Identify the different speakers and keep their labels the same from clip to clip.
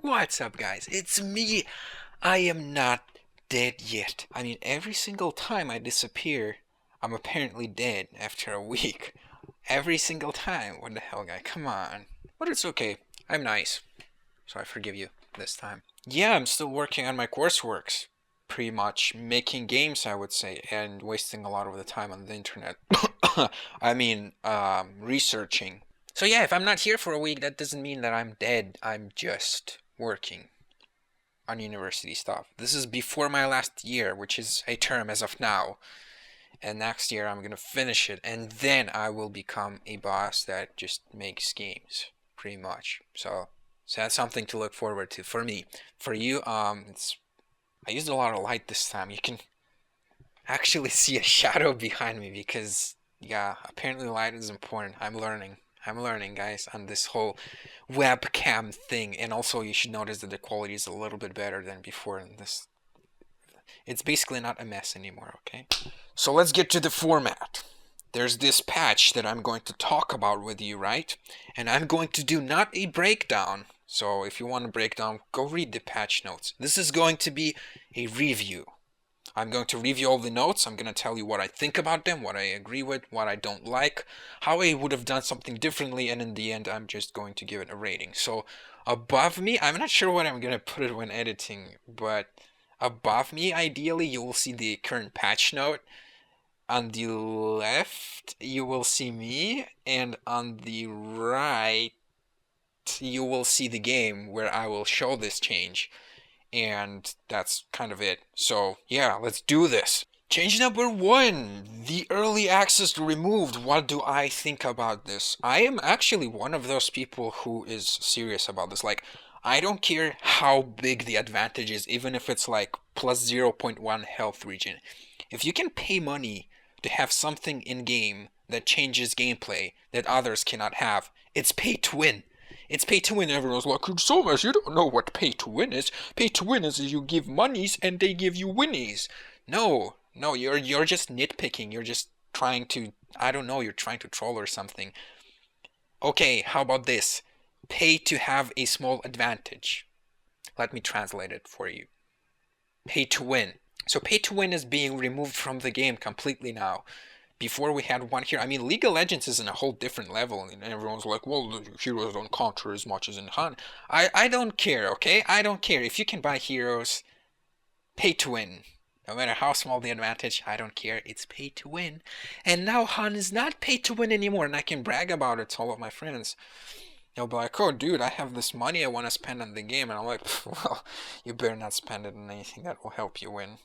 Speaker 1: What's up, guys? It's me. I am not dead yet. I mean, every single time I disappear, I'm apparently dead after a week. Every single time. What the hell, guy? Come on. But it's okay. I'm nice, so I forgive you this time. Yeah, I'm still working on my courseworks. Pretty much making games, I would say, and wasting a lot of the time on the internet. Researching. So yeah, if I'm not here for a week, that doesn't mean that I'm dead. I'm just working on university stuff. This is before my last year, which is a term as of now. And next year I'm gonna finish it, and then I will become a boss that just makes games, pretty much. So that's something to look forward to for me. For you, I used a lot of light this time. You can actually see a shadow behind me because, yeah, apparently light is important. I'm learning, guys, on this whole webcam thing. And also, you should notice that the quality is a little bit better than before in this. It's basically not a mess anymore, okay? So let's get to the format. There's this patch that I'm going to talk about with you, right? And I'm going to do not a breakdown. So if you want a breakdown, go read the patch notes. This is going to be a review. I'm going to review all the notes. I'm going to tell you what I think about them, what I agree with, what I don't like, how I would have done something differently, and in the end, I'm just going to give it a rating. So above me, I'm not sure what I'm going to put it when editing, but above me, ideally, you will see the current patch note. On the left, you will see me, and on the right, you will see the game where I will show this change. And that's kind of it. So yeah, let's do this. Change number one, the early access removed. What do I think about this? I am actually one of those people who is serious about this. Like, I don't care how big the advantage is, even if it's like plus 0.1 health regen. If you can pay money to have something in game that changes gameplay that others cannot have, it's pay to win. It's pay to win. Everyone's like, SomaZ, you don't know what pay to win is. Pay to win is you give monies and they give you winnies. No, you're just nitpicking. You're just trying to, I don't know, you're trying to troll or something. Okay, how about this? Pay to have a small advantage. Let me translate it for you. Pay to win. So pay to win is being removed from the game completely now. Before we had one here. I mean, League of Legends is in a whole different level, and everyone's like, well, the heroes don't counter as much as in HoN. I don't care, okay? I don't care. If you can buy heroes, pay to win. No matter how small the advantage, I don't care. It's pay to win. And now HoN is not pay to win anymore, and I can brag about it to all of my friends. They'll be like, oh, dude, I have this money I want to spend on the game. And I'm like, well, you better not spend it on anything that will help you win.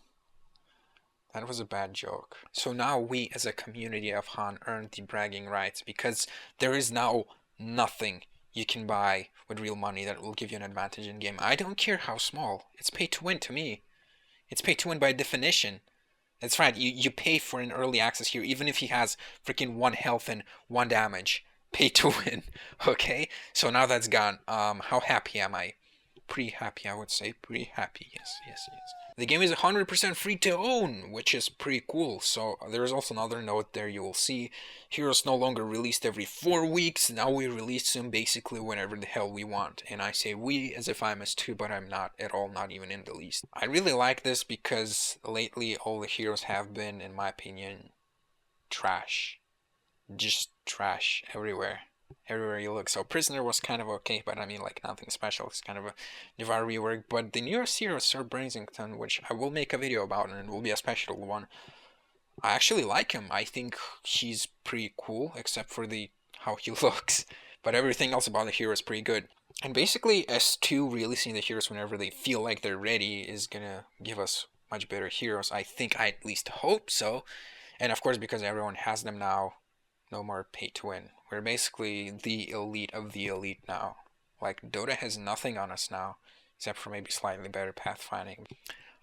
Speaker 1: That was a bad joke. So now we as a community of HoN earn the bragging rights because there is now nothing you can buy with real money that will give you an advantage in game. I don't care how small. It's pay to win to me. It's pay to win by definition. That's right, you pay for an early access here even if he has freaking 1 health and 1 damage. Pay to win. Okay? So now that's gone. How happy am I? Pretty happy, I would say. Pretty happy. Yes. The game is 100% free to own, which is pretty cool. So there is also another note there you will see. Heroes no longer released every 4 weeks. Now we release them basically whenever the hell we want. And I say we as if I'm S2, but I'm not at all, not even in the least. I really like this because lately all the heroes have been, in my opinion, trash. Just trash everywhere. Everywhere you look. So Prisoner was kind of okay, but I mean like nothing special. It's kind of a Devour rework. But the newest hero, Sir Bracington, which I will make a video about and it will be a special one. I actually like him. I think he's pretty cool, except for the how he looks. But everything else about the hero is pretty good. And basically S2 releasing the heroes whenever they feel like they're ready is gonna give us much better heroes. I think, I at least hope so. And of course because everyone has them now, no more pay to win. We're basically the elite of the elite now. Like, Dota has nothing on us now, except for maybe slightly better pathfinding.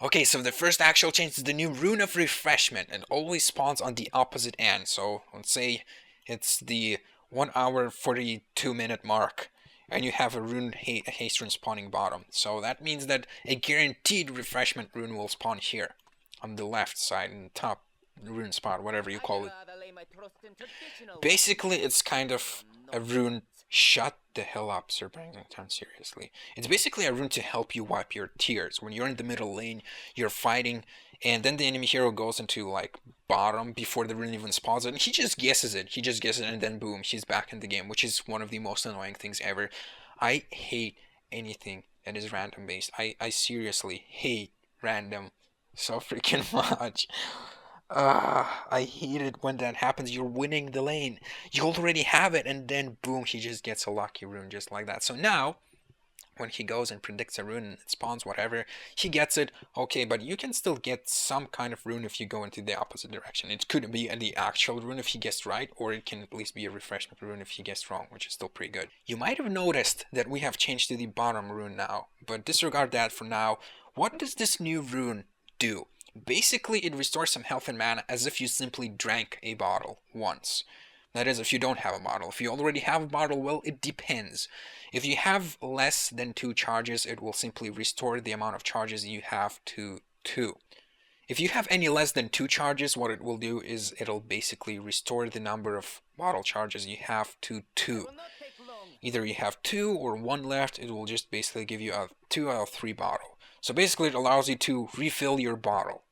Speaker 1: Okay, so the first actual change is the new Rune of Refreshment. It always spawns on the opposite end. So, let's say it's the 1 hour 42 minute mark, and you have a rune haste rune spawning bottom. So that means that a guaranteed refreshment rune will spawn here, on the left side, in the top rune spot, whatever you call it. Basically, it's kind of a rune. Shut the hell up, Sir Bangington, seriously. It's basically a rune to help you wipe your tears. When you're in the middle lane, you're fighting, and then the enemy hero goes into, like, bottom before the rune even spawns it, and he just guesses it. He just guesses it, and then boom, he's back in the game, which is one of the most annoying things ever. I hate anything that is random based. I seriously hate random so freaking much. I hate it when that happens. You're winning the lane. You already have it, and then boom, he just gets a lucky rune just like that. So now, when he goes and predicts a rune and it spawns whatever, he gets it. Okay, but you can still get some kind of rune if you go into the opposite direction. It could be the actual rune if he guessed right, or it can at least be a refreshment rune if he guessed wrong, which is still pretty good. You might have noticed that we have changed to the bottom rune now, but disregard that for now. What does this new rune do? Basically, it restores some health and mana as if you simply drank a bottle once. That is, if you don't have a bottle. If you already have a bottle, well, it depends. If you have less than 2 charges, it will simply restore the amount of charges you have to 2. If you have any less than 2 charges, what it will do is it'll basically restore the number of bottle charges you have to 2. Either you have 2 or 1 left, it will just basically give you a 2 out of 3 bottle. So basically it allows you to refill your bottle.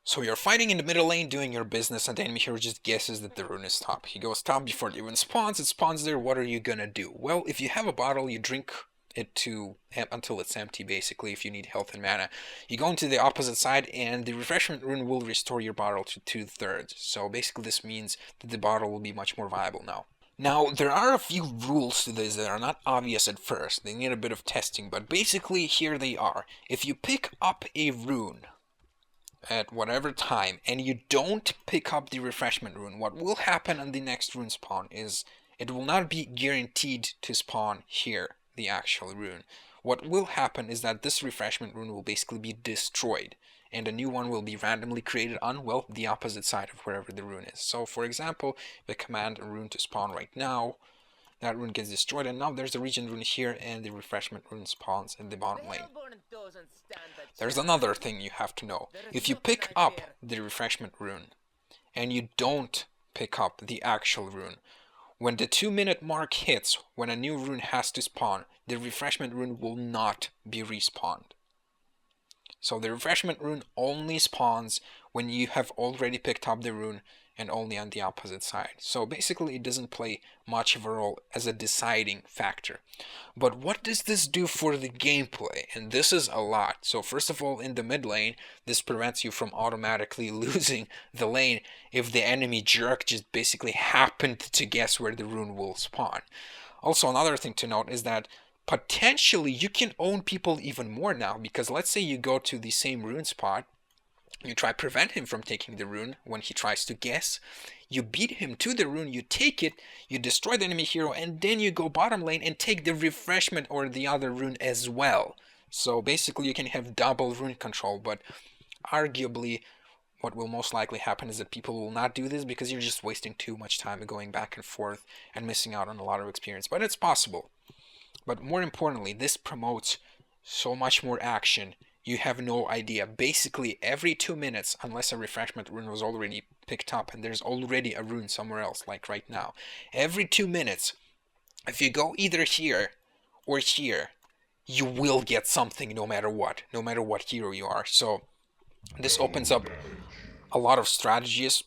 Speaker 1: So you're fighting in the middle lane, doing your business, and the enemy hero just guesses that the rune is top. He goes top before it even spawns. It spawns there. What are you gonna do? Well, if you have a bottle, you drink it until it's empty, basically, if you need health and mana. You go into the opposite side, and the refreshment rune will restore your bottle to 2/3. So basically this means that the bottle will be much more viable now. Now, there are a few rules to this that are not obvious at first. They need a bit of testing, but basically here they are. If you pick up a rune at whatever time, and you don't pick up the refreshment rune, what will happen on the next rune spawn is it will not be guaranteed to spawn here, the actual rune. What will happen is that this refreshment rune will basically be destroyed, and a new one will be randomly created on, well, the opposite side of wherever the rune is. So, for example, if I command a rune to spawn right now, that rune gets destroyed, and now there's a region rune here, and the refreshment rune spawns in the bottom lane. There's another thing you have to know. If you pick up the refreshment rune, and you don't pick up the actual rune, when the 2-minute mark hits, when a new rune has to spawn, the refreshment rune will not be respawned. So the refreshment rune only spawns when you have already picked up the rune, and only on the opposite side. So basically it doesn't play much of a role as a deciding factor. But what does this do for the gameplay? And this is a lot. So first of all, in the mid lane, this prevents you from automatically losing the lane if the enemy jerk just basically happened to guess where the rune will spawn. Also, another thing to note is that potentially you can own people even more now, because let's say you go to the same rune spot, you try to prevent him from taking the rune when he tries to guess. You beat him to the rune, you take it, you destroy the enemy hero, and then you go bottom lane and take the refreshment or the other rune as well. So basically you can have double rune control, but arguably what will most likely happen is that people will not do this because you're just wasting too much time going back and forth and missing out on a lot of experience. But it's possible. But more importantly, this promotes so much more action. You have no idea. Basically, every 2 minutes, unless a refreshment rune was already picked up and there's already a rune somewhere else, like right now, every 2 minutes, if you go either here or here, you will get something no matter what hero you are. So this opens up a lot of strategies,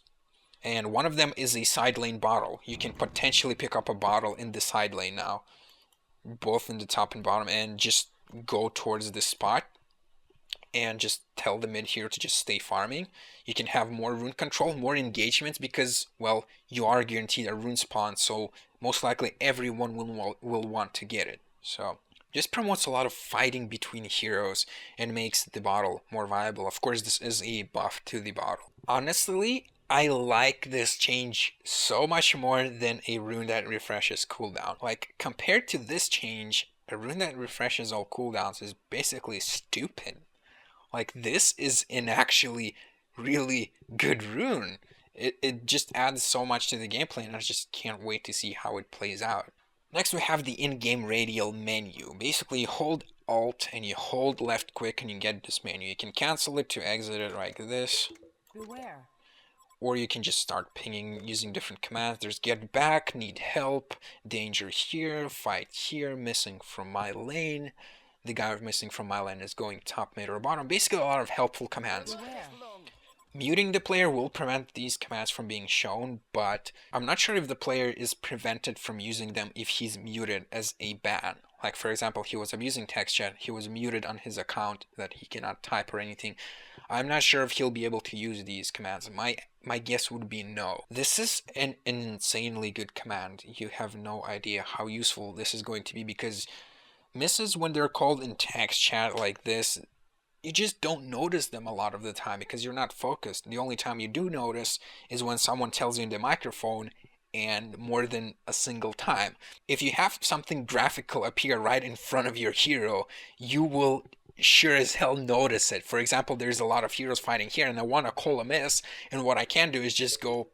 Speaker 1: and one of them is a side lane bottle. You can potentially pick up a bottle in the side lane now, both in the top and bottom, and just go towards this spot and just tell the mid hero to just stay farming. You can have more rune control, more engagements, because, well, you are guaranteed a rune spawn, so most likely everyone will want to get it. So just promotes a lot of fighting between heroes and makes the bottle more viable. Of course, this is a buff to the bottle. Honestly, I like this change so much more than a rune that refreshes cooldown. Like, compared to this change, a rune that refreshes all cooldowns is basically stupid. Like, this is an actually really good rune. It just adds so much to the gameplay, and I just can't wait to see how it plays out. Next, we have the in-game radial menu. Basically, you hold Alt and you hold left quick and you get this menu. You can cancel it to exit it like this.
Speaker 2: Beware.
Speaker 1: or you can just start pinging using different commands. There's get back, need help, danger here, fight here, missing from my lane. The guy missing from my lane is going top, mid, or bottom. Basically a lot of helpful commands. Muting the player will prevent these commands from being shown, but I'm not sure if the player is prevented from using them if he's muted as a ban. Like, for example, he was abusing text chat, he was muted on his account that he cannot type or anything. I'm not sure if he'll be able to use these commands. My guess would be no. This is an insanely good command. You have no idea how useful this is going to be, because misses, when they're called in text chat like this, you just don't notice them a lot of the time because you're not focused. The only time you do notice is when someone tells you in the microphone, and more than a single time. If you have something graphical appear right in front of your hero, you will sure as hell notice it. For example, there's a lot of heroes fighting here and I want to call a miss, and what I can do is just go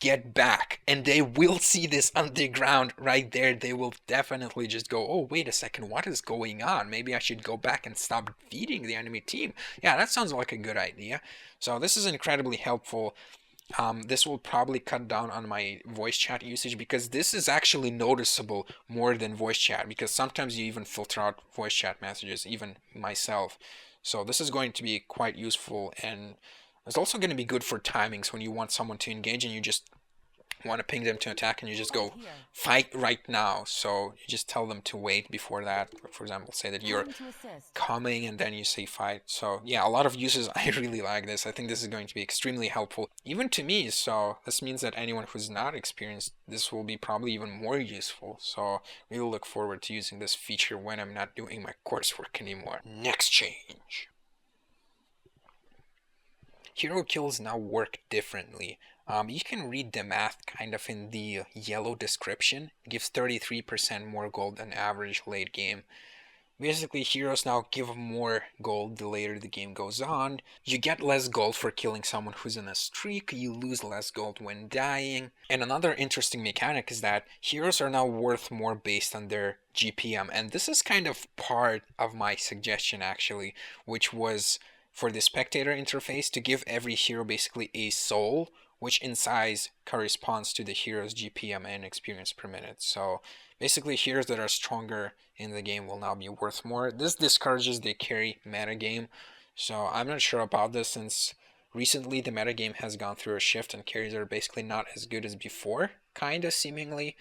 Speaker 1: get back, and they will see this on the ground right there. They will definitely just go, oh, wait a second, what is going on? Maybe I should go back and stop feeding the enemy team. Yeah, that sounds like a good idea. So this is incredibly helpful. This will probably cut down on my voice chat usage, because this is actually noticeable more than voice chat, because sometimes you even filter out voice chat messages, even myself. So this is going to be quite useful, and it's also going to be good for timings when you want someone to engage and you just want to ping them to attack, and you just go fight right now. So you just tell them to wait before that. For example, say that you're coming and then you say fight. So yeah, a lot of uses. I really like this. I think this is going to be extremely helpful even to me. So this means that anyone who's not experienced, this will be probably even more useful. So we'll look forward to using this feature when I'm not doing my coursework anymore. Next change. Hero kills now work differently. You can read the math kind of in the yellow description. It gives 33% more gold than average late game. Basically, heroes now give more gold the later the game goes on. You get less gold for killing someone who's in a streak. You lose less gold when dying. And another interesting mechanic is that heroes are now worth more based on their GPM. And this is kind of part of my suggestion, actually, which was for the spectator interface to give every hero basically a soul, which in size corresponds to the hero's GPM and experience per minute. So basically, heroes that are stronger in the game will now be worth more. This discourages the carry metagame, so I'm not sure about this, since recently the metagame has gone through a shift and carries are basically not as good as before, kinda seemingly.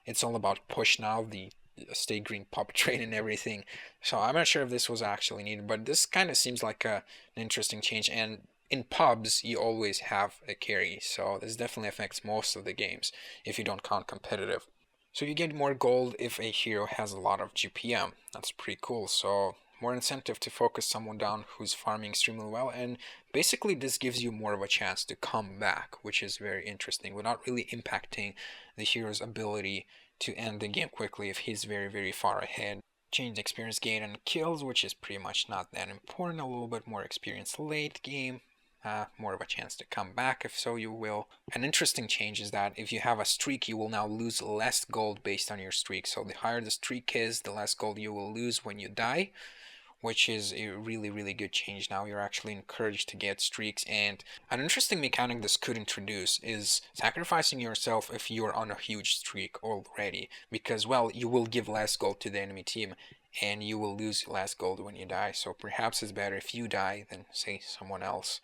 Speaker 1: It's all about push now, the stay green pop train and everything. So I'm not sure if this was actually needed, but this kind of seems like an interesting change. And in pubs, you always have a carry, so this definitely affects most of the games if you don't count competitive. So you get more gold if a hero has a lot of GPM. That's pretty cool. So more incentive to focus someone down who's farming extremely well, and basically this gives you more of a chance to come back, which is very interesting, without really impacting the hero's ability to end the game quickly if he's very, very far ahead. Change experience gain and kills, which is pretty much not that important. A little bit more experience late game. More of a chance to come back, if so you will. An interesting change is that if you have a streak, you will now lose less gold based on your streak. So the higher the streak is, the less gold you will lose when you die, which is a really, really good change. Now you're actually encouraged to get streaks. And an interesting mechanic this could introduce is sacrificing yourself if you're on a huge streak already, because, well, you will give less gold to the enemy team and you will lose less gold when you die. So perhaps it's better if you die than, say, someone else.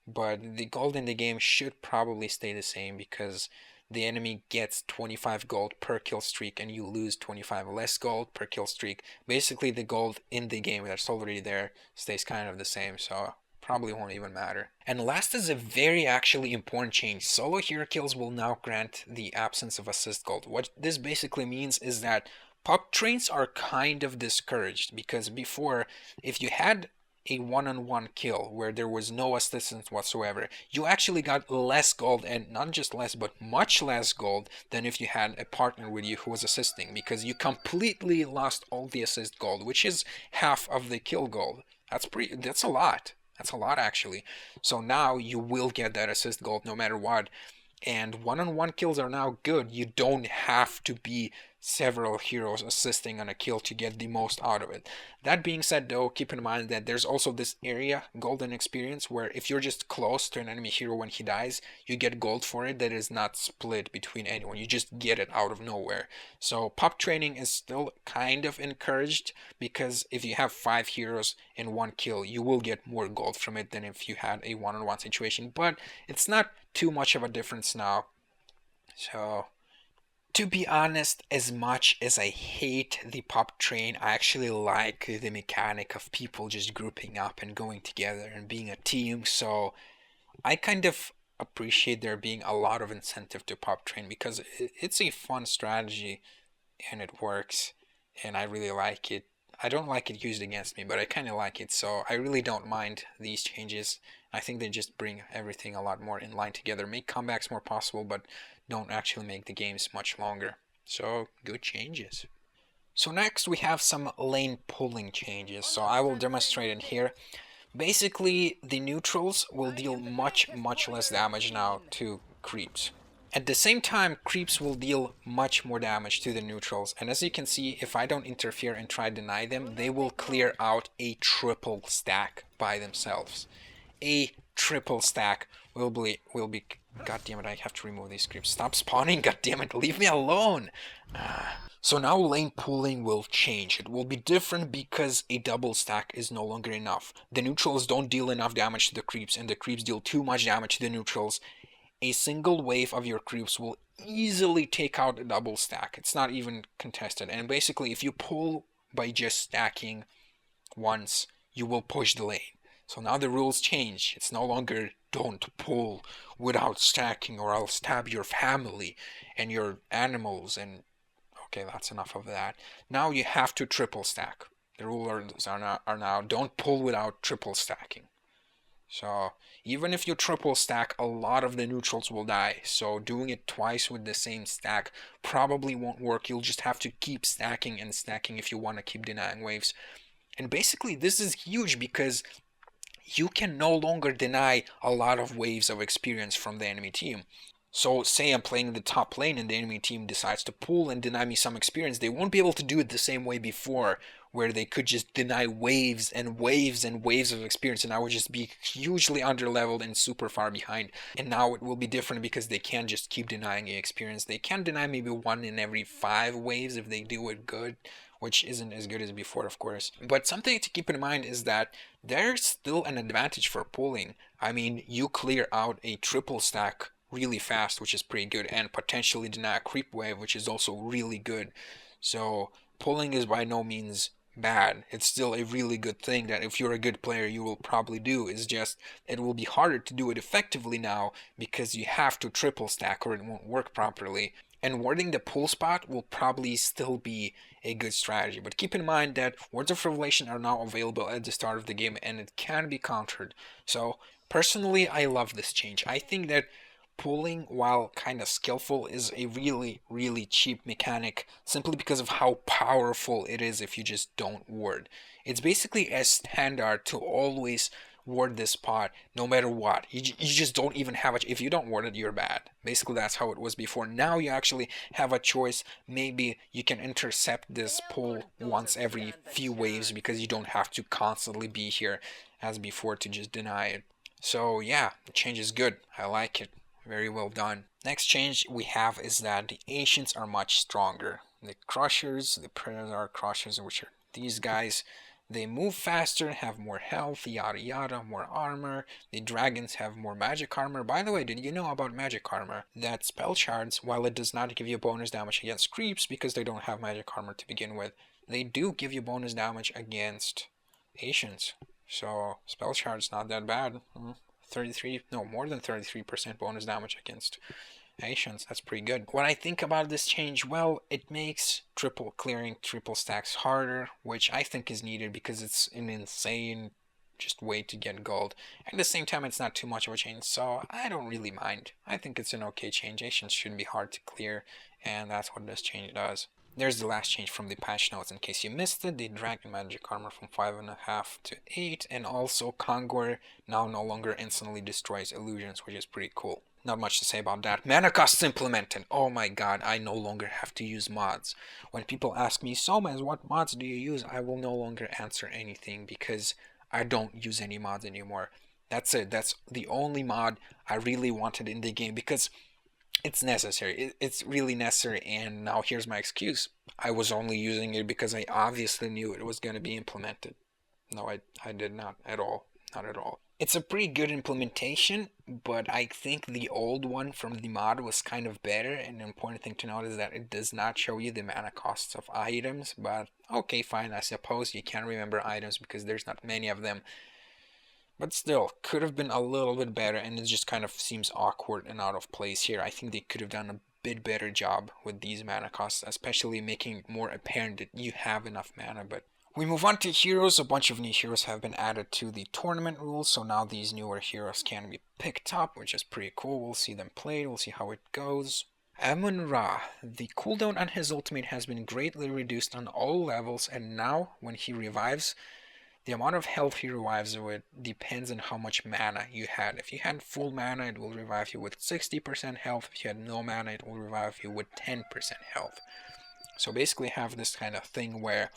Speaker 1: But the gold in the game should probably stay the same, because the enemy gets 25 gold per kill streak and you lose 25 less gold per kill streak. Basically, the gold in the game that's already there stays kind of the same, so probably won't even matter. And last is a very actually important change. Solo hero kills will now grant the absence of assist gold. What this basically means is that pop trains are kind of discouraged, because before, if you had a one-on-one kill where there was no assistance whatsoever, you actually got less gold, and not just less, but much less gold than if you had a partner with you who was assisting, because you completely lost all the assist gold, which is half of the kill gold. That's a lot. That's a lot, actually. So now you will get that assist gold no matter what. And one-on-one kills are now good. You don't have to be several heroes assisting on a kill to get the most out of it. That being said though, keep in mind that there's also this area, golden experience, where if you're just close to an enemy hero when he dies, you get gold for it that is not split between anyone. You just get it out of nowhere. So pop training is still kind of encouraged, because if you have 5 heroes in one kill, you will get more gold from it than if you had a one-on-one situation, but it's not too much of a difference now. So to be honest, as much as I hate the pop train, I actually like the mechanic of people just grouping up and going together and being a team. So I kind of appreciate there being a lot of incentive to pop train, because it's a fun strategy and it works, and I really like it. I don't like it used against me, but I kind of like it, so I really don't mind these changes. I think they just bring everything a lot more in line together, make comebacks more possible, but don't actually make the games much longer. So, good changes. So next we have some lane pulling changes, so I will demonstrate it here. Basically, the neutrals will deal much less damage now to creeps. At the same time, creeps will deal much more damage to the neutrals, and as you can see, if I don't interfere and try to deny them, they will clear out a triple stack by themselves. A triple stack will be God damn it, I have to remove these creeps. Stop spawning, god damn it, leave me alone! So now lane pooling will change. It will be different because a double stack is no longer enough. The neutrals don't deal enough damage to the creeps, and the creeps deal too much damage to the neutrals. A single wave of your creeps will easily take out a double stack. It's not even contested. And basically, if you pull by just stacking once, you will push the lane. So now the rules change. It's no longer don't pull without stacking or I'll stab your family and your animals. And okay, that's enough of that. Now you have to triple stack. The rules are now don't pull without triple stacking. So even if you triple stack, a lot of the neutrals will die. So doing it twice with the same stack probably won't work. You'll just have to keep stacking and stacking if you want to keep denying waves. And basically this is huge because you can no longer deny a lot of waves of experience from the enemy team. So say I'm playing the top lane and the enemy team decides to pull and deny me some experience. They won't be able to do it the same way before, where they could just deny waves and waves and waves of experience, and I would just be hugely underleveled and super far behind. And now it will be different because they can't just keep denying the experience. They can deny maybe 1 in every 5 waves if they do it good, which isn't as good as before, of course. But something to keep in mind is that there's still an advantage for pulling. I mean, you clear out a triple stack really fast, which is pretty good, and potentially deny a creep wave, which is also really good. So pulling is by no means bad. It's still a really good thing that if you're a good player you will probably do. It's just it will be harder to do it effectively now because you have to triple stack or it won't work properly. And warding the pull spot will probably still be a good strategy. But keep in mind that words of revelation are now available at the start of the game and it can be countered. So personally I love this change. I think that pulling, while kind of skillful, is a really cheap mechanic simply because of how powerful it is if you just don't ward. It's basically a standard to always ward this spot no matter what. You just don't even have it. If you don't ward it, you're bad. Basically that's how it was before. Now you actually have a choice. Maybe you can intercept this pull once every few waves because you don't have to constantly be here as before to just deny it. So yeah, the change is good. I like it. Very well done. Next change we have is that the ancients are much stronger. The crushers, the predator crushers, which are these guys, they move faster, have more health, yada yada, more armor. The dragons have more magic armor. By the way, did you know about magic armor? That spell shards, while it does not give you bonus damage against creeps because they don't have magic armor to begin with, they do give you bonus damage against ancients. So spell shards not that bad. More than 33% bonus damage against Asians. That's pretty good. What I think about this change, well, it makes clearing triple stacks harder, which I think is needed because it's an insane just way to get gold. At the same time, it's not too much of a change, so I don't really mind. I think it's an okay change. Asians shouldn't be hard to clear, and that's what this change does. There's the last change from the patch notes in case you missed it. They dragged the magic armor from 5.5 to 8, and also Kongor now no longer instantly destroys illusions, which is pretty cool. Not much to say about that. Mana costs implemented. Oh my god, I no longer have to use mods. When people ask me, SomaZ, what mods do you use? I will no longer answer anything because I don't use any mods anymore. That's it. That's the only mod I really wanted in the game because it's necessary. It's really necessary, and now here's my excuse. I was only using it because I obviously knew it was going to be implemented. No, I did not at all. Not at all. It's a pretty good implementation, but I think the old one from the mod was kind of better, and the important thing to note is that it does not show you the mana costs of items, but okay, fine, I suppose you can't remember items because there's not many of them. But still, could have been a little bit better, and it just kind of seems awkward and out of place here. I think they could have done a bit better job with these mana costs, especially making it more apparent that you have enough mana. But we move on to heroes. A bunch of new heroes have been added to the tournament rules, so now these newer heroes can be picked up, which is pretty cool. We'll see them played, we'll see how it goes. Amun-Ra, the cooldown on his ultimate has been greatly reduced on all levels, and now when he revives, the amount of health he revives with depends on how much mana you had. If you had full mana, it will revive you with 60% health. If you had no mana, it will revive you with 10% health. So basically have this kind of thing where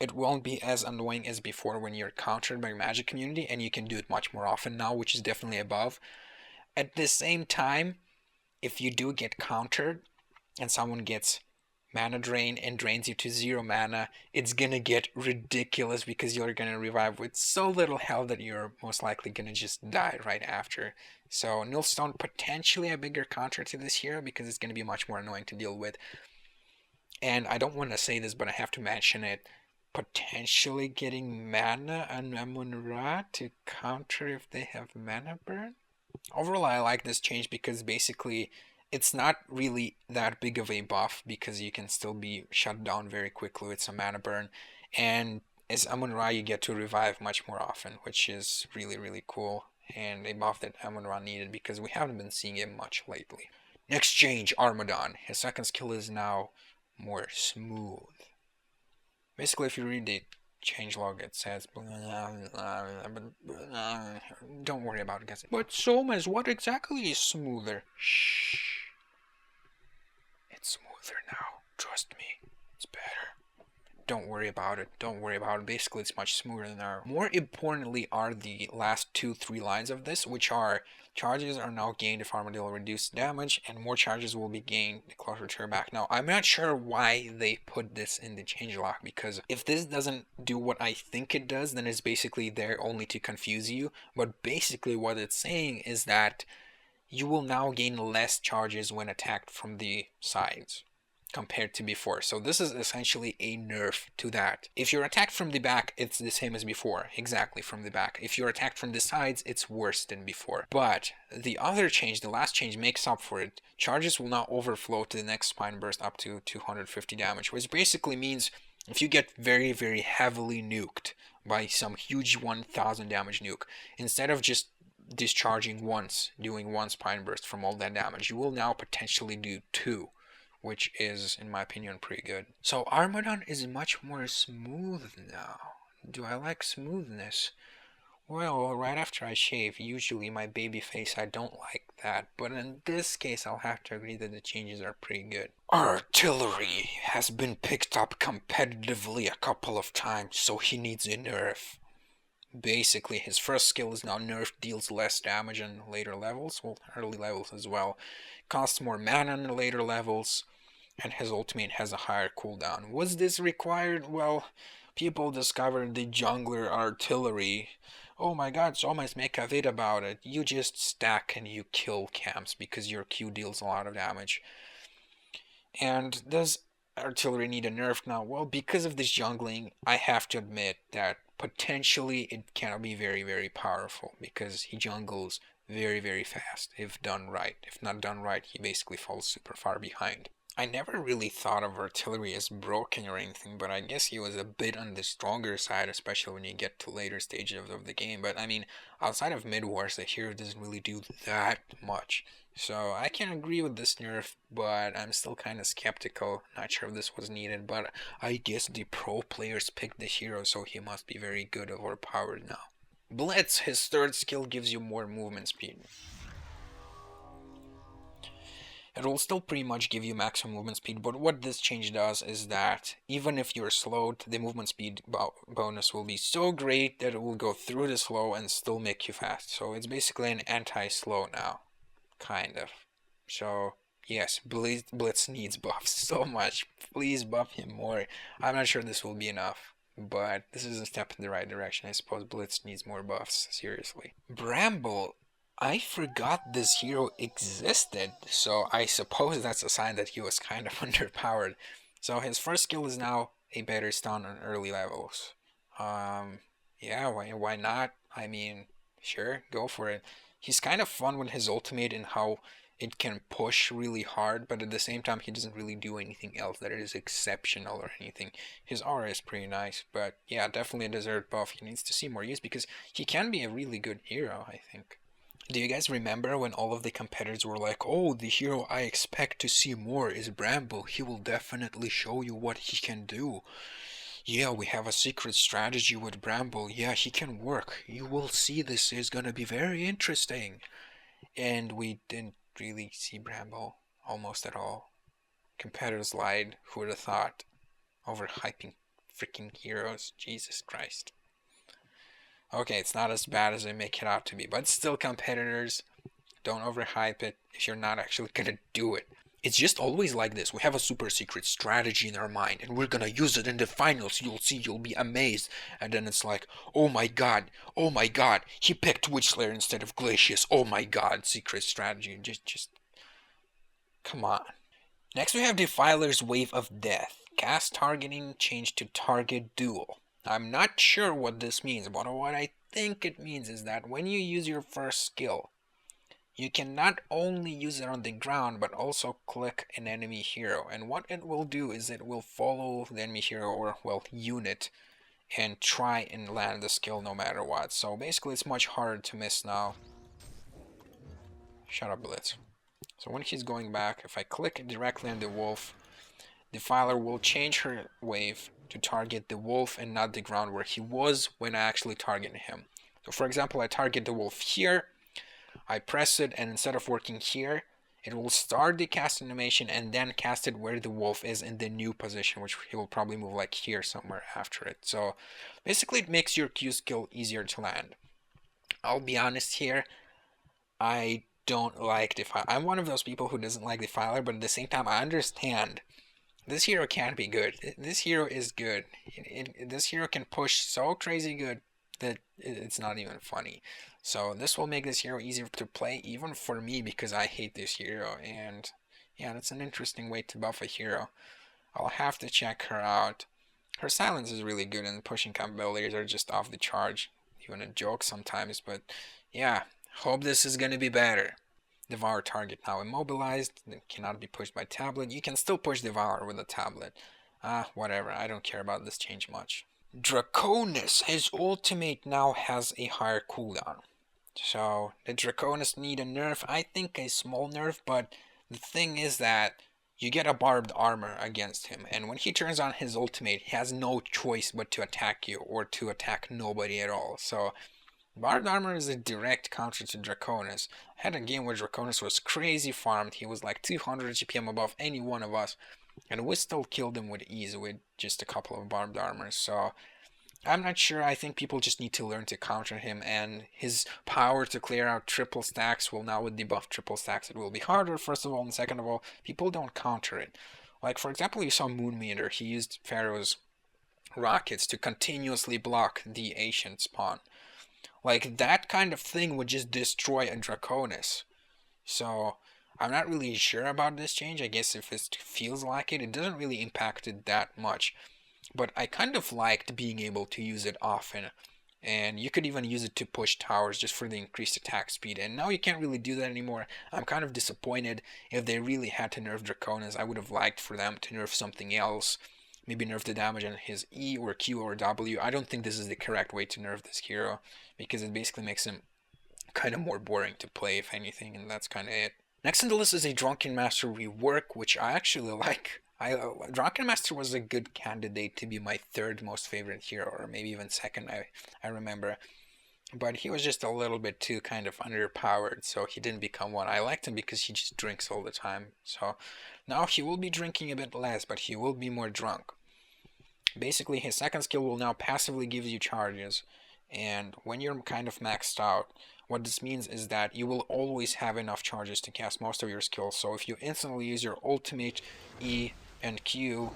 Speaker 1: it won't be as annoying as before when you're countered by your magic community, and you can do it much more often now, which is definitely above. At the same time, if you do get countered and someone gets mana drain and drains you to 0 mana, it's gonna get ridiculous because you're gonna revive with so little health that you're most likely gonna just die right after. So Nullstone potentially a bigger counter to this hero because it's gonna be much more annoying to deal with. And I don't want to say this, but I have to mention it. Potentially getting mana on Amun-Ra to counter if they have mana burn. Overall, I like this change because basically it's not really that big of a buff because you can still be shut down very quickly with some mana burn, and as Amun-Ra you get to revive much more often, which is really, really cool, and a buff that Amun-Ra needed because we haven't been seeing it much lately. Next change, Armadon. His second skill is now more smooth. Basically, if you read the changelog, it says don't worry about it, guys. But SomaZ, what exactly is smoother? Shh. It's smoother now. Trust me. It's better. Don't worry about it. Don't worry about it. Basically, it's much smoother now. More importantly are the last 2-3 lines of this, which are charges are now gained if Armadillo reduced damage, and more charges will be gained the closer to your back. Now, I'm not sure why they put this in the changelog, because if this doesn't do what I think it does, then it's basically there only to confuse you. But basically what it's saying is that you will now gain less charges when attacked from the sides compared to before. So this is essentially a nerf to that. If you're attacked from the back, it's the same as before, exactly from the back. If you're attacked from the sides, it's worse than before. But the other change, the last change, makes up for it. Charges will now overflow to the next spine burst up to 250 damage, which basically means if you get very, very heavily nuked by some huge 1000 damage nuke, instead of just discharging once, doing one spine burst from all that damage, you will now potentially do 2, which is, in my opinion, pretty good. So Armadon is much more smooth now. Do I like smoothness? Well, right after I shave, usually my baby face, I don't like that, but in this case I'll have to agree that the changes are pretty good. Artillery has been picked up competitively a couple of times, so he needs a nerf. Basically, his first skill is now nerfed, deals less damage in later levels, well, early levels as well, costs more mana in the later levels, and his ultimate has a higher cooldown. Was this required? Well, people discovered the jungler artillery. Oh my god, SomaZ, make a vid about it. You just stack and you kill camps because your Q deals a lot of damage. And does artillery need a nerf now? Well, because of this jungling, I have to admit that potentially it can be very, very powerful because he jungles very, very fast if done right. If not done right, he basically falls super far behind. I never really thought of artillery as broken or anything, but I guess he was a bit on the stronger side, especially when you get to later stages of the game. But I mean, outside of mid-wars, the hero doesn't really do that much. So I can agree with this nerf, but I'm still kind of skeptical. Not sure if this was needed, but I guess the pro players picked the hero, so he must be very good or overpowered now. Blitz, his third skill gives you more movement speed. It will still pretty much give you maximum movement speed, but what this change does is that even if you're slowed, the movement speed bonus will be so great that it will go through the slow and still make you fast. So it's basically an anti-slow now, kind of. So yes, Blitz needs buffs so much. Please buff him more. I'm not sure this will be enough, but this is a step in the right direction. I suppose Blitz needs more buffs, seriously. Bramble, I forgot this hero existed, so I suppose that's a sign that he was kind of underpowered. So his first skill is now a better stun on early levels. Yeah, why not? I mean, sure, go for it. He's kind of fun with his ultimate and how it can push really hard, but at the same time he doesn't really do anything else that is exceptional or anything. His aura is pretty nice, but yeah, definitely a deserved buff. He needs to see more use because he can be a really good hero, I think. Do you guys remember when all of the competitors were like, oh, the hero I expect to see more is Bramble. He will definitely show you what he can do. Yeah, we have a secret strategy with Bramble. Yeah, he can work. You will see, this is gonna be very interesting. And we didn't really see Bramble almost at all. Competitors lied. Who would have thought? Overhyping freaking heroes. Jesus Christ. Okay, it's not as bad as they make it out to be, but still, competitors, don't overhype it if you're not actually gonna do it. It's just always like this. We have a super secret strategy in our mind, and we're gonna use it in the finals. You'll see, you'll be amazed. And then it's like, oh my god, he picked Witchslayer instead of Glacius. Oh my god, secret strategy. Just, come on. Next we have Defiler's Wave of Death. Cast targeting changed to target duel. I'm not sure what this means, but what I think it means is that when you use your first skill, you can not only use it on the ground, but also click an enemy hero. And what it will do is it will follow the enemy hero or, well, unit and try and land the skill no matter what. So basically it's much harder to miss now. Shut up, Blitz. So when he's going back, if I click directly on the wolf, Defiler will change her wave to target the wolf and not the ground where he was when I actually target him. So for example, I target the wolf here, I press it, and instead of working here, it will start the cast animation and then cast it where the wolf is in the new position, which he will probably move like here somewhere after it. So basically it makes your Q skill easier to land. I'll be honest here, I don't like Defiler. I'm one of those people who doesn't like Defiler, but at the same time I understand this hero can be good. This hero is good. This hero can push so crazy good that it's not even funny. So this will make this hero easier to play even for me because I hate this hero. And yeah, that's an interesting way to buff a hero. I'll have to check her out. Her silence is really good and pushing capabilities are just off the charge. Even a joke sometimes, but yeah, hope this is gonna be better. Devour target now immobilized, cannot be pushed by tablet. You can still push Devour with a tablet. Whatever, I don't care about this change much. Draconis, his ultimate now has a higher cooldown. So, the Draconis need a nerf, I think a small nerf, but the thing is that you get a barbed armor against him, and when he turns on his ultimate, he has no choice but to attack you, or to attack nobody at all. So, barbed armor is a direct counter to Draconis. I had a game where Draconis was crazy farmed. He was like 200 GPM above any one of us. And we still killed him with ease with just a couple of barbed armors. So I'm not sure. I think people just need to learn to counter him. And his power to clear out triple stacks, well, now with debuff triple stacks, it will be harder, first of all. And second of all, people don't counter it. Like, for example, you saw Moonmeter. He used Pharaoh's rockets to continuously block the ancient spawn. Like, that kind of thing would just destroy a Draconis. So, I'm not really sure about this change. I guess if it feels like it doesn't really impact it that much. But I kind of liked being able to use it often. And you could even use it to push towers just for the increased attack speed. And now you can't really do that anymore. I'm kind of disappointed. If they really had to nerf Draconis, I would have liked for them to nerf something else. Maybe nerf the damage on his E or Q or W. I don't think this is the correct way to nerf this hero, because it basically makes him kind of more boring to play, if anything, and that's kind of it. Next on the list is a Drunken Master rework, which I actually like. Drunken Master was a good candidate to be my third most favorite hero, or maybe even second, I remember. But he was just a little bit too kind of underpowered, so he didn't become one. I liked him because he just drinks all the time. So now he will be drinking a bit less, but he will be more drunk. Basically, his second skill will now passively give you charges, and when you're kind of maxed out, what this means is that you will always have enough charges to cast most of your skills. So if you instantly use your ultimate, E, and Q,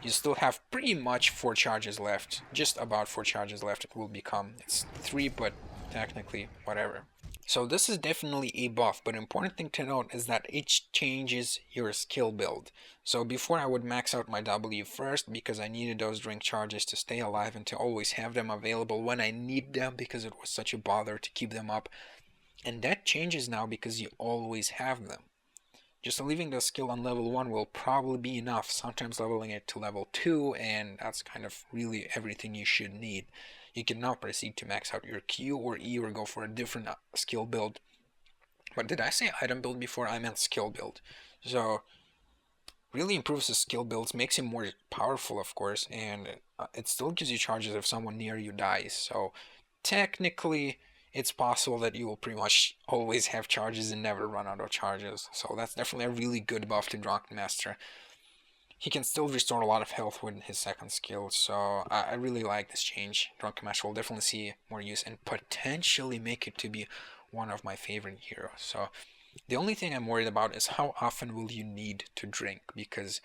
Speaker 1: you still have pretty much 4 charges left. Just about 4 charges left it will become. It's 3, but technically, whatever. So this is definitely a buff, but important thing to note is that it changes your skill build. So before I would max out my W first because I needed those drink charges to stay alive and to always have them available when I need them, because it was such a bother to keep them up. And that changes now because you always have them. Just leaving the skill on level 1 will probably be enough, sometimes leveling it to level 2, and that's kind of really everything you should need. You can now proceed to max out your Q or E or go for a different skill build. But did I say item build before? I meant skill build. So really improves the skill builds, makes him more powerful, of course, and it still gives you charges if someone near you dies. So technically, it's possible that you will pretty much always have charges and never run out of charges. So that's definitely a really good buff to Drunken Master. He can still restore a lot of health with his second skill, so I really like this change. Drunken Master will definitely see more use and potentially make it to be one of my favorite heroes. So the only thing I'm worried about is how often will you need to drink, because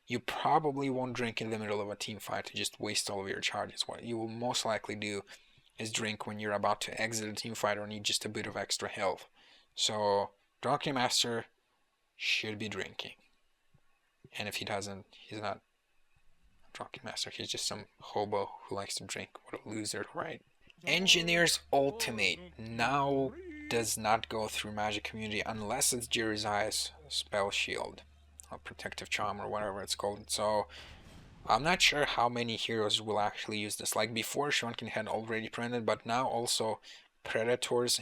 Speaker 1: you probably won't drink in the middle of a team fight to just waste all of your charges. What you will most likely do is drink when you're about to exit a team fight or need just a bit of extra health. So Drunken Master should be drinking. And if he doesn't, he's not a Drunken Master. He's just some hobo who likes to drink. What a loser, right? Engineer's Ultimate now does not go through Magic Community unless it's Jerry's Spell Shield, or Protective Charm, or whatever it's called. So I'm not sure how many heroes will actually use this. Like before, Shunkin had already prevented, but now also Predator's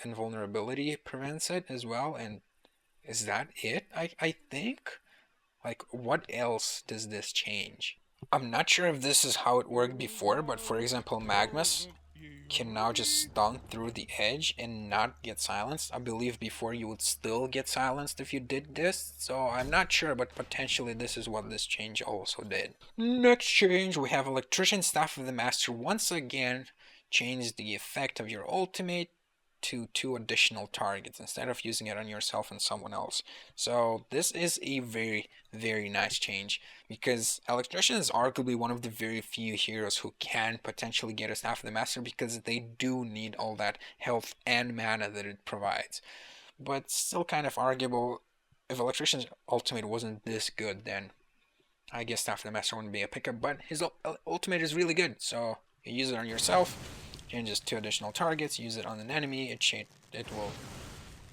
Speaker 1: Invulnerability prevents it as well. And is that it? I think? Like, what else does this change? I'm not sure if this is how it worked before, but for example, Magmus can now just stun through the edge and not get silenced. I believe before you would still get silenced if you did this, so I'm not sure, but potentially this is what this change also did. Next change, we have Electrician Staff of the Master once again changed the effect of your ultimate to 2 additional targets instead of using it on yourself and someone else. So this is a very, very nice change, because Electrician is arguably one of the very few heroes who can potentially get a Staff of the Master, because they do need all that health and mana that it provides. But still kind of arguable. If Electrician's ultimate wasn't this good, then I guess Staff of the Master wouldn't be a pickup, but his ultimate is really good, so you use it on yourself, changes 2 additional targets, use it on an enemy, it will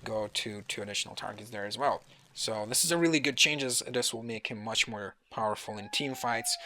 Speaker 1: go to 2 additional targets there as well. So this is a really good change, as this will make him much more powerful in team fights.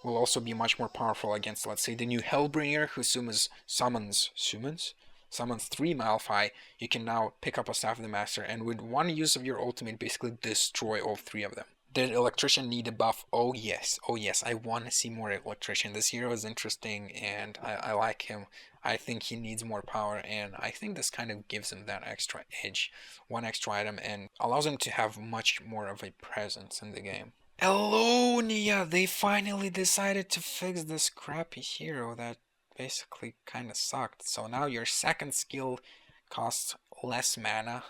Speaker 1: Will also be much more powerful against, let's say, the new Hellbringer, who summons 3 Malphite. You can now pick up a Staff of the Master, and with one use of your ultimate, basically destroy all 3 of them. Did Electrician need a buff? Oh yes, I want to see more Electrician. This hero is interesting, and I like him. I think he needs more power, and I think this kind of gives him that extra edge, 1 extra item, and allows him to have much more of a presence in the game. Elonia! They finally decided to fix this crappy hero that basically kind of sucked. So now your second skill costs less mana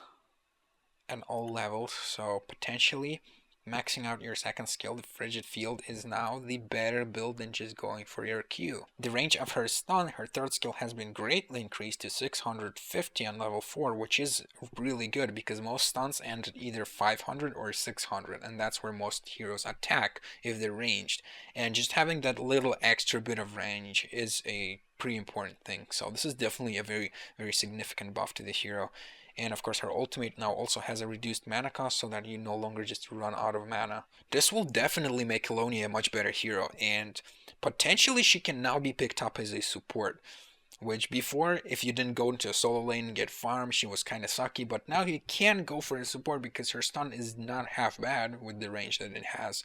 Speaker 1: at all levels, so potentially maxing out your second skill, the Frigid Field, is now the better build than just going for your Q. The range of her stun, her third skill, has been greatly increased to 650 on level 4, which is really good because most stuns end at either 500 or 600, and that's where most heroes attack if they're ranged. And just having that little extra bit of range is a pretty important thing. So this is definitely a very, very significant buff to the hero. And of course her ultimate now also has a reduced mana cost so that you no longer just run out of mana. This will definitely make Kelownia a much better hero, and potentially she can now be picked up as a support. Which before, if you didn't go into a solo lane and get farm, she was kind of sucky, but now you can go for a support because her stun is not half bad with the range that it has.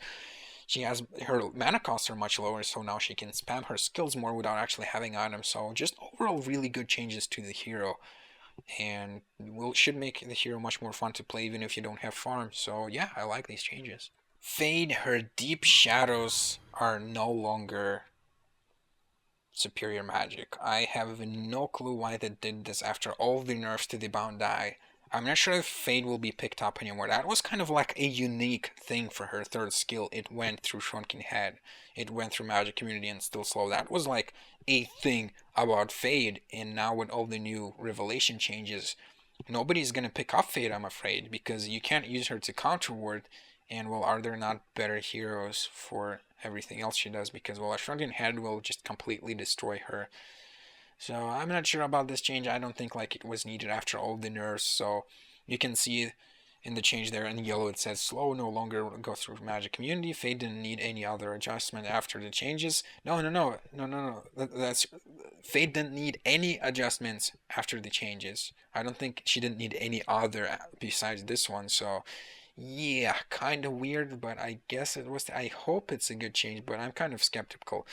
Speaker 1: Her mana costs are much lower, so now she can spam her skills more without actually having items. So just overall really good changes to the hero, and should make the hero much more fun to play even if you don't have farm. So yeah, I like these changes. Fade, her deep shadows are no longer superior magic. I have no clue why they did this after all the nerfs to the bound eye. I'm not sure if Fade will be picked up anymore. That was kind of like a unique thing for her third skill. It went through Shrunken Head, it went through Magic Community and Still Slow. That was like a thing about Fade, and now with all the new Revelation changes, nobody's gonna pick up Fade, I'm afraid, because you can't use her to counter ward, and well, are there not better heroes for everything else she does? Because well, a Shrunken Head will just completely destroy her. So I'm not sure about this change. I don't think like it was needed after all the nerfs. So you can see in the change there in yellow it says slow no longer go through Magic Community. Fade didn't need any other adjustment after the changes. No. That's Fade didn't need any adjustments after the changes. I don't think she didn't need any other besides this one. So yeah, kind of weird, but I guess it was. I hope it's a good change, but I'm kind of skeptical.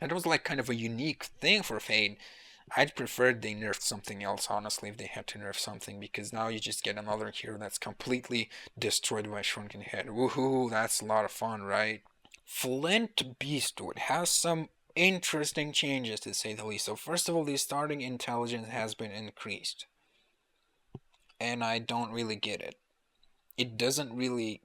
Speaker 1: It was like kind of a unique thing for Fade. I'd prefer they nerfed something else, honestly, if they had to nerf something, because now you just get another hero that's completely destroyed by Shrunken Head. Woohoo, that's a lot of fun, right? Flint Beastwood has some interesting changes, to say the least. So first of all, the starting intelligence has been increased, and I don't really get it. It doesn't really,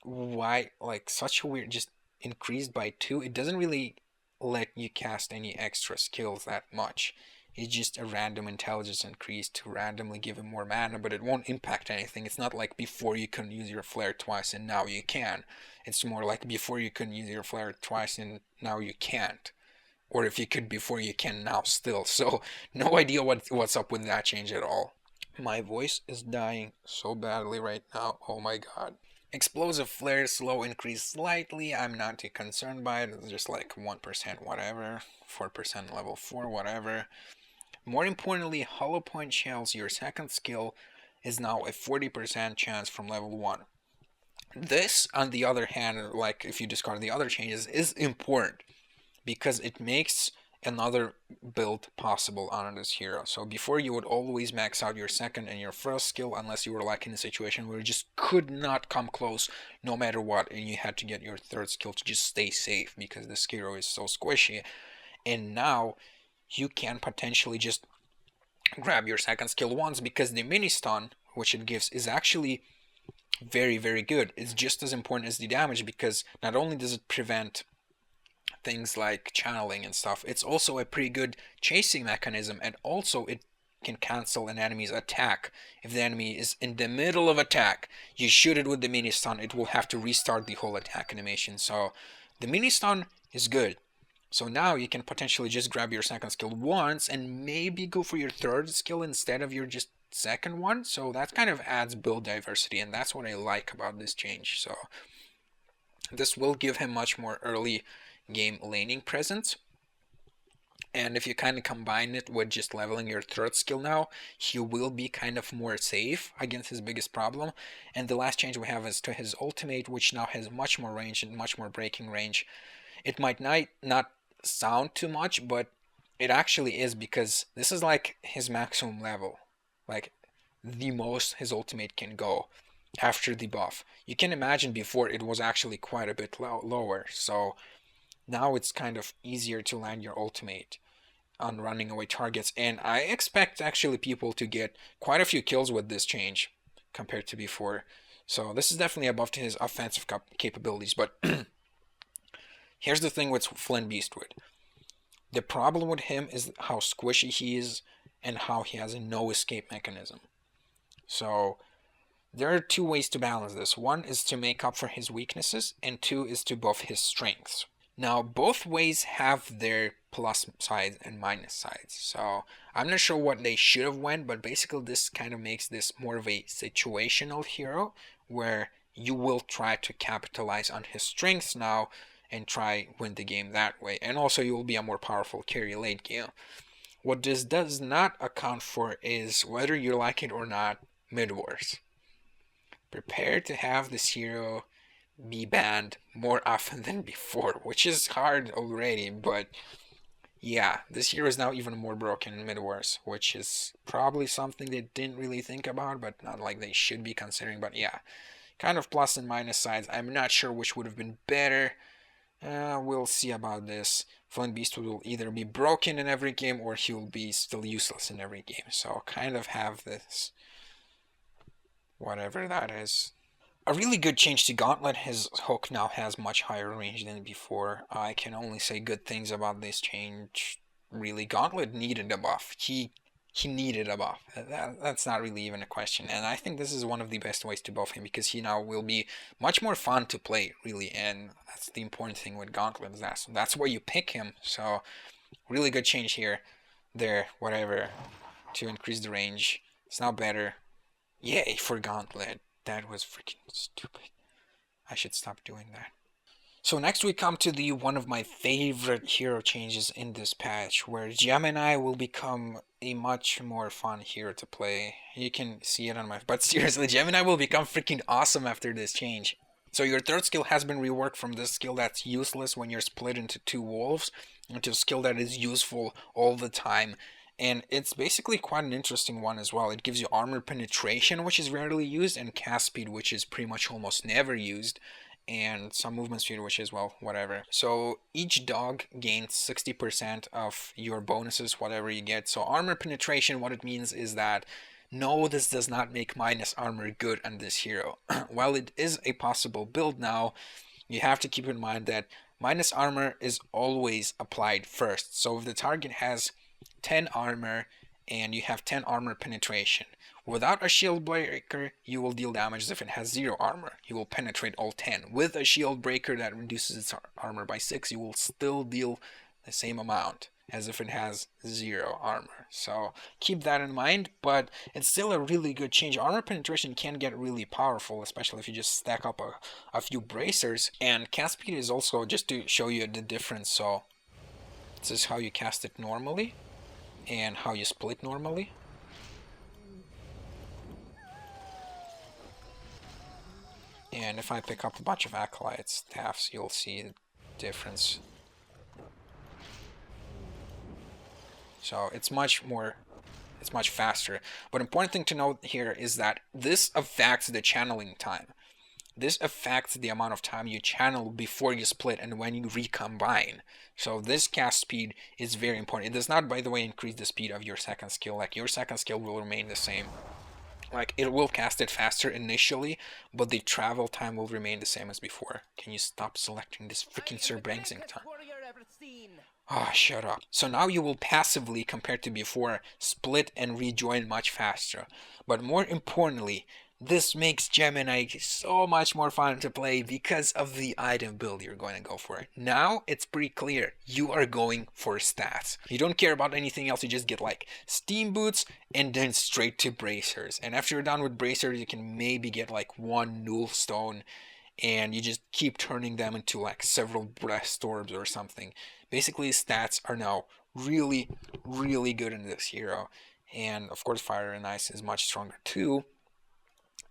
Speaker 1: why, like, such a weird, just increased by 2, it doesn't really let you cast any extra skills that much. It's just a random intelligence increase to randomly give him more mana, but it won't impact anything. It's not like before you couldn't use your flare twice and now you can. It's more like before you couldn't use your flare twice and now you can't. Or if you could before, you can now still. So no idea what's up with that change at all. My voice is dying so badly right now. Oh my god. Explosive flare slow increase slightly. I'm not too concerned by it. It's just like 1% whatever, 4% level 4 whatever. More importantly, hollow point shells, your second skill, is now a 40% chance from level 1. This, on the other hand, like if you discard the other changes, is important because it makes another build possible on this hero. So before, you would always max out your second and your first skill unless you were like in a situation where you just could not come close no matter what, and you had to get your third skill to just stay safe because this hero is so squishy. And now you can potentially just grab your second skill once, because the mini stun which it gives is actually very, very good. It's just as important as the damage, because not only does it prevent things like channeling and stuff, it's also a pretty good chasing mechanism, and also it can cancel an enemy's attack. If the enemy is in the middle of attack, you shoot it with the mini stun, it will have to restart the whole attack animation. So the mini stun is good. So now you can potentially just grab your second skill once and maybe go for your third skill instead of your just second one. So that kind of adds build diversity, and that's what I like about this change. So this will give him much more early game laning presence. And if you kind of combine it with just leveling your third skill now, he will be kind of more safe against his biggest problem. And the last change we have is to his ultimate, which now has much more range and much more breaking range. It might not sound too much, but it actually is, because this is like his maximum level, like the most his ultimate can go after the buff. You can imagine before it was actually quite a bit lower, so now it's kind of easier to land your ultimate on running away targets, and I expect actually people to get quite a few kills with this change compared to before. So this is definitely above his offensive capabilities. But here's the thing with Flint Beastwood. The problem with him is how squishy he is and how he has a no escape mechanism. So there are two ways to balance this. One is to make up for his weaknesses, and two is to buff his strengths. Now, both ways have their plus sides and minus sides. So I'm not sure what they should have went, but basically this kind of makes this more of a situational hero where you will try to capitalize on his strengths now and try win the game that way. And also you will be a more powerful carry late game. What this does not account for is, whether you like it or not, mid wars. Prepare to have this hero be banned more often than before, which is hard already, but yeah, this hero is now even more broken in mid wars, which is probably something they didn't really think about, but not like they should be considering. But yeah, kind of plus and minus sides. I'm not sure which would have been better. We'll see about this. Flint Beastwood will either be broken in every game or he will be still useless in every game. So kind of have this, whatever that is. A really good change to Gauntlet. His hook now has much higher range than before. I can only say good things about this change. Really, Gauntlet needed a buff. He needed a buff. That's not really even a question. And I think this is one of the best ways to buff him, because he now will be much more fun to play, really. And that's the important thing with Gauntlet. That's where you pick him. So really good change here, there, whatever, to increase the range. It's now better. Yay for Gauntlet. That was freaking stupid. I should stop doing that. So next we come to the one of my favorite hero changes in this patch, where Gemini will become a much more fun hero to play. You can see it on my... But seriously, Gemini will become freaking awesome after this change. So your third skill has been reworked from this skill that's useless when you're split into two wolves into a skill that is useful all the time. And it's basically quite an interesting one as well. It gives you armor penetration, which is rarely used, and cast speed, which is pretty much almost never used, and some movement speed, which is, well, whatever. So each dog gains 60% of your bonuses, whatever you get. So armor penetration, what it means is that, no, this does not make minus armor good on this hero. While it is a possible build now, you have to keep in mind that minus armor is always applied first. So if the target has 10 armor and you have 10 armor penetration, without a shield breaker you will deal damage as if it has 0 armor. You will penetrate all 10. With a shield breaker that reduces its armor by 6, you will still deal the same amount as if it has 0 armor. So keep that in mind, but it's still a really good change. Armor penetration can get really powerful, especially if you just stack up a few bracers. And cast speed is also, just to show you the difference, so this is how you cast it normally and how you split normally. And if I pick up a bunch of acolyte staffs, you'll see the difference. So it's much faster. But important thing to note here is that this affects the channeling time. This affects the amount of time you channel before you split and when you recombine. So this cast speed is very important. It does not, by the way, increase the speed of your second skill. Like, your second skill will remain the same. Like, it will cast it faster initially, but the travel time will remain the same as before. Can you stop selecting this freaking Sir Brangsing time? Oh, shut up. So now you will passively, compared to before, split and rejoin much faster. But more importantly, this makes Gemini so much more fun to play because of the item build you're going to go for. Now it's pretty clear. You are going for stats. You don't care about anything else. You just get like steam boots and then straight to bracers. And after you're done with bracers, you can maybe get like one null stone, and you just keep turning them into like several breast orbs or something. Basically, stats are now really, really good in this hero. And of course, Fire and Ice is much stronger too.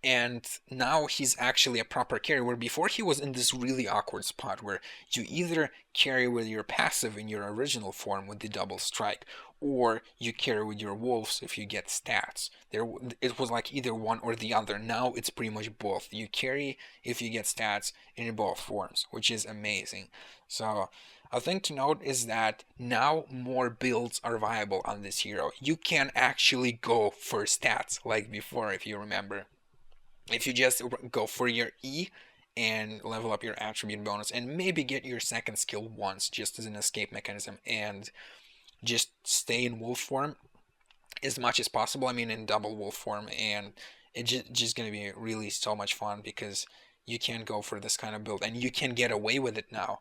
Speaker 1: And now he's actually a proper carry, where before he was in this really awkward spot where you either carry with your passive in your original form with the double strike, or you carry with your wolves if you get stats. It was like either one or the other. Now it's pretty much both. You carry if you get stats in both forms, which is amazing. So a thing to note is that now more builds are viable on this hero. You can actually go for stats like before, if you remember. If you just go for your E and level up your attribute bonus and maybe get your second skill once just as an escape mechanism and just stay in wolf form as much as possible. I mean in double wolf form, and it's just going to be really so much fun because you can go for this kind of build and you can get away with it now.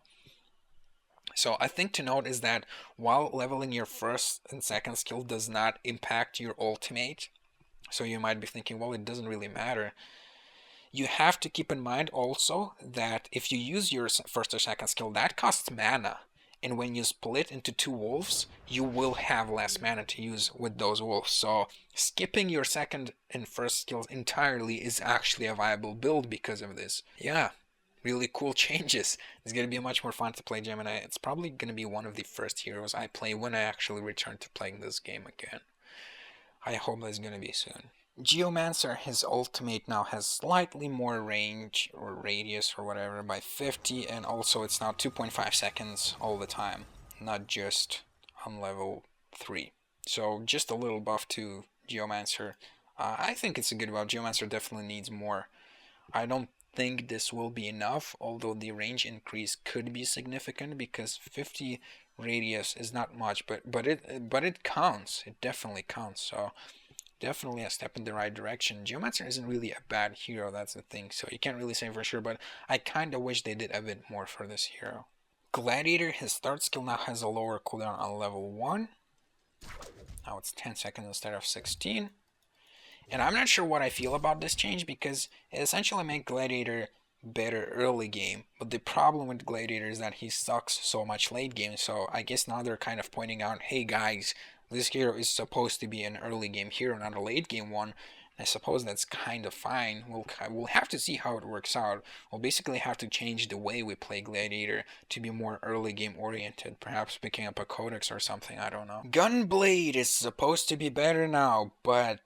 Speaker 1: So I think to note is that while leveling your first and second skill does not impact your ultimate, so you might be thinking, well, it doesn't really matter. You have to keep in mind also that if you use your first or second skill, that costs mana. And when you split into two wolves, you will have less mana to use with those wolves. So skipping your second and first skills entirely is actually a viable build because of this. Yeah, really cool changes. It's going to be much more fun to play Gemini. It's probably going to be one of the first heroes I play when I actually return to playing this game again. I hope that's going to be soon. Geomancer, his ultimate now has slightly more range or radius or whatever by 50, and also it's now 2.5 seconds all the time, not just on level 3. So just a little buff to Geomancer. I think it's a good buff. Geomancer definitely needs more. I don't think this will be enough, although the range increase could be significant because 50 radius is not much, but it counts. It definitely counts. So definitely a step in the right direction. Geomancer isn't really a bad hero, that's the thing, so you can't really say for sure, but I kinda wish they did a bit more for this hero. Gladiator, his third skill now has a lower cooldown on level 1. Now it's 10 seconds instead of 16. And I'm not sure what I feel about this change because it essentially makes Gladiator better early game, but the problem with Gladiator is that he sucks so much late game, so I guess now they're kind of pointing out, hey guys, this hero is supposed to be an early game hero, not a late game one. I suppose that's kind of fine. We'll have to see how it works out. We'll basically have to change the way we play Gladiator to be more early game oriented. Perhaps picking up a codex or something, I don't know. Gunblade is supposed to be better now, but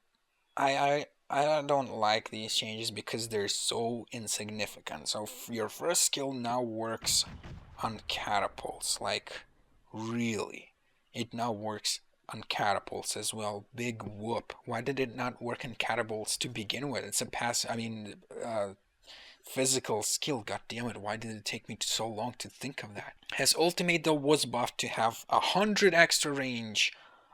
Speaker 1: I don't like these changes because they're so insignificant. So your first skill now works on catapults, like really. It now works on catapults as well. Big whoop. Why did it not work on catapults to begin with? It's a physical skill. God damn it, why did it take me so long to think of that? His ultimate though was buffed to have 100 extra range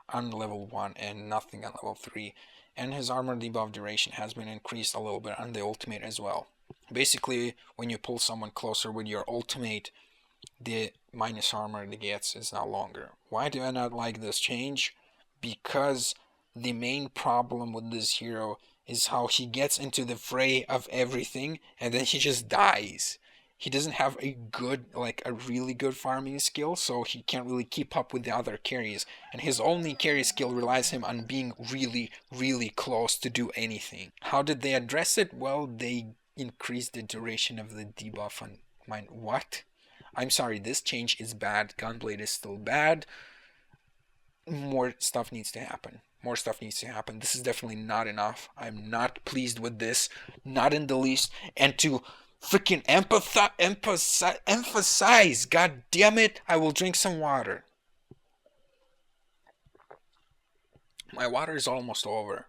Speaker 1: on level 1 and nothing on level 3. And his armor debuff duration has been increased a little bit on the ultimate as well. Basically, when you pull someone closer with your ultimate, the minus armor it gets is now longer. Why do I not like this change? Because the main problem with this hero is how he gets into the fray of everything and then he just dies. He doesn't have a really good farming skill, so he can't really keep up with the other carries. And his only carry skill relies him on being really, really close to do anything. How did they address it? Well, they increased the duration of the debuff on mine. What? I'm sorry, this change is bad. Gunblade is still bad. More stuff needs to happen. More stuff needs to happen. This is definitely not enough. I'm not pleased with this. Not in the least. And to freaking emphasize, god damn it, I will drink some water. My water is almost over.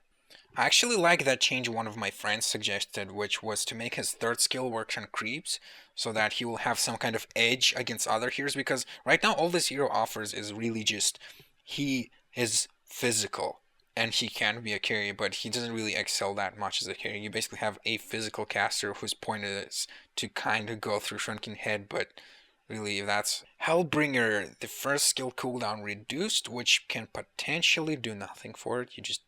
Speaker 1: I actually like that change one of my friends suggested, which was to make his third skill work on creeps, so that he will have some kind of edge against other heroes, because right now all this hero offers is really just, he is physical, and he can be a carry, but he doesn't really excel that much as a carry. You basically have a physical caster whose point is to kind of go through Shrunken Head, but really that's Hellbringer. The first skill cooldown reduced, which can potentially do nothing for it. You just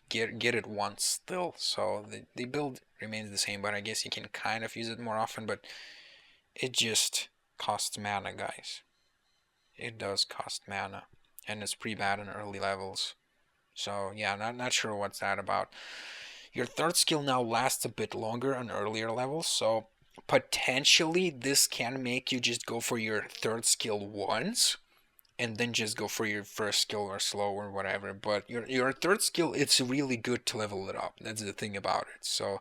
Speaker 1: get it once still, so the build remains the same, but I guess you can kind of use it more often, but it just costs mana, guys. It does cost mana, and it's pretty bad in early levels. So yeah, not sure what's that about. Your third skill now lasts a bit longer on earlier levels, so potentially this can make you just go for your third skill once and then just go for your first skill or slow or whatever. But your third skill, it's really good to level it up. That's the thing about it. So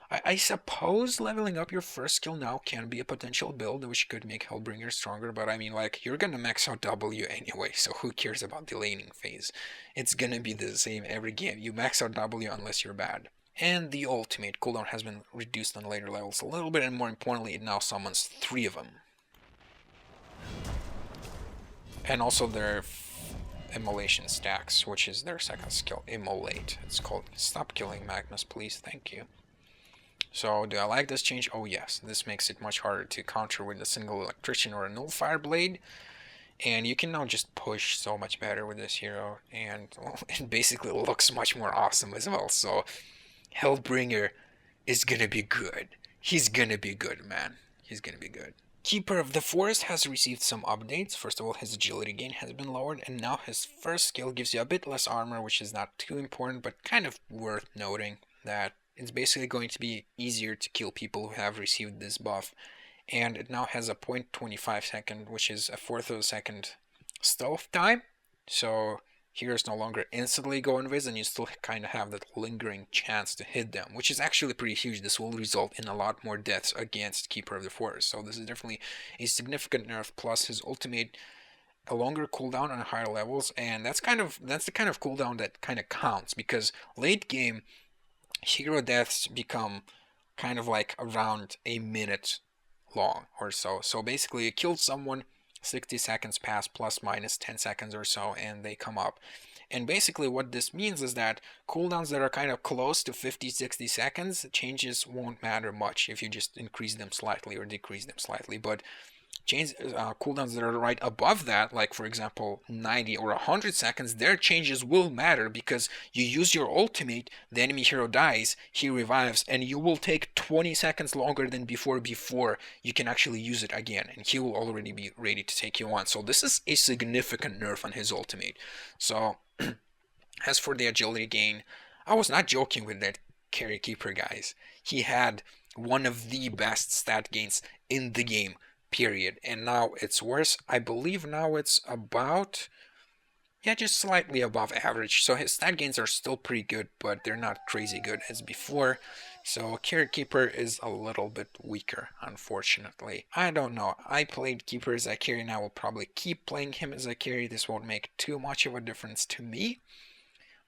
Speaker 1: I suppose leveling up your first skill now can be a potential build which could make Hellbringer stronger, but I mean, like, you're gonna max out W anyway, so who cares about the laning phase? It's gonna be the same every game. You max out W unless you're bad. And the ultimate cooldown has been reduced on later levels a little bit, and more importantly, it now summons 3 of them. And also their immolation stacks, which is their second skill, immolate. It's called stop killing Magnus, please, thank you. So do I like this change? Oh yes, this makes it much harder to counter with a single electrician or a nullifier blade. And you can now just push so much better with this hero, and well, it basically looks much more awesome as well. So Hellbringer is gonna be good. He's gonna be good, man. He's gonna be good. Keeper of the Forest has received some updates. First of all, his agility gain has been lowered, and now his first skill gives you a bit less armor, which is not too important, but kind of worth noting that it's basically going to be easier to kill people who have received this buff. And it now has a 0.25 second, which is a fourth of a second stealth time. So heroes no longer instantly go invis, and you still kind of have that lingering chance to hit them, which is actually pretty huge. This will result in a lot more deaths against Keeper of the Forest. So this is definitely a significant nerf. Plus his ultimate, a longer cooldown on higher levels, and that's the kind of cooldown that kind of counts, because late game hero deaths become kind of like around a minute long or so. So basically you killed someone, 60 seconds pass plus minus 10 seconds or so, and they come up. And basically what this means is that cooldowns that are kind of close to 50-60 seconds, changes won't matter much if you just increase them slightly or decrease them slightly. But cooldowns that are right above that, like for example 90 or 100 seconds, their changes will matter, because you use your ultimate, the enemy hero dies, he revives, and you will take 20 seconds longer than before you can actually use it again, and he will already be ready to take you on. So this is a significant nerf on his ultimate. So as for the agility gain, I was not joking with that carry keeper, guys. He had one of the best stat gains in the game, period. And now it's worse. I believe now it's about, yeah, just slightly above average. So his stat gains are still pretty good, but they're not crazy good as before. So Carry Keeper is a little bit weaker, unfortunately. I don't know. I played Keeper as a carry, and I will probably keep playing him as a carry. This won't make too much of a difference to me,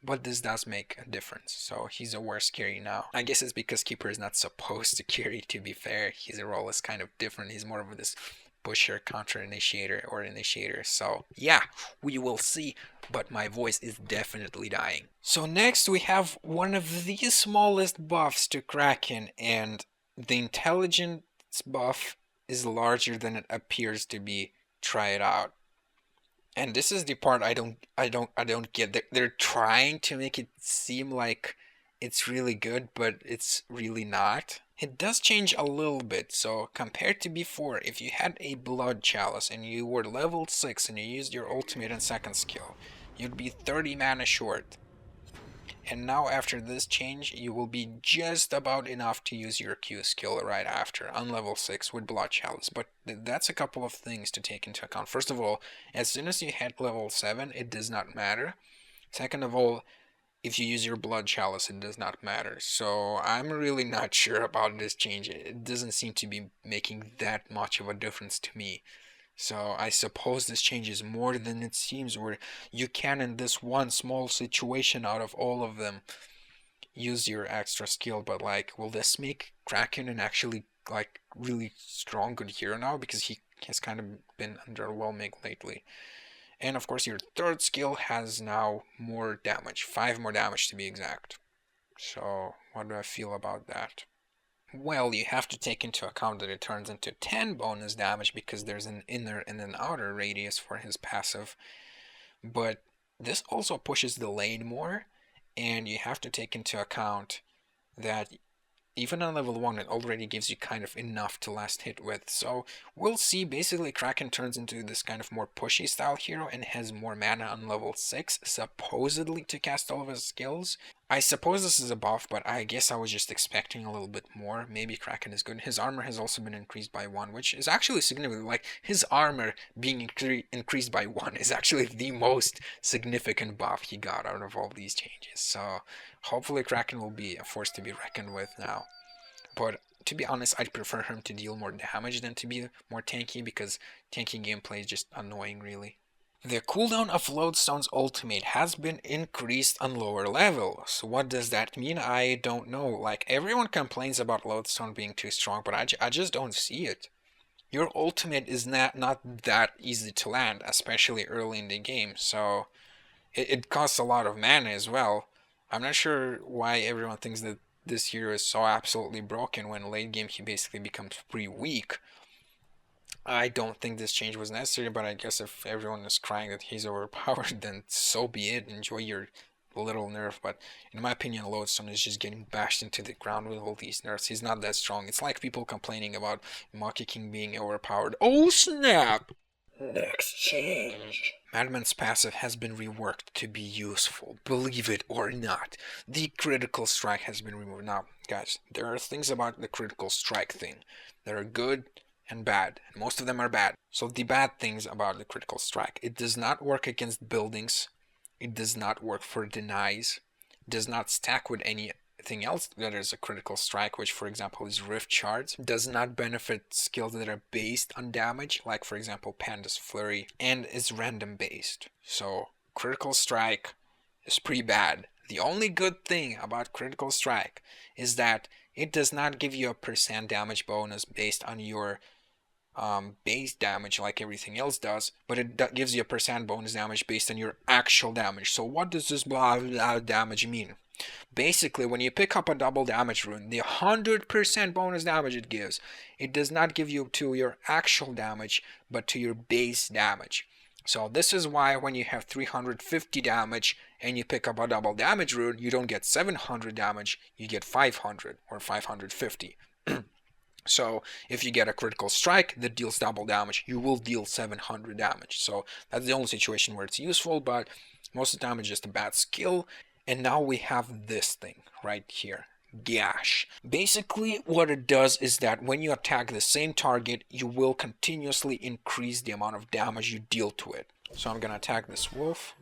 Speaker 1: but this does make a difference. So he's a worse carry now. I guess it's because Keeper is not supposed to carry, to be fair. His role is kind of different. He's more of this pusher, counter initiator, or initiator. So yeah, we will see, but my voice is definitely dying. So next we have one of the smallest buffs to Kraken, and the intelligence buff is larger than it appears to be. Try it out. And this is the part I don't get. They're trying to make it seem like it's really good, but it's really not. It does change a little bit. So compared to before, if you had a blood chalice and you were level 6 and you used your ultimate and second skill, you'd be 30 mana short. And now after this change, you will be just about enough to use your Q skill right after, on level 6 with Blood Chalice. But that's a couple of things to take into account. First of all, as soon as you hit level 7, it does not matter. Second of all, if you use your Blood Chalice, it does not matter. So I'm really not sure about this change. It doesn't seem to be making that much of a difference to me. So I suppose this changes more than it seems, where you can, in this one small situation out of all of them, use your extra skill. But like, will this make Kraken an actually like really strong good hero now? Because he has kind of been underwhelming lately. And of course your third skill has now more damage, 5 more damage to be exact. So what do I feel about that? Well, you have to take into account that it turns into 10 bonus damage because there's an inner and an outer radius for his passive. But this also pushes the lane more, and you have to take into account that even on level 1 it already gives you kind of enough to last hit with. So we'll see. Basically Kraken turns into this kind of more pushy style hero and has more mana on level 6, supposedly, to cast all of his skills. I suppose this is a buff, but I guess I was just expecting a little bit more. Maybe Kraken is good. His armor has also been increased by 1, which is actually significant. Like, his armor being increased by 1 is actually the most significant buff he got out of all these changes. So hopefully Kraken will be a force to be reckoned with now. But to be honest, I'd prefer him to deal more damage than to be more tanky, because tanky gameplay is just annoying, really. The cooldown of Lodestone's ultimate has been increased on lower levels. What does that mean? I don't know. Like, everyone complains about Lodestone being too strong, but I just don't see it. Your ultimate is not that easy to land, especially early in the game, so it costs a lot of mana as well. I'm not sure why everyone thinks that this hero is so absolutely broken when late game he basically becomes pretty weak. I don't think this change was necessary, but I guess if everyone is crying that he's overpowered, then so be it. Enjoy your little nerf, but in my opinion, Lodestone is just getting bashed into the ground with all these nerfs. He's not that strong. It's like people complaining about Monkey King being overpowered. Oh snap! Next change. Madman's passive has been reworked to be useful, believe it or not. The critical strike has been removed. Now, guys, there are things about the critical strike thing that are good and bad, and most of them are bad. So the bad things about the critical strike: it does not work against buildings, it does not work for denies, it does not stack with anything else that is a critical strike, which for example is rift shards, does not benefit skills that are based on damage, like for example Panda's Flurry, and is random based. So critical strike is pretty bad. The only good thing about critical strike is that it does not give you a percent damage bonus based on your base damage like everything else does, but it gives you a percent bonus damage based on your actual damage. So what does this blah blah damage mean? Basically, when you pick up a double damage rune, the 100% bonus damage it gives, it does not give you to your actual damage, but to your base damage. So this is why when you have 350 damage and you pick up a double damage rune, you don't get 700 damage, you get 500 or 550. So if you get a critical strike that deals double damage, you will deal 700 damage. So that's the only situation where it's useful, but most of the time it's just a bad skill. And now we have this thing right here, Gash. Basically what it does is that when you attack the same target, you will continuously increase the amount of damage you deal to it. So I'm gonna attack this wolf.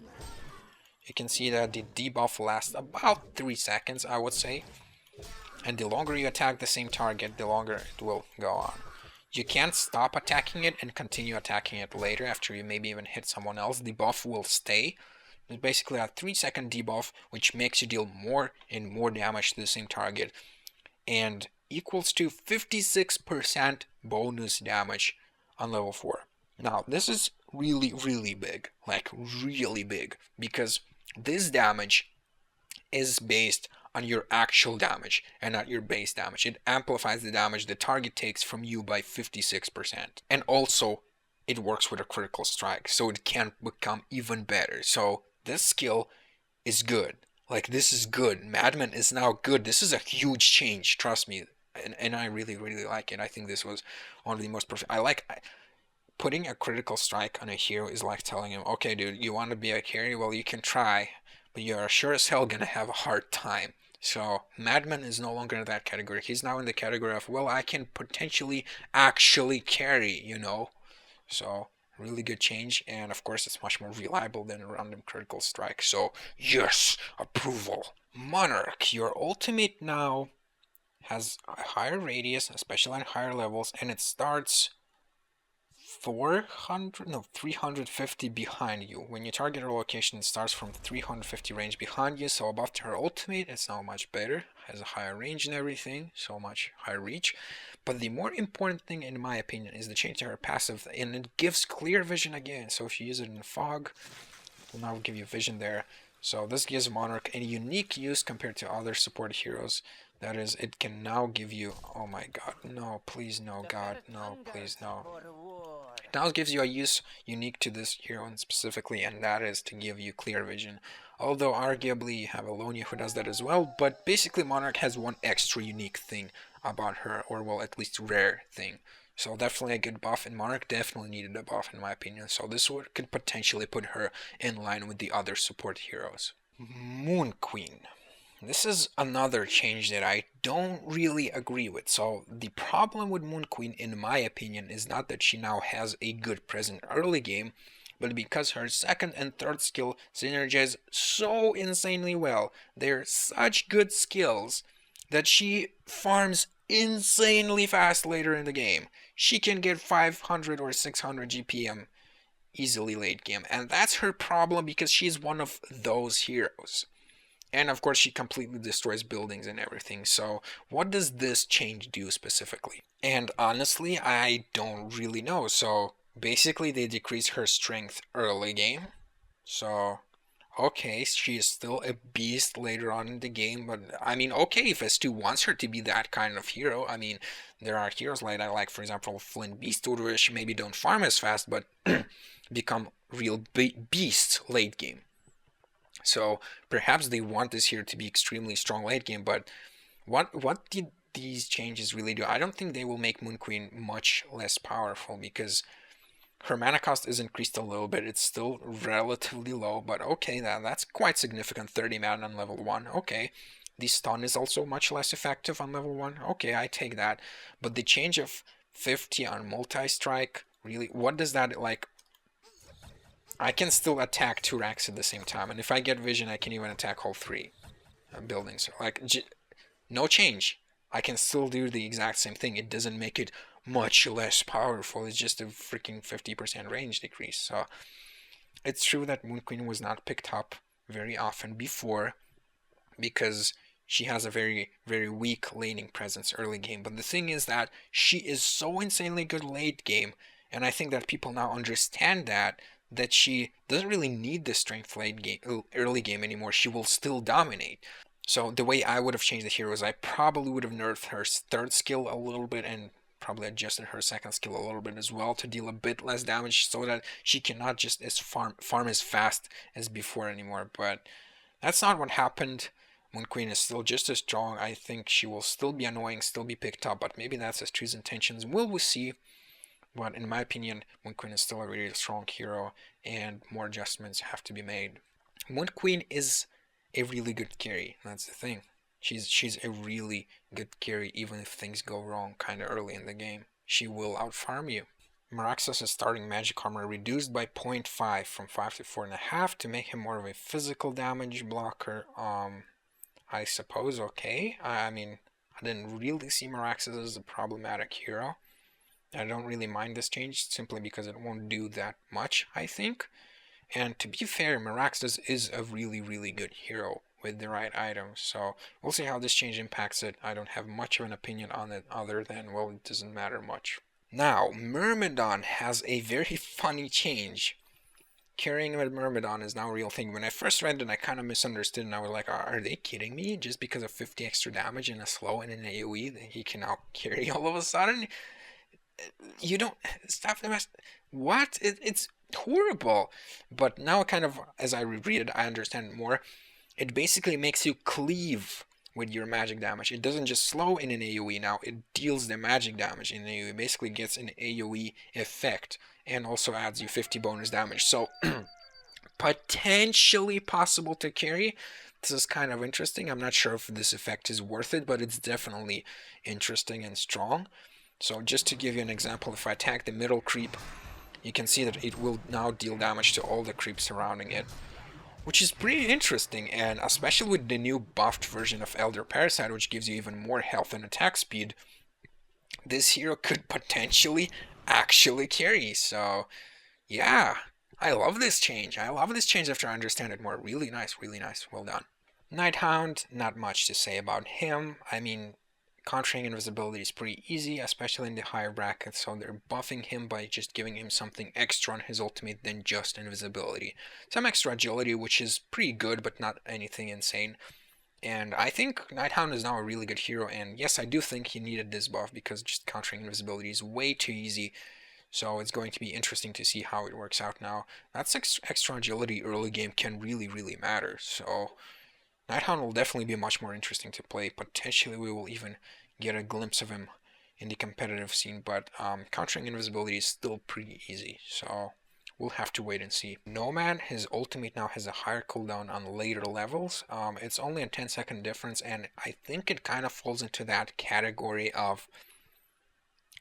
Speaker 1: You can see that the debuff lasts about 3 seconds, I would say. And the longer you attack the same target, the longer it will go on. You can't stop attacking it and continue attacking it later after you maybe even hit someone else. The buff will stay. It's basically a 3-second debuff, which makes you deal more and more damage to the same target, and equals to 56% bonus damage on level 4. Now, this is really, really big, like really big, because this damage is based on your actual damage and not your base damage. It amplifies the damage the target takes from you by 56%. And also, it works with a critical strike, so it can become even better. So this skill is good. Like, this is good. Madman is now good. This is a huge change, trust me. And I really, really like it. I think this was one of the most perfect. Putting a critical strike on a hero is like telling him, okay, dude, you want to be a carry? Well, you can try, but you're sure as hell gonna have a hard time. So Madman is no longer in that category. He's now in the category of, well, I can potentially actually carry, you know. So really good change, and of course it's much more reliable than a random critical strike. So yes, approval. Monarch, your ultimate now has a higher radius, especially on higher levels, and it starts 350 behind you. When you target a location, it starts from 350 range behind you, so above her ultimate, it's now much better, has a higher range and everything, so much higher reach. But the more important thing, in my opinion, is the change to her passive, and it gives clear vision again. So if you use it in fog, it will now give you vision there. So this gives Monarch a unique use compared to other support heroes. That is, it can now give you, oh my god, no, please no, god, no, please no. It now gives you a use unique to this hero specifically, and that is to give you clear vision. Although arguably you have Alonia who does that as well, but basically Monarch has one extra unique thing about her, or well, at least rare thing. So definitely a good buff, and Monarch definitely needed a buff in my opinion, so this could potentially put her in line with the other support heroes. Moon Queen. This is another change that I don't really agree with. So the problem with Moon Queen, in my opinion, is not that she now has a good present early game, but because her second and third skill synergize so insanely well. They're such good skills that she farms insanely fast later in the game. She can get 500 or 600 GPM easily late game, and that's her problem because she's one of those heroes. And of course she completely destroys buildings and everything. So what does this change do specifically? And honestly, I don't really know. So basically they decrease her strength early game. So okay, she is still a beast later on in the game, but I mean, okay, if S2 wants her to be that kind of hero, I mean, there are heroes like that, like for example, Flint Beast, which maybe don't farm as fast, but become real beasts late game. So perhaps they want this hero to be extremely strong late game, but what did these changes really do? I don't think they will make Moon Queen much less powerful because her mana cost is increased a little bit. It's still relatively low, but okay, that's quite significant. 30 mana on level 1. Okay. The stun is also much less effective on level 1. Okay, I take that. But the change of 50 on multi-strike, really, what does that, like... I can still attack 2 racks at the same time, and if I get vision, I can even attack all 3 buildings. Like, no change. I can still do the exact same thing. It doesn't make it much less powerful. It's just a freaking 50% range decrease. So it's true that Moon Queen was not picked up very often before because she has a very, very weak laning presence early game. But the thing is that she is so insanely good late game, and I think that people now understand that she doesn't really need the strength late game, early game anymore. She will still dominate. So the way I would have changed the hero is I probably would have nerfed her third skill a little bit and probably adjusted her second skill a little bit as well to deal a bit less damage so that she cannot just farm as fast as before anymore. But that's not what happened. Moon Queen is still just as strong. I think she will still be annoying, still be picked up, but maybe that's S3's intentions. Will we see? But in my opinion, Moon Queen is still a really strong hero and more adjustments have to be made. Moon Queen is a really good carry. That's the thing. She's a really good carry even if things go wrong kind of early in the game. She will outfarm you. Meraxas' starting magic armor reduced by 0.5 from 5 to 4.5 to make him more of a physical damage blocker. I suppose okay. I mean, I didn't really see Meraxas as a problematic hero. I don't really mind this change simply because it won't do that much, I think. And to be fair, Meraxas is a really, really good hero with the right items. So we'll see how this change impacts it. I don't have much of an opinion on it other than, well, it doesn't matter much. Now, Myrmidon has a very funny change. Carrying with Myrmidon is now a real thing. When I first read it, I kind of misunderstood and I was like, are they kidding me? Just because of 50 extra damage in a slow and an AoE, he can now carry all of a sudden? You don't... Stop the mess. What? It's horrible. But now kind of, as I reread it, I understand it more. It basically makes you cleave with your magic damage. It doesn't just slow in an AoE now, it deals the magic damage in an AoE. It basically gets an AoE effect and also adds you 50 bonus damage. So potentially possible to carry. This is kind of interesting. I'm not sure if this effect is worth it, but it's definitely interesting and strong. So just to give you an example, if I attack the middle creep, you can see that it will now deal damage to all the creeps surrounding it, which is pretty interesting, and especially with the new buffed version of Elder Parasite, which gives you even more health and attack speed, this hero could potentially actually carry. So yeah, I love this change. I love this change after I understand it more. Really nice, really nice. Well done. Nighthound, not much to say about him. I mean, countering invisibility is pretty easy, especially in the higher brackets, so they're buffing him by just giving him something extra on his ultimate than just invisibility. Some extra agility, which is pretty good, but not anything insane. And I think Nighthound is now a really good hero, and yes, I do think he needed this buff because just countering invisibility is way too easy. So it's going to be interesting to see how it works out now. That's extra agility early game can really, really matter. So Nighthound will definitely be much more interesting to play. Potentially we will even get a glimpse of him in the competitive scene, but countering invisibility is still pretty easy, so we'll have to wait and see. Nomad, his ultimate now has a higher cooldown on later levels. It's only a 10-second difference, and I think it kind of falls into that category of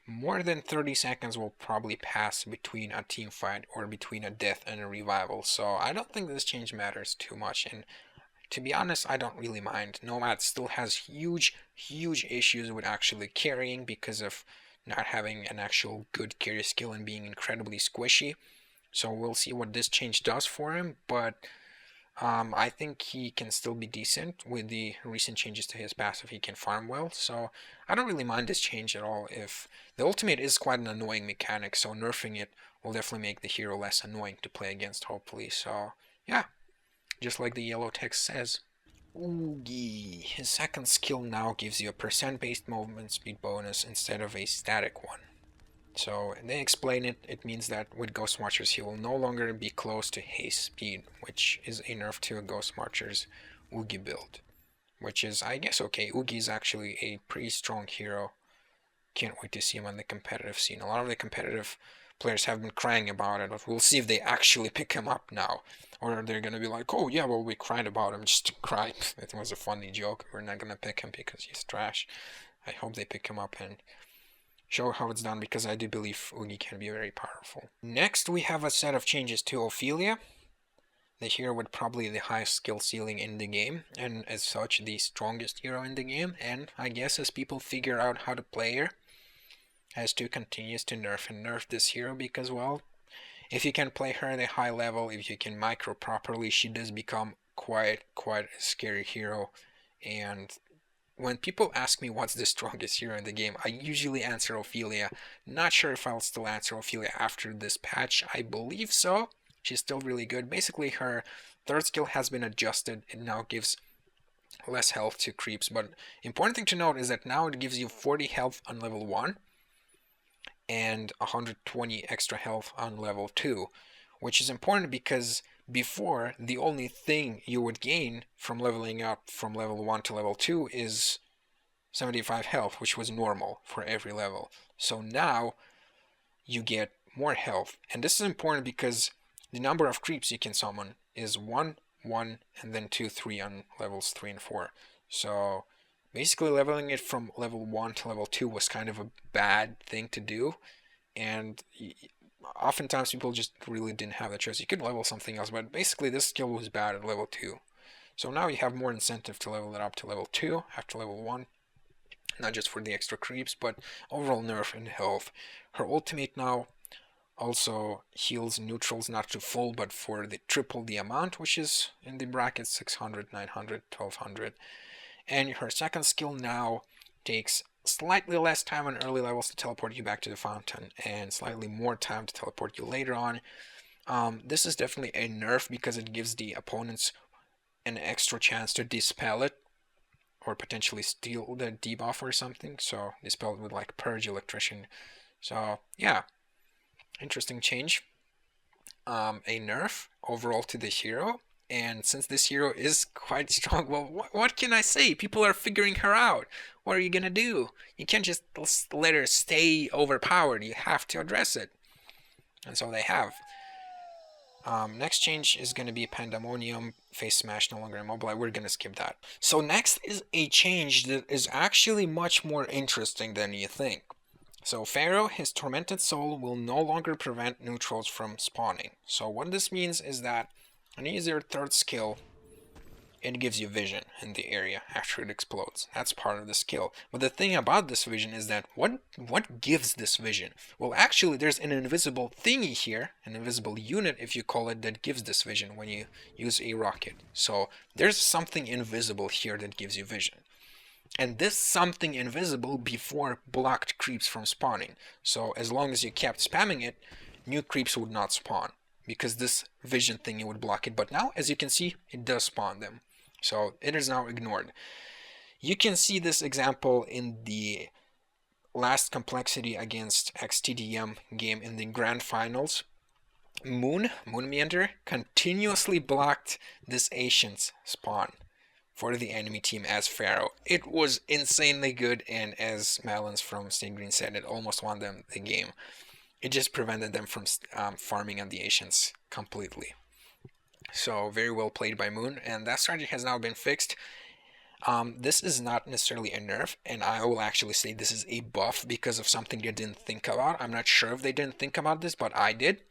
Speaker 1: more than 30 seconds will probably pass between a team fight or between a death and a revival, so I don't think this change matters too much, and to be honest, I don't really mind. Nomad still has huge issues with actually carrying because of not having an actual good carry skill and being incredibly squishy. So we'll see what this change does for him, but I think he can still be decent with the recent changes to his passive. He can farm well, so I don't really mind this change at all. If the ultimate is quite an annoying mechanic, so nerfing it will definitely make the hero less annoying to play against, hopefully. So yeah, just like the yellow text says. Oogie. His second skill now gives you a percent-based movement speed bonus instead of a static one. So they explain it. It means that with Ghost Marchers he will no longer be close to haste speed, which is a nerf to a Ghost Marchers Oogie build. Which is, I guess, okay. Oogie is actually a pretty strong hero. Can't wait to see him on the competitive scene. A lot of the competitive players have been crying about it, but we'll see if they actually pick him up now. Or they're gonna be like, oh yeah, well we cried about him just to cry. It was a funny joke. We're not gonna pick him because he's trash. I hope they pick him up and show how it's done, because I do believe Oogie can be very powerful. Next we have a set of changes to Ophelia, the hero with probably the highest skill ceiling in the game, and as such the strongest hero in the game, and I guess as people figure out how to play her, S2 continues to nerf and nerf this hero, because, well, if you can play her at a high level, if you can micro properly, she does become quite a scary hero. And when people ask me what's the strongest hero in the game, I usually answer Ophelia. Not sure if I'll still answer Ophelia after this patch. I believe so. She's still really good. Basically, her third skill has been adjusted. It now gives less health to creeps. But important thing to note is that now it gives you 40 health on level 1 and 120 extra health on level 2, which is important because before, the only thing you would gain from leveling up from level 1 to level 2 is 75 health, which was normal for every level. So now you get more health, and this is important because the number of creeps you can summon is 1, 1, and then 2, 3 on levels 3 and 4. So basically leveling it from level 1 to level 2 was kind of a bad thing to do, and oftentimes people just really didn't have the choice. You could level something else, but basically this skill was bad at level 2. So now you have more incentive to level it up to level 2 after level 1, not just for the extra creeps, but overall nerf and health. Her ultimate now also heals neutrals not to full, but for the triple the amount, which is in the bracket 600, 900, 1200. And her second skill now takes slightly less time on early levels to teleport you back to the fountain, and slightly more time to teleport you later on. This is definitely a nerf because it gives the opponents an extra chance to dispel it, or potentially steal the debuff or something. So dispel it with like Purge, Electrician. So yeah, interesting change. A nerf overall to the hero. And since this hero is quite strong, well, what can I say? People are figuring her out. What are you gonna do? You can't just let her stay overpowered. You have to address it. And so they have. Next change is going to be Pandemonium. Face Smash no longer immobile. We're going to skip that. So next is a change that is actually much more interesting than you think. So Pharaoh, his Tormented Soul, will no longer prevent neutrals from spawning. So what this means is that when you use your third skill, it gives you vision in the area after it explodes. That's part of the skill. But the thing about this vision is that what gives this vision? Well, actually, there's an invisible thingy here, an invisible unit, if you call it, that gives this vision when you use a rocket. So there's something invisible here that gives you vision. And this something invisible before blocked creeps from spawning. So as long as you kept spamming it, new creeps would not spawn, because this vision thingy would block it. But now, as you can see, it does spawn them. So it is now ignored. You can see this example in the last complexity against XTDM game in the grand finals. Moon Meander, continuously blocked this Asian's spawn for the enemy team as Pharaoh. It was insanely good, and as Malins from State Green said, it almost won them the game. It just prevented them from farming on the Asians completely. So very well played by Moon, and that strategy has now been fixed. This is not necessarily a nerf, and I will actually say this is a buff because of something they didn't think about. I'm not sure if they didn't think about this, but I did.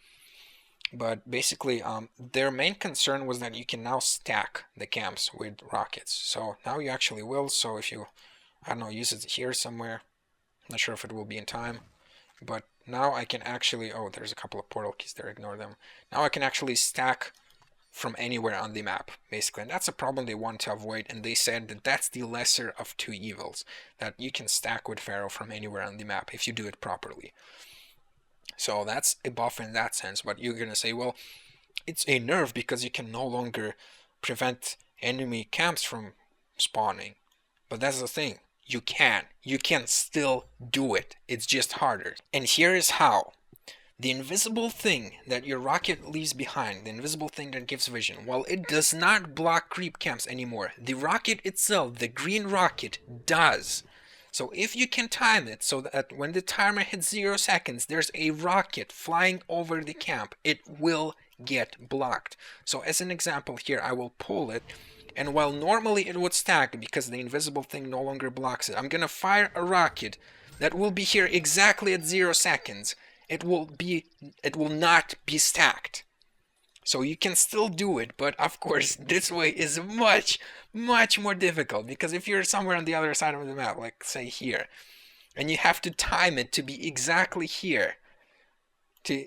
Speaker 1: But basically, their main concern was that you can now stack the camps with rockets. So now you actually will. So if you, I don't know, use it here somewhere, I'm not sure if it will be in time, but now I can actually, oh, there's a couple of portal keys there, ignore them. Now I can actually stack from anywhere on the map, basically. And that's a problem they want to avoid, and they said that that's the lesser of two evils, that you can stack with Pharaoh from anywhere on the map if you do it properly. So that's a buff in that sense, but you're gonna say, well, it's a nerf because you can no longer prevent enemy camps from spawning. But that's the thing, you can still do it, it's just harder. And here is how. The invisible thing that your rocket leaves behind, the invisible thing that gives vision, well, it does not block creep camps anymore. The rocket itself, the green rocket, does. So if you can time it so that when the timer hits 0 seconds, there's a rocket flying over the camp, it will get blocked. So as an example here, I will pull it, and while normally it would stack because the invisible thing no longer blocks it, I'm gonna fire a rocket that will be here exactly at 0 seconds. It will not be stacked. So you can still do it, but of course this way is much more difficult, because if you're somewhere on the other side of the map, like say here, and you have to time it to be exactly here, to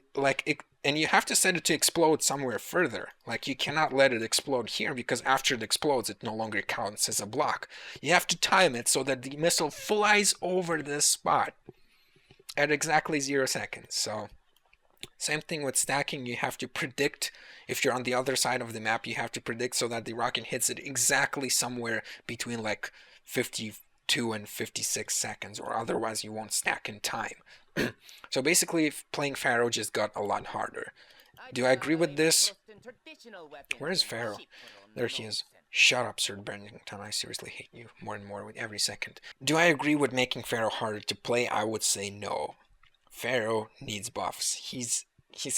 Speaker 1: and you have to set it to explode somewhere further. Like, you cannot let it explode here, because after it explodes it no longer counts as a block. You have to time it so that the missile flies over this spot at exactly 0 seconds. So same thing with stacking, you have to predict. If you're on the other side of the map, you have to predict so that the rocket hits it exactly somewhere between like 52 and 56 seconds, or otherwise you won't stack in time. So basically playing Pharaoh just got a lot harder. Do I agree with this? Where is Pharaoh? There he is. Shut up, Sir Brennington, I seriously hate you more and more with every second. Do I agree with making Pharaoh harder to play? I would say no. Pharaoh needs buffs. He's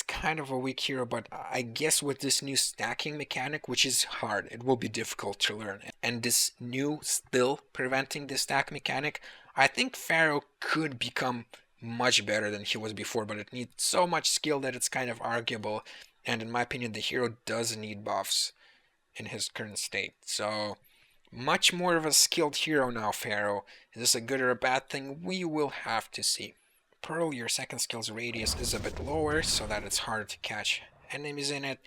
Speaker 1: kind of a weak hero, but I guess with this new stacking mechanic, which is hard, it will be difficult to learn, and this new still preventing the stack mechanic, I think Pharaoh could become much better than he was before, but it needs so much skill that it's kind of arguable, and in my opinion the hero does need buffs in his current state. So much more of a skilled hero now, Pharaoh. Is this a good or a bad thing? We will have to see. Pearl, your second skill's radius is a bit lower, so that it's harder to catch enemies in it.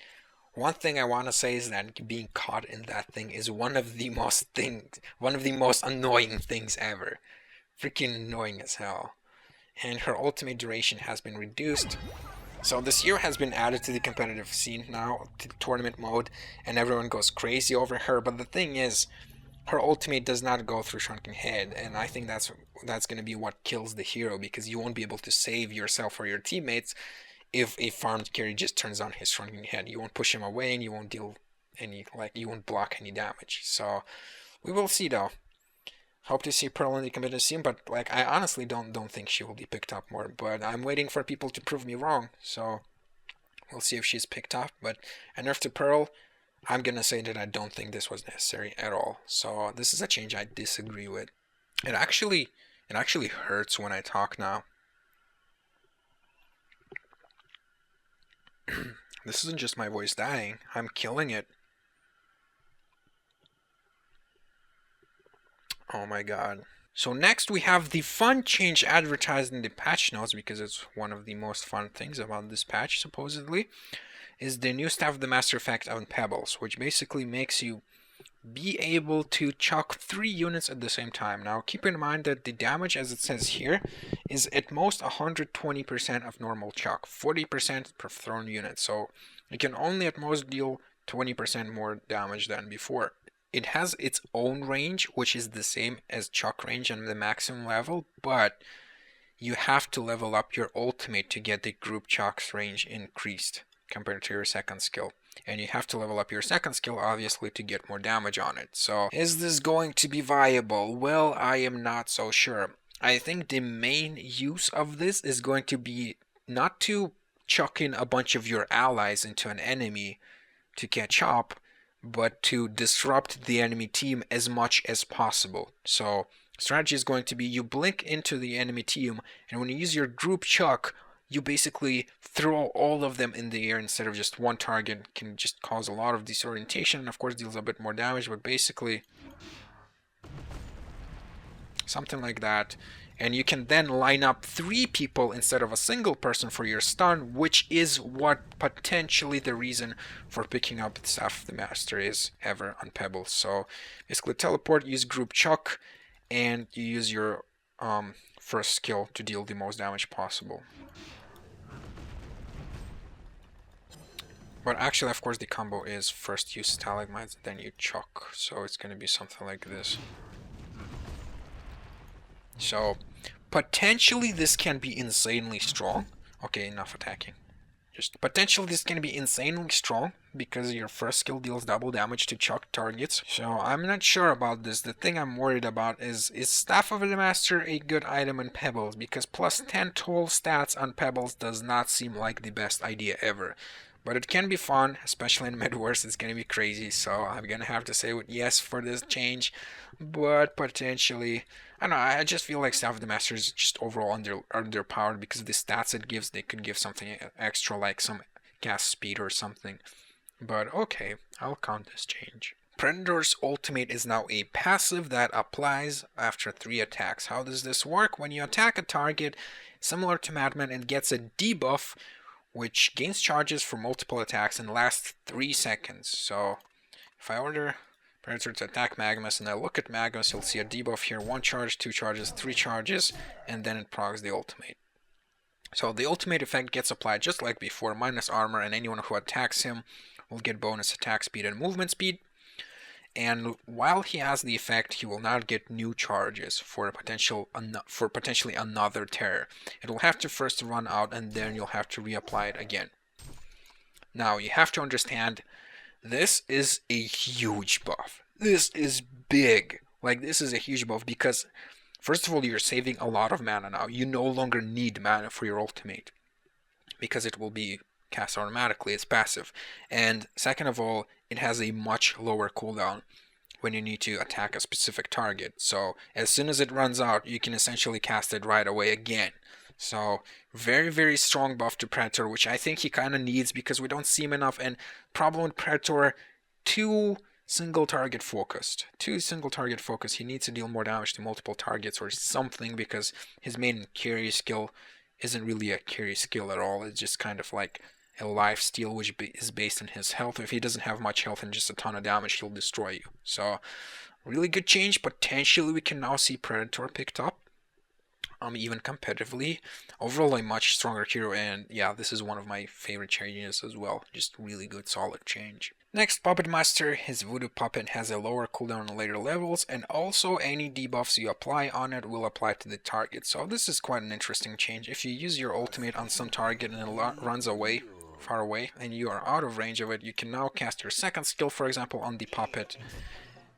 Speaker 1: One thing I want to say is that being caught in that thing is one of the most annoying things ever. Freaking annoying as hell. And her ultimate duration has been reduced. So this hero has been added to the competitive scene now, to the tournament mode, and everyone goes crazy over her. But the thing is, her ultimate does not go through Shrunken Head, and I think that's going to be what kills the hero, because you won't be able to save yourself or your teammates if a farmed carry just turns on his Shrunken Head. You won't push him away, and you won't deal any, you won't block any damage. So we will see though. Hope to see Pearl in the competitive scene, but I honestly don't think she will be picked up more. But I'm waiting for people to prove me wrong, so we'll see if she's picked up. But a nerf to Pearl, I'm gonna say that I don't think this was necessary at all. So this is a change I disagree with. It actually hurts when I talk now. This isn't just my voice dying. I'm killing it. Oh my god. So next we have the fun change advertised in the patch notes, because it's one of the most fun things about this patch, supposedly, is the new Staff of the Master effect on Pebbles, which basically makes you be able to chuck 3 units at the same time. Now keep in mind that the damage, as it says here, is at most 120% of normal chuck, 40% per thrown unit, so you can only at most deal 20% more damage than before. It has its own range, which is the same as chuck range on the maximum level, but you have to level up your ultimate to get the group chuck's range increased compared to your second skill. And you have to level up your second skill, obviously, to get more damage on it. So, is this going to be viable? Well, I am not so sure. I think the main use of this is going to be not to chuck in a bunch of your allies into an enemy to catch up, but to disrupt the enemy team as much as possible. So strategy is going to be you blink into the enemy team, and when you use your group chuck, you basically throw all of them in the air instead of just one target. It can just cause a lot of disorientation, and of course deals a bit more damage, but basically something like that. And you can then line up 3 people instead of a single person for your stun, which is what potentially the reason for picking up the Staff of the Master is ever on Pebbles. So basically teleport, use group chuck, and you use your first skill to deal the most damage possible. But actually, of course, the combo is first use stalagmites, then you chuck. So it's going to be something like this. So potentially this can be insanely strong. Okay, enough attacking. Just potentially this can be insanely strong because your first skill deals double damage to chuck targets. So I'm not sure about this. The thing I'm worried about is Staff of the Master a good item in Pebbles? Because plus 10 total stats on Pebbles does not seem like the best idea ever. But it can be fun, especially in Midwest. It's gonna be crazy, so I'm gonna have to say yes for this change. But potentially, I don't know. I just feel like Staff of the Master is just overall underpowered because of the stats it gives. They could give something extra, like some cast speed or something. But okay, I'll count this change. Predator's ultimate is now a passive that applies after 3 attacks. How does this work? When you attack a target, similar to Madman, it gets a debuff which gains charges for multiple attacks and lasts 3 seconds. So if I order Predator to attack Magmus and I look at Magmus, you'll see a debuff here, 1 charge, 2 charges, 3 charges, and then it procs the ultimate. So the ultimate effect gets applied just like before, minus armor, and anyone who attacks him will get bonus attack speed and movement speed. And while he has the effect, he will not get new charges for potentially another terror. It will have to first run out and then you'll have to reapply it again. Now you have to understand, this is a huge buff. This is big. Like, this is a huge buff because first of all, you're saving a lot of mana now. You no longer need mana for your ultimate because it will be cast automatically, it's passive. And second of all, it has a much lower cooldown when you need to attack a specific target. So as soon as it runs out, you can essentially cast it right away again. So very, very strong buff to Predator, which I think he kind of needs because we don't see him enough. And problem with Predator, too single target focused. He needs to deal more damage to multiple targets or something because his main carry skill isn't really a carry skill at all. It's just kind of like a life steal, which is based on his health. If he doesn't have much health and just a ton of damage, he'll destroy you. So really good change. Potentially we can now see Predator picked up, even competitively. Overall a much stronger hero, and yeah, this is one of my favorite changes as well. Just really good, solid change. Next, Puppet Master. His Voodoo Puppet has a lower cooldown on later levels, and also any debuffs you apply on it will apply to the target. So this is quite an interesting change. If you use your ultimate on some target and it runs away, far away, and you are out of range of it, you can now cast your second skill, for example, on the puppet,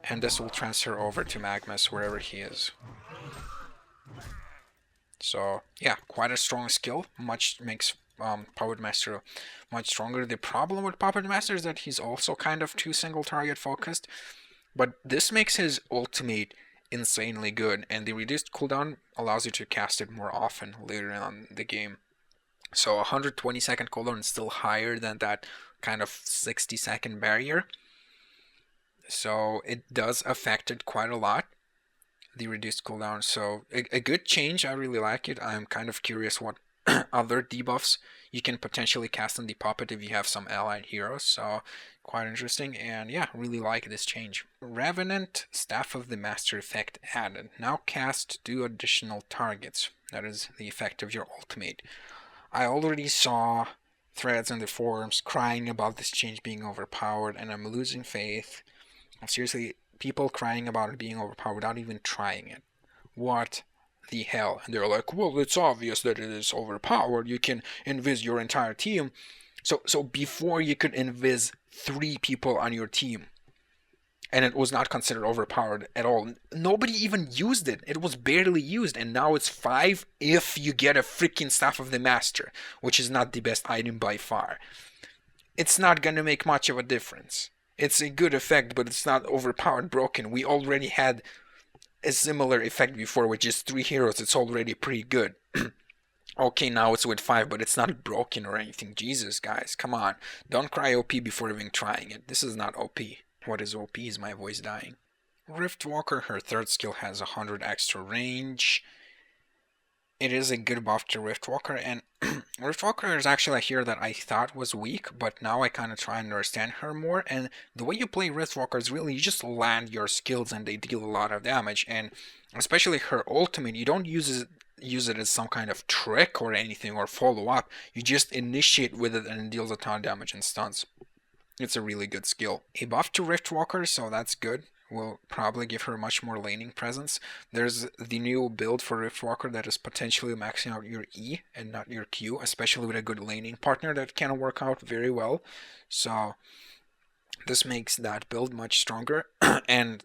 Speaker 1: and this will transfer over to Magmus wherever he is. So yeah, quite a strong skill. Makes Puppet Master much stronger. The problem with Puppet Master is that he's also kind of too single target focused, but this makes his ultimate insanely good, and the reduced cooldown allows you to cast it more often later on in the game. So 120 second cooldown is still higher than that kind of 60 second barrier. So it does affect it quite a lot, the reduced cooldown. So a good change, I really like it. I'm kind of curious what other debuffs you can potentially cast on the puppet if you have some allied heroes. So quite interesting, and yeah, really like this change. Revenant Staff of the Master effect added. Now cast 2 additional targets. That is the effect of your ultimate. I already saw threads in the forums crying about this change being overpowered, and I'm losing faith. Seriously, people crying about it being overpowered without even trying it. What the hell? And they're like, well, it's obvious that it is overpowered. You can invis your entire team. So before you could invis 3 people on your team, and it was not considered overpowered at all. Nobody even used it. It was barely used, and now it's 5 if you get a freaking Staff of the Master, which is not the best item by far. It's not gonna make much of a difference. It's a good effect, but it's not overpowered broken. We already had a similar effect before with just 3 heroes. It's already pretty good. Okay, now it's with 5, but it's not broken or anything. Jesus, guys, come on. Don't cry OP before even trying it. This is not OP. What is OP? Is my voice dying? Riftwalker, her third skill has 100 extra range. It is a good buff to Riftwalker, and Riftwalker is actually a hero that I thought was weak, but now I kind of try and understand her more, and the way you play Riftwalker is really you just land your skills and they deal a lot of damage, and especially her ultimate, you don't use it as some kind of trick or anything or follow up, you just initiate with it and it deals a ton of damage and stuns. It's a really good skill. A buff to Riftwalker, so that's good. Will probably give her much more laning presence. There's the new build for Riftwalker that is potentially maxing out your E and not your Q, especially with a good laning partner that can work out very well. So this makes that build much stronger. And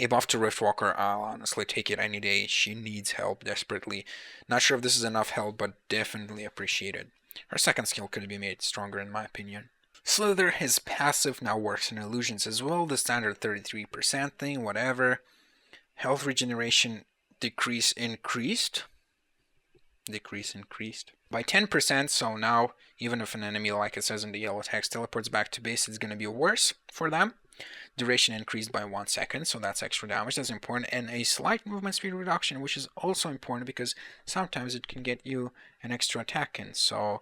Speaker 1: a buff to Riftwalker, I'll honestly take it any day. She needs help desperately. Not sure if this is enough help, but definitely appreciated. Her second skill could be made stronger in my opinion. Slither, his passive now works in illusions as well, the standard 33% thing, whatever. Health regeneration decrease increased by 10%, so now even if an enemy, like it says in the yellow text, teleports back to base, it's going to be worse for them. Duration increased by 1 second, so that's extra damage, that's important, and a slight movement speed reduction, which is also important because sometimes it can get you an extra attack in. So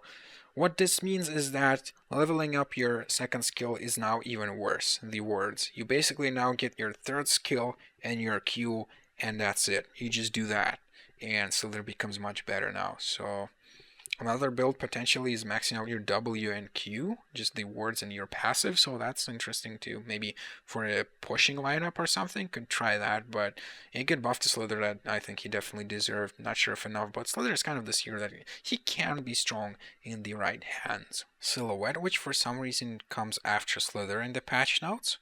Speaker 1: what this means is that leveling up your second skill is now even worse, the wards. You basically now get your third skill and your Q, and that's it. You just do that, and Slither becomes much better now. So another build potentially is maxing out your W and Q, just the wards and your passive, so that's interesting too. Maybe for a pushing lineup or something, could try that, but a good buff to Slither that I think he definitely deserved. Not sure if enough, but Slither is kind of this hero that he can be strong in the right hands. Silhouette, which for some reason comes after Slither in the patch notes,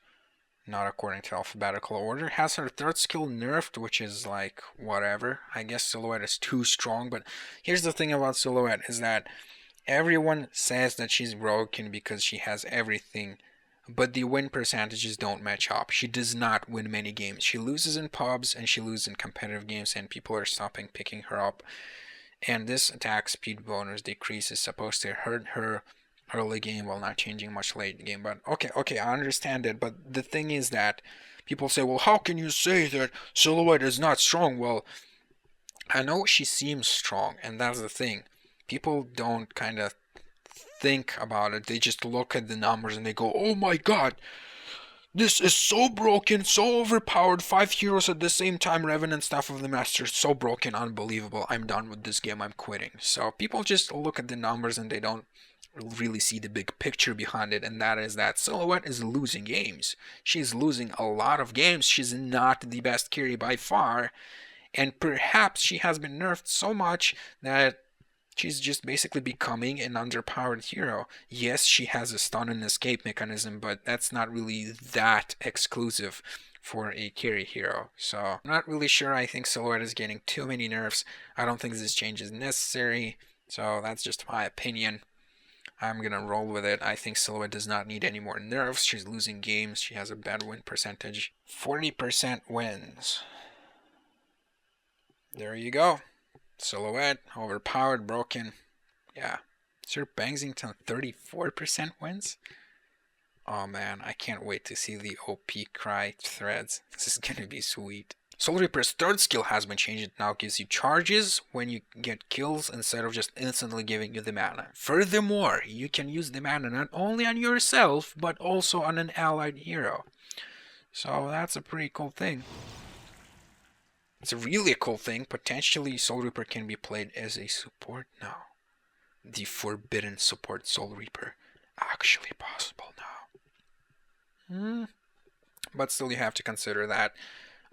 Speaker 1: not according to alphabetical order, has her third skill nerfed, which is like, whatever. I guess Silhouette is too strong, but here's the thing about Silhouette, is that everyone says that she's broken because she has everything, but the win percentages don't match up. She does not win many games. She loses in pubs, and she loses in competitive games, and people are stopping picking her up. And this attack speed bonus decrease is supposed to hurt her early game while not changing much late game. But okay, I understand it. But the thing is that people say, well, how can you say that Silhouette is not strong? Well, I know she seems strong, and that's the thing. People don't kind of think about it. They just look at the numbers and they go, oh my god, this is so broken, so overpowered, 5 heroes at the same time, Revenant, Staff of the Master, so broken, unbelievable, I'm done with this game, I'm quitting. So people just look at the numbers and they don't really see the big picture behind it, and that is that Silhouette is losing games. She's losing a lot of games. She's not the best carry by far, and perhaps she has been nerfed so much that she's just basically becoming an underpowered hero. Yes, she has a stun and escape mechanism, but that's not really that exclusive for a carry hero. So I'm not really sure. I think Silhouette is getting too many nerfs. I don't think this change is necessary. So that's just my opinion. I'm gonna roll with it. I think Silhouette does not need any more nerfs. She's losing games. She has a bad win percentage. 40% wins. There you go. Silhouette, overpowered, broken. Yeah. Sir Bangsington, 34% wins? Oh man, I can't wait to see the OP cry threads. This is gonna be sweet. Soul Reaper's third skill has been changed. It now gives you charges when you get kills instead of just instantly giving you the mana. Furthermore, you can use the mana not only on yourself, but also on an allied hero. So that's a pretty cool thing. It's a really cool thing. Potentially, Soul Reaper can be played as a support now. The forbidden support Soul Reaper. Actually possible now. But still, you have to consider that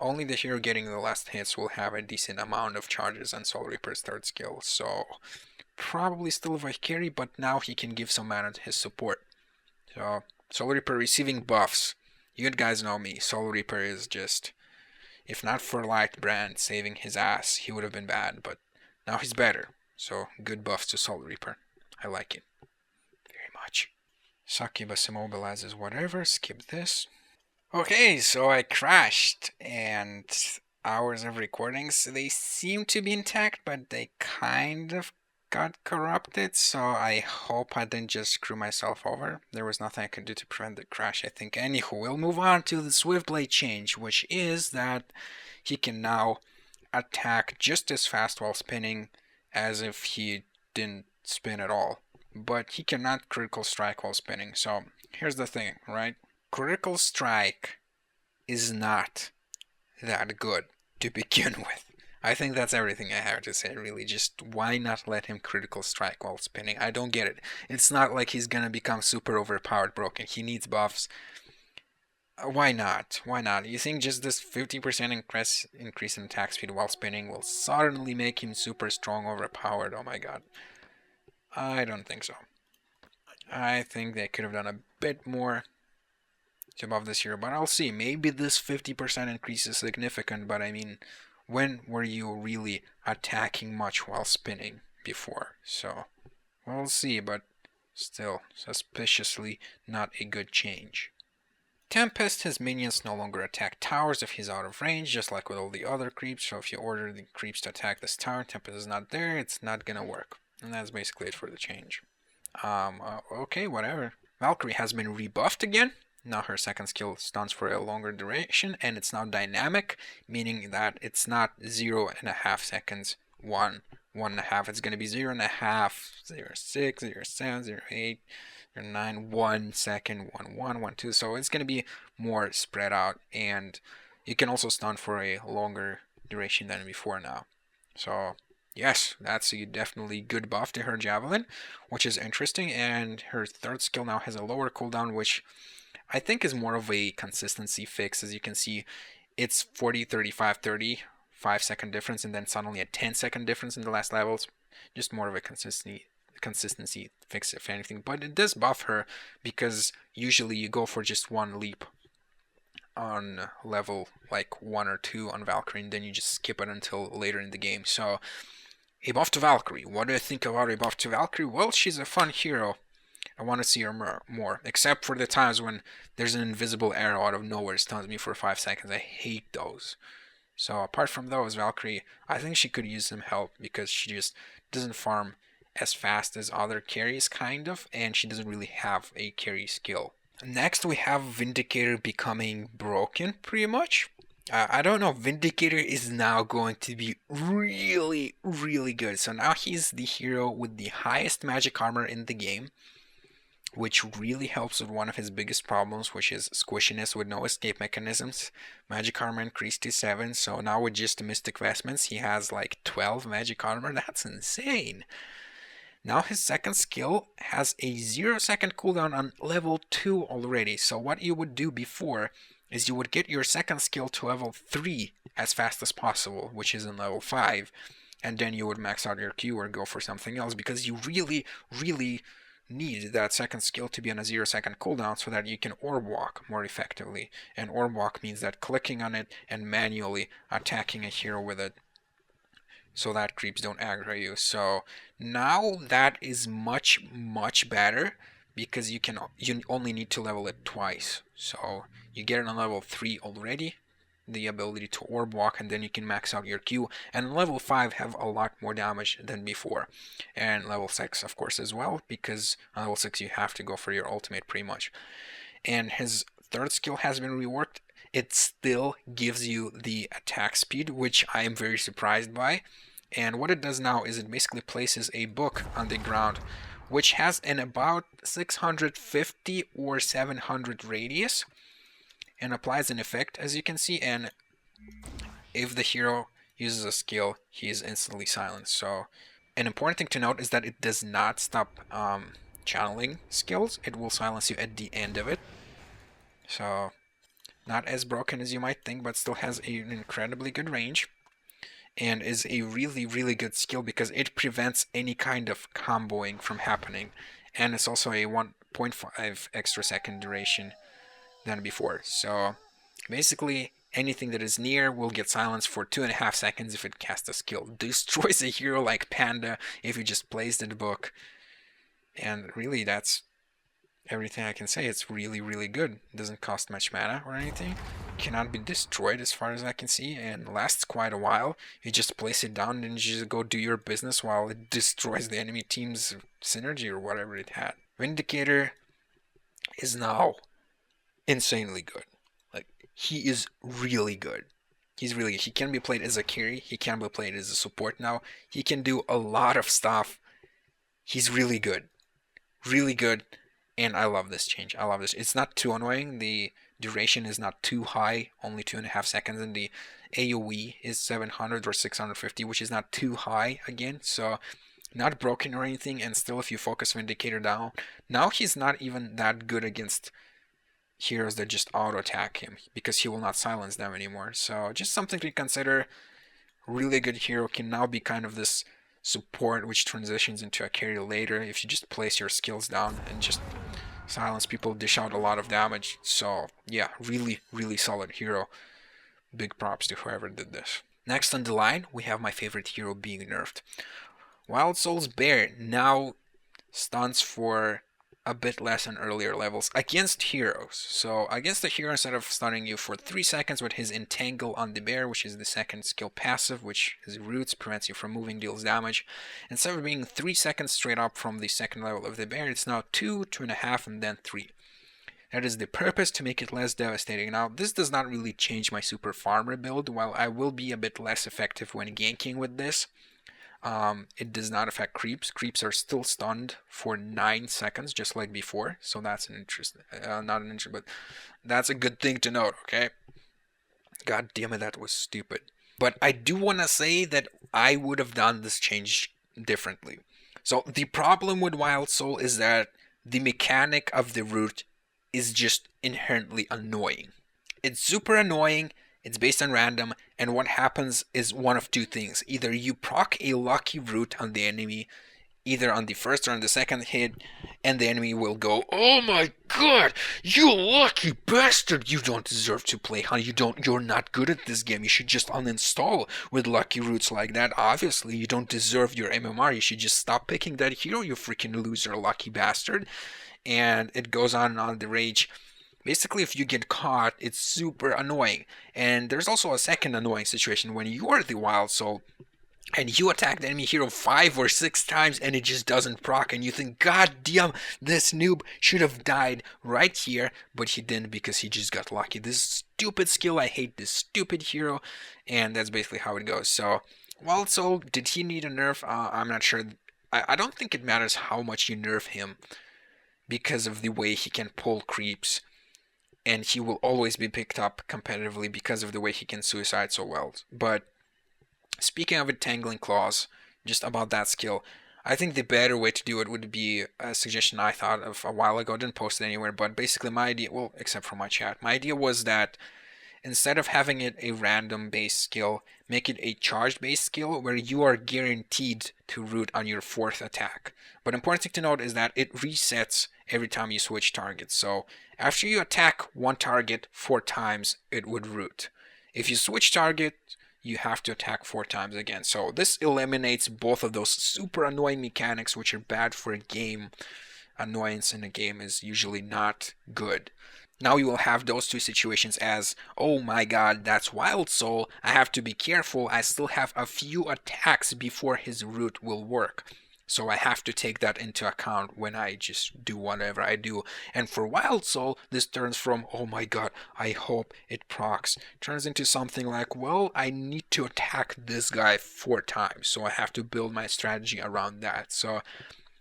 Speaker 1: only the hero getting the last hits will have a decent amount of charges on Soul Reaper's third skill. So, probably still a carry, but now he can give some mana to his support. So, Soul Reaper receiving buffs. You guys know me. Soul Reaper is just, if not for Light Brand saving his ass, he would have been bad, but now he's better. So, good buffs to Soul Reaper. I like it very much. Succubus immobilizes whatever, skip this. Okay, so I crashed, and hours of recordings, they seem to be intact, but they kind of got corrupted, so I hope I didn't just screw myself over. There was nothing I could do to prevent the crash, I think. Anywho, we'll move on to the Swift Blade change, which is that he can now attack just as fast while spinning as if he didn't spin at all. But he cannot critical strike while spinning. So here's the thing, right? Critical strike is not that good to begin with. I think that's everything I have to say, really. Just why not let him critical strike while spinning? I don't get it. It's not like he's gonna become super overpowered broken. He needs buffs. Why not? Why not? You think just this 50% increase in attack speed while spinning will suddenly make him super strong overpowered? Oh my god. I don't think so. I think they could have done a bit more to buff this hero, but I'll see. Maybe this 50% increase is significant, but I mean, when were you really attacking much while spinning before? So, we'll see, but still, suspiciously not a good change. Tempest, his minions no longer attack towers if he's out of range, just like with all the other creeps. So if you order the creeps to attack this tower, Tempest is not there, it's not gonna work. And that's basically it for the change. Okay, whatever. Valkyrie has been rebuffed again. Now her second skill stuns for a longer duration, and it's now dynamic, meaning that it's not 0.5 seconds, 1.5. It's going to be 0.5, 0.6, 0.7, 0.8, 0.9, 1 second, 1.1, 1.2. So it's going to be more spread out, and you can also stun for a longer duration than before now. So yes, that's a definitely good buff to her javelin, which is interesting, and her third skill now has a lower cooldown, which I think is more of a consistency fix. As you can see, it's 40, 35, 30, 5-second difference, and then suddenly a 10-second difference in the last levels. Just more of a consistency fix, if anything. But it does buff her, because usually you go for just one leap on level like 1 or 2 on Valkyrie, and then you just skip it until later in the game. So, a buff to Valkyrie. What do I think about a buff to Valkyrie? Well, she's a fun hero. I want to see her more, except for the times when there's an invisible arrow out of nowhere stuns me for 5 seconds. I hate those. So apart from those, Valkyrie, I think she could use some help, because she just doesn't farm as fast as other carries, kind of, and she doesn't really have a carry skill. Next, we have Vindicator becoming broken, pretty much. I don't know, Vindicator is now going to be really, really good. So now he's the hero with the highest magic armor in the game, which really helps with one of his biggest problems, which is squishiness with no escape mechanisms. Magic armor increased to 7, so now with just the mystic vestments, he has like 12 magic armor. That's insane. Now his second skill has a 0-second cooldown on level 2 already. So what you would do before is you would get your second skill to level 3 as fast as possible, which is in level 5, and then you would max out your Q or go for something else, because you really, really need that second skill to be on a 0-second cooldown so that you can orb walk more effectively. And orb walk means that clicking on it and manually attacking a hero with it so that creeps don't aggro you. So now that is much, much better, because you only need to level it twice. So you get it on level 3 already, the ability to orb walk, and then you can max out your Q, and level 5 have a lot more damage than before, and level 6 of course as well, because on level 6 you have to go for your ultimate pretty much. And his third skill has been reworked. It still gives you the attack speed, which I am very surprised by. And what it does now is it basically places a book on the ground, which has an about 650 or 700 radius, and applies an effect, as you can see, and if the hero uses a skill, he is instantly silenced. So an important thing to note is that it does not stop channeling skills. It will silence you at the end of it. So not as broken as you might think, but still has an incredibly good range, and is a really, really good skill because it prevents any kind of comboing from happening, and it's also a 1.5 extra second duration than before. So basically anything that is near will get silenced for 2.5 seconds if it casts a skill. Destroys a hero like Panda if you just place the book. And really that's everything I can say. It's really, really good. It doesn't cost much mana or anything. Cannot be destroyed as far as I can see, and lasts quite a while. You just place it down and you just go do your business while it destroys the enemy team's synergy or whatever it had. Vindicator is now insanely good. Like, he is really good. He can be played as a carry, he can be played as a support now. He can do a lot of stuff. He's really good. Really good. And I love this change. I love this. It's not too annoying. The duration is not too high, only 2.5 seconds, and the AoE is 700 or 650, which is not too high again. So not broken or anything. And still, if you focus Vindicator down, now he's not even that good against heroes that just auto attack him because he will not silence them anymore. So just something to consider. Really good hero can now be kind of this support which transitions into a carry later if you just place your skills down and just silence people, dish out a lot of damage. So yeah, really, really solid hero. Big props to whoever did this. Next on the line, we have my favorite hero being nerfed. Wild Soul's Bear now stuns for a bit less on earlier levels against heroes. So against the hero, instead of stunning you for 3 seconds with his Entangle on the bear, which is the second skill passive, which his roots prevents you from moving, deals damage, instead of being 3 seconds straight up from the second level of the bear, it's now 2, 2.5, and then 3. That is the purpose, to make it less devastating. Now, this does not really change my super farmer build. While I will be a bit less effective when ganking with this, it does not affect creeps. Creeps are still stunned for 9 seconds, just like before. So that's an interest, not an interest, but that's a good thing to note, okay? God damn it, that was stupid. But I do want to say that I would have done this change differently. So the problem with Wild Soul is that the mechanic of the root is just inherently annoying. It's super annoying. It's based on random, and what happens is one of two things. Either you proc a lucky root on the enemy, either on the first or on the second hit, and the enemy will go, "Oh my god, you lucky bastard! You don't deserve to play HoN. You're not good at this game. You should just uninstall with lucky roots like that. Obviously, you don't deserve your MMR. You should just stop picking that hero, you freaking loser, lucky bastard." And it goes on and on the rage. Basically, if you get caught, it's super annoying. And there's also a second annoying situation when you are the Wild Soul and you attack the enemy hero 5 or 6 times and it just doesn't proc, and you think, God damn, this noob should have died right here, but he didn't because he just got lucky. This stupid skill, I hate this stupid hero, and that's basically how it goes. So, Wild Soul, did he need a nerf? I'm not sure. I don't think it matters how much you nerf him because of the way he can pull creeps, and he will always be picked up competitively because of the way he can suicide so well. But speaking of Entangling Claws, just about that skill, I think the better way to do it would be a suggestion I thought of a while ago. I didn't post it anywhere, but basically my idea, well, except for my chat, my idea was that instead of having it a random based skill, make it a charged based skill where you are guaranteed to root on your 4th attack. But important thing to note is that it resets every time you switch targets. So after you attack one target 4 times, it would root. If you switch target, you have to attack 4 times again. So this eliminates both of those super annoying mechanics, which are bad for a game. Annoyance in a game is usually not good. Now you will have those two situations as, oh my god, that's Wild Soul, I have to be careful, I still have a few attacks before his root will work. So I have to take that into account when I just do whatever I do. And for Wild Soul, this turns from, oh my god, I hope it procs, turns into something like, well, I need to attack this guy 4 times, so I have to build my strategy around that. So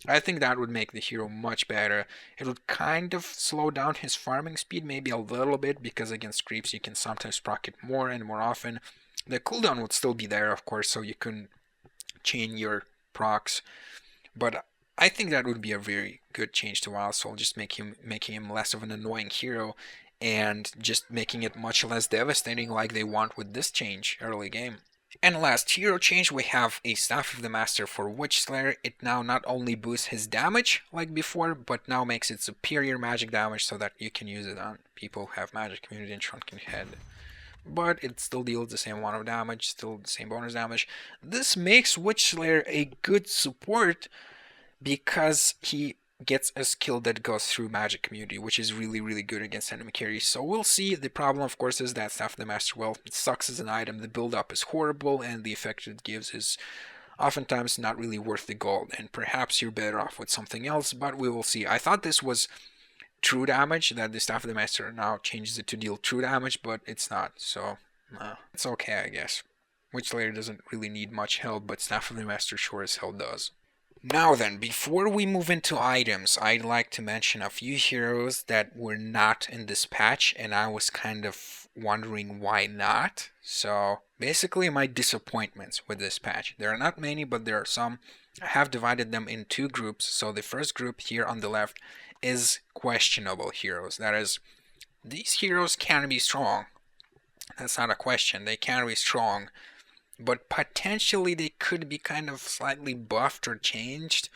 Speaker 1: I think that would make the hero much better. It would kind of slow down his farming speed maybe a little bit, because against creeps you can sometimes proc it more and more often. The cooldown would still be there, of course, so you can chain your procs. But I think that would be a very good change to Wild Soul, just making him less of an annoying hero and just making it much less devastating like they want with this change early game. And last hero change, we have a Staff of the Master for Witch Slayer. It now not only boosts his damage like before, but now makes it superior magic damage so that you can use it on people who have magic immunity and shrunken head. But it still deals the same amount of damage, still the same bonus damage. This makes Witch Slayer a good support because he gets a skill that goes through magic community, which is really, really good against enemy carries. So we'll see. The problem, of course, is that Staff of the Master, well, it sucks as an item. The build-up is horrible, and the effect it gives is oftentimes not really worth the gold, and perhaps you're better off with something else, but we will see. I thought this was true damage, that the Staff of the Master now changes it to deal true damage, but it's not, so it's okay, I guess. Witch Layer doesn't really need much help, but Staff of the Master sure as hell does. Now then, before we move into items, I'd like to mention a few heroes that were not in this patch, and I was kind of wondering why not. So, basically my disappointments with this patch. There are not many, but there are some. I have divided them in two groups. So the first group here on the left is questionable heroes. That is, these heroes can be strong. That's not a question. They can be strong. But potentially they could be kind of slightly buffed or changed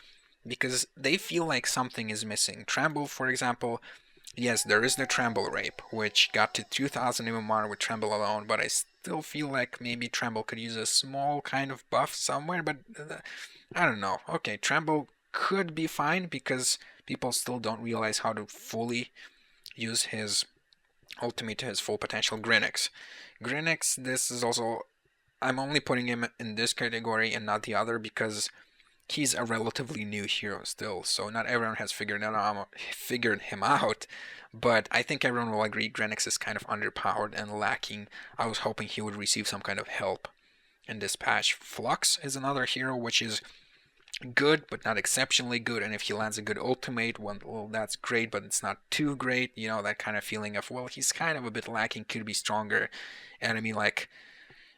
Speaker 1: because they feel like something is missing. Tremble, for example, yes, there is the Tremble Rape, which got to 2000 MMR with Tremble alone, but I still feel like maybe Tremble could use a small kind of buff somewhere, but I don't know. Okay, Tremble could be fine because people still don't realize how to fully use his ultimate to his full potential. Grinix, this is also, I'm only putting him in this category and not the other because he's a relatively new hero still, so not everyone has figured him out, but I think everyone will agree Grinix is kind of underpowered and lacking. I was hoping he would receive some kind of help in this patch. Flux is another hero which is good, but not exceptionally good, and if he lands a good ultimate, well, that's great, but it's not too great, you know, that kind of feeling of, well, he's kind of a bit lacking, could be stronger, and I mean, like,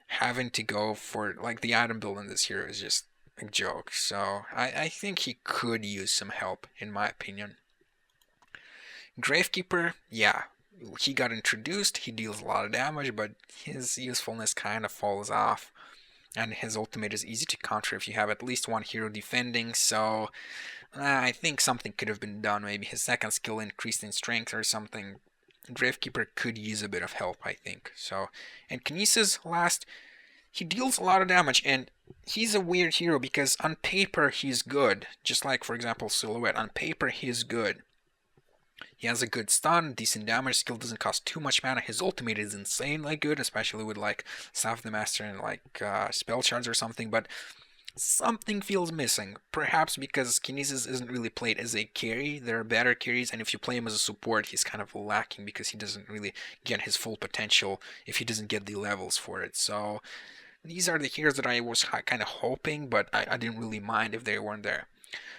Speaker 1: having to go for, like, the item build in this hero is just a joke, so I think he could use some help, in my opinion. Gravekeeper, yeah, he got introduced, he deals a lot of damage, but his usefulness kind of falls off, and his ultimate is easy to counter if you have at least one hero defending, so I think something could have been done. Maybe his second skill increased in strength or something. Gravekeeper could use a bit of help, I think. So, and Kinesis last, he deals a lot of damage, and he's a weird hero because on paper he's good. Just like, for example, Silhouette. On paper he's good. He has a good stun, decent damage, skill doesn't cost too much mana. His ultimate is insanely good, especially with like Staff of the Master and like spell shards or something, but something feels missing. Perhaps because Kinesis isn't really played as a carry. There are better carries, and if you play him as a support, he's kind of lacking because he doesn't really get his full potential if he doesn't get the levels for it. So these are the heroes that I was kind of hoping, but I didn't really mind if they weren't there.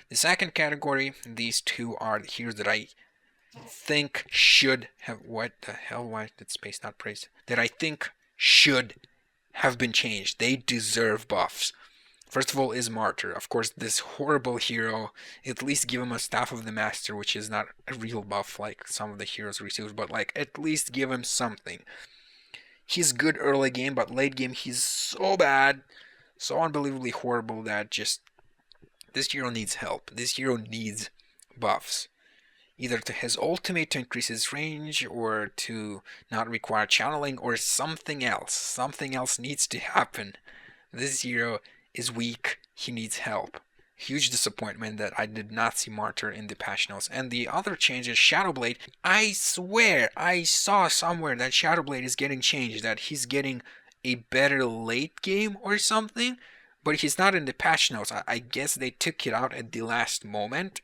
Speaker 1: The second category, these two are the heroes that I think should have, what the hell, why did space not praised, that I think should have been changed. They deserve buffs. First of all is Martyr. Of course, this horrible hero, at least give him a Staff of the Master, which is not a real buff like some of the heroes receive, but like at least give him something. He's good early game, but late game he's so bad, so unbelievably horrible that just, this hero needs help. This hero needs buffs. Either to his ultimate to increase his range, or to not require channeling, or something else. Something else needs to happen. This hero is weak, he needs help. Huge disappointment that I did not see Martyr in the patch notes. And the other change is Shadowblade. I swear I saw somewhere that Shadowblade is getting changed, that he's getting a better late game or something, but he's not in the patch notes. I guess they took it out at the last moment.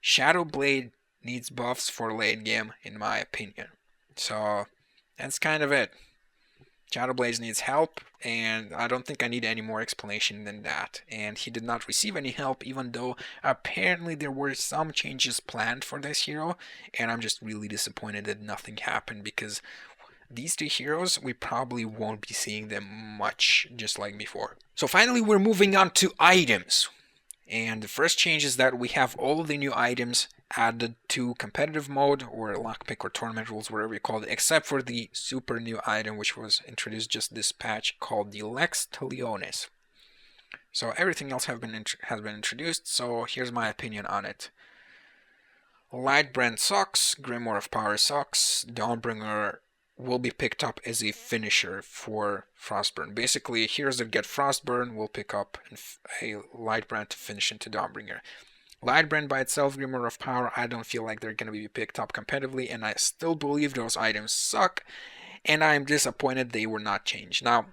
Speaker 1: Shadowblade needs buffs for late game, in my opinion. So that's kind of it. Shadowblade needs help, and I don't think I need any more explanation than that. And he did not receive any help, even though apparently there were some changes planned for this hero, and I'm just really disappointed that nothing happened, because these two heroes, we probably won't be seeing them much, just like before. So finally, we're moving on to items. And the first change is that we have all of the new items added to competitive mode, or lockpick, or tournament rules, whatever you call it, except for the super new item which was introduced just this patch called the Lex Talionis. So everything else has been introduced, so here's my opinion on it. Lightbrand sucks, Grimoire of Power sucks, Dawnbringer will be picked up as a finisher for Frostburn. Basically, heroes that get Frostburn will pick up a Lightbrand to finish into Dawnbringer. Lightbrand by itself, Grimoire of Power, I don't feel like they're going to be picked up competitively, and I still believe those items suck, and I'm disappointed they were not changed. Now,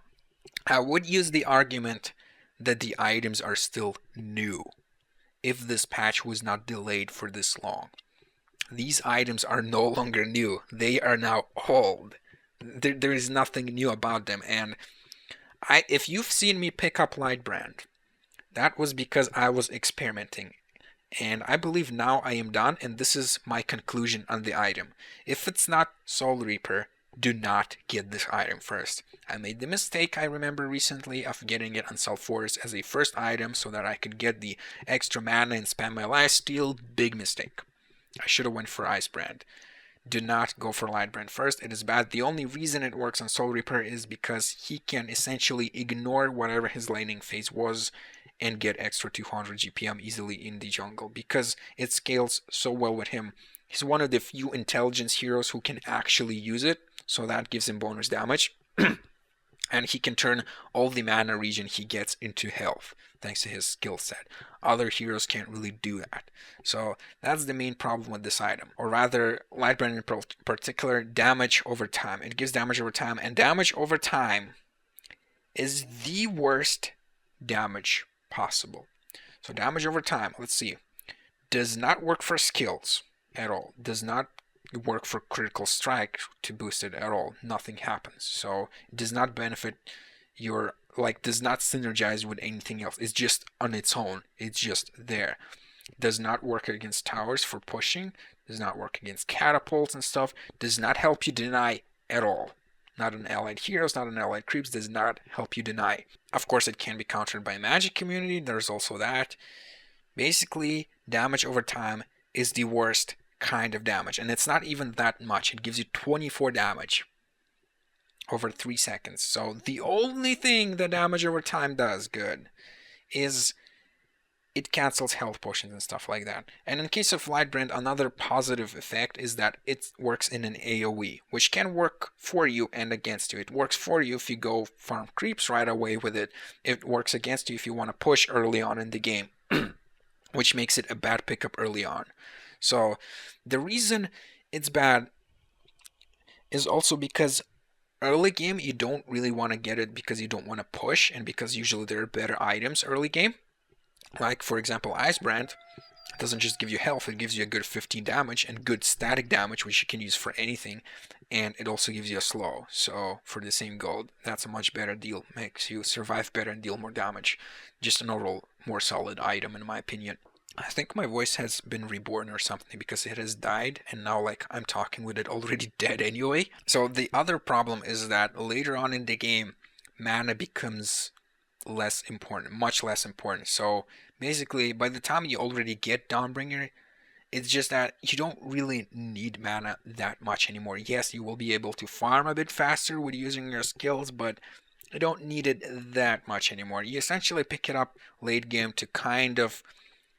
Speaker 1: I would use the argument that the items are still new if this patch was not delayed for this long. These items are no longer new. They are now old. There is nothing new about them. And if you've seen me pick up Lightbrand, that was because I was experimenting. And I believe now I am done, and this is my conclusion on the item. If it's not Soul Reaper, do not get this item first. I made the mistake, I remember recently, of getting it on Sulfuras as a first item so that I could get the extra mana and spam my lifesteal. Big mistake. I should have went for Icebrand. Do not go for Lightbrand first. It is bad. The only reason it works on Soul Reaper is because he can essentially ignore whatever his laning phase was and get extra 200 GPM easily in the jungle because it scales so well with him. He's one of the few intelligence heroes who can actually use it, so that gives him bonus damage. And he can turn all the mana regen he gets into health thanks to his skill set. Other heroes can't really do that. So that's the main problem with this item. Or rather, Lightbrand in particular, damage over time. It gives damage over time, and damage over time is the worst damage possible. So damage over time, let's see, does not work for skills at all. Does not work for critical strike to boost it at all. Nothing happens. So it does not benefit your, does not synergize with anything else. It's just on its own. It's just there. Does not work against towers for pushing. Does not work against catapults and stuff. Does not help you deny at all. Not on allied heroes, not on allied creeps, does not help you deny. Of course, it can be countered by magic community, there's also that. Basically, damage over time is the worst kind of damage, and it's not even that much. It gives you 24 damage over 3 seconds. So the only thing that damage over time does good is it cancels health potions and stuff like that. And in case of Lightbrand, another positive effect is that it works in an AoE, which can work for you and against you. It works for you if you go farm creeps right away with it. It works against you if you want to push early on in the game, which makes it a bad pickup early on. So the reason it's bad is also because early game you don't really want to get it because you don't want to push and because usually there are better items early game. Like, for example, Icebrand doesn't just give you health, it gives you a good 15 damage and good static damage, which you can use for anything. And it also gives you a slow. So, for the same gold, that's a much better deal. Makes you survive better and deal more damage. Just an overall more solid item, in my opinion. I think my voice has been reborn or something because it has died and now I'm talking with it already dead anyway. So, the other problem is that later on in the game, mana becomes less important, much less important. So basically, by the time you already get Dawnbringer, it's just that you don't really need mana that much anymore. Yes, you will be able to farm a bit faster with using your skills, but you don't need it that much anymore. You essentially pick it up late game to kind of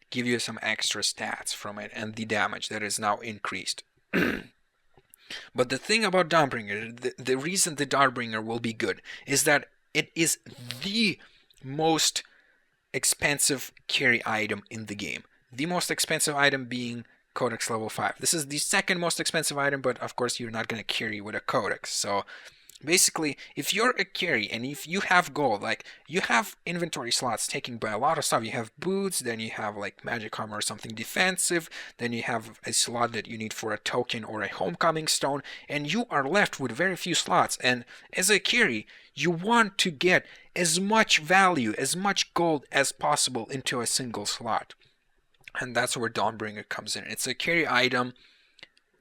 Speaker 1: give you some extra stats from it and the damage that is now increased. But the thing about Dawnbringer, the reason the Dawnbringer will be good is that it is the most expensive carry item in the game. The most expensive item being Codex level 5. This is the second most expensive item, but of course you're not going to carry with a Codex. So basically, if you're a carry and if you have gold, you have inventory slots taken by a lot of stuff. You have boots, then you have magic armor or something defensive, then you have a slot that you need for a token or a homecoming stone, and you are left with very few slots. And as a carry, you want to get as much value, as much gold as possible into a single slot. And that's where Dawnbringer comes in. It's a carry item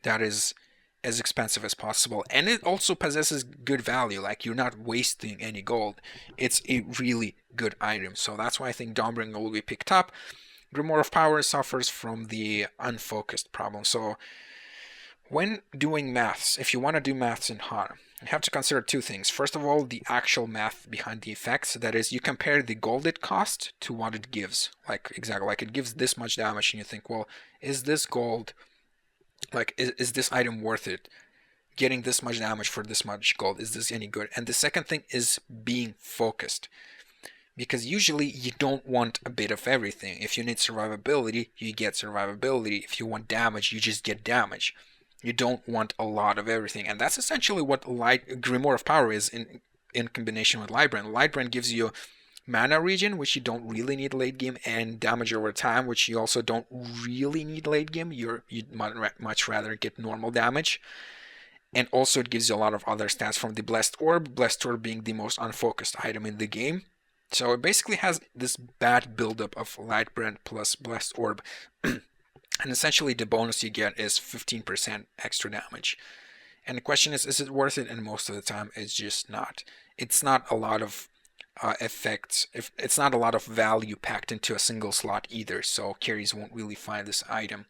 Speaker 1: that is as expensive as possible, and it also possesses good value. You're not wasting any gold. It's a really good item, so that's why I think Dawnbringer will be picked up. Grimoire of Power suffers from the unfocused problem. So when doing maths, if you want to do maths in HoN, you have to consider two things. First of all, the actual math behind the effects. That is, you compare the gold it costs to what it gives. Exactly, it gives this much damage, and you think, well, is this gold, is this item worth it? Getting this much damage for this much gold, is this any good? And the second thing is being focused. because usually you don't want a bit of everything. If you need survivability, you get survivability. If you want damage, you just get damage. You don't want a lot of everything, and that's essentially what Grimoire of Power is in combination with Lightbrand. Lightbrand gives you mana regen, which you don't really need late game, and damage over time, which you also don't really need late game. You'd much rather get normal damage. And also it gives you a lot of other stats from the Blessed Orb being the most unfocused item in the game. So it basically has this bad buildup of Lightbrand plus Blessed Orb. And essentially the bonus you get is 15% extra damage. And the question is it worth it? And most of the time it's just not. It's not a lot of effects. It's not a lot of value packed into a single slot either, so carries won't really find this item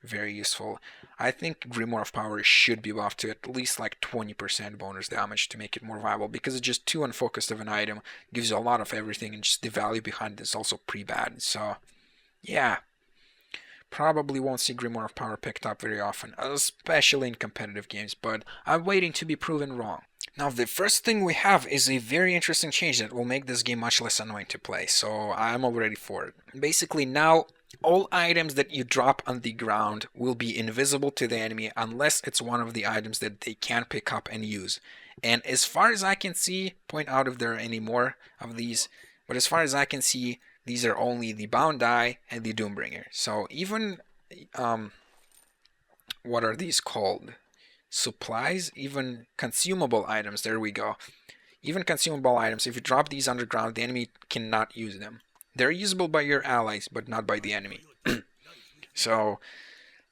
Speaker 1: very useful. I think Grimoire of Power should be buffed to at least like 20% bonus damage to make it more viable, because it's just too unfocused of an item, gives you a lot of everything, and just the value behind it is also pretty bad. So yeah, probably won't see Grimoire of Power picked up very often, especially in competitive games, but I'm waiting to be proven wrong. Now the first thing we have is a very interesting change that will make this game much less annoying to play, so I'm all ready for it. Basically now, all items that you drop on the ground will be invisible to the enemy unless it's one of the items that they can pick up and use. And as far as I can see, point out if there are any more of these, but as far as I can see, these are only the Bound Eye and the Doombringer. So even, what are these called? Supplies, even consumable items, there we go. Even consumable items, if you drop these underground, the enemy cannot use them. They're usable by your allies, but not by the enemy. So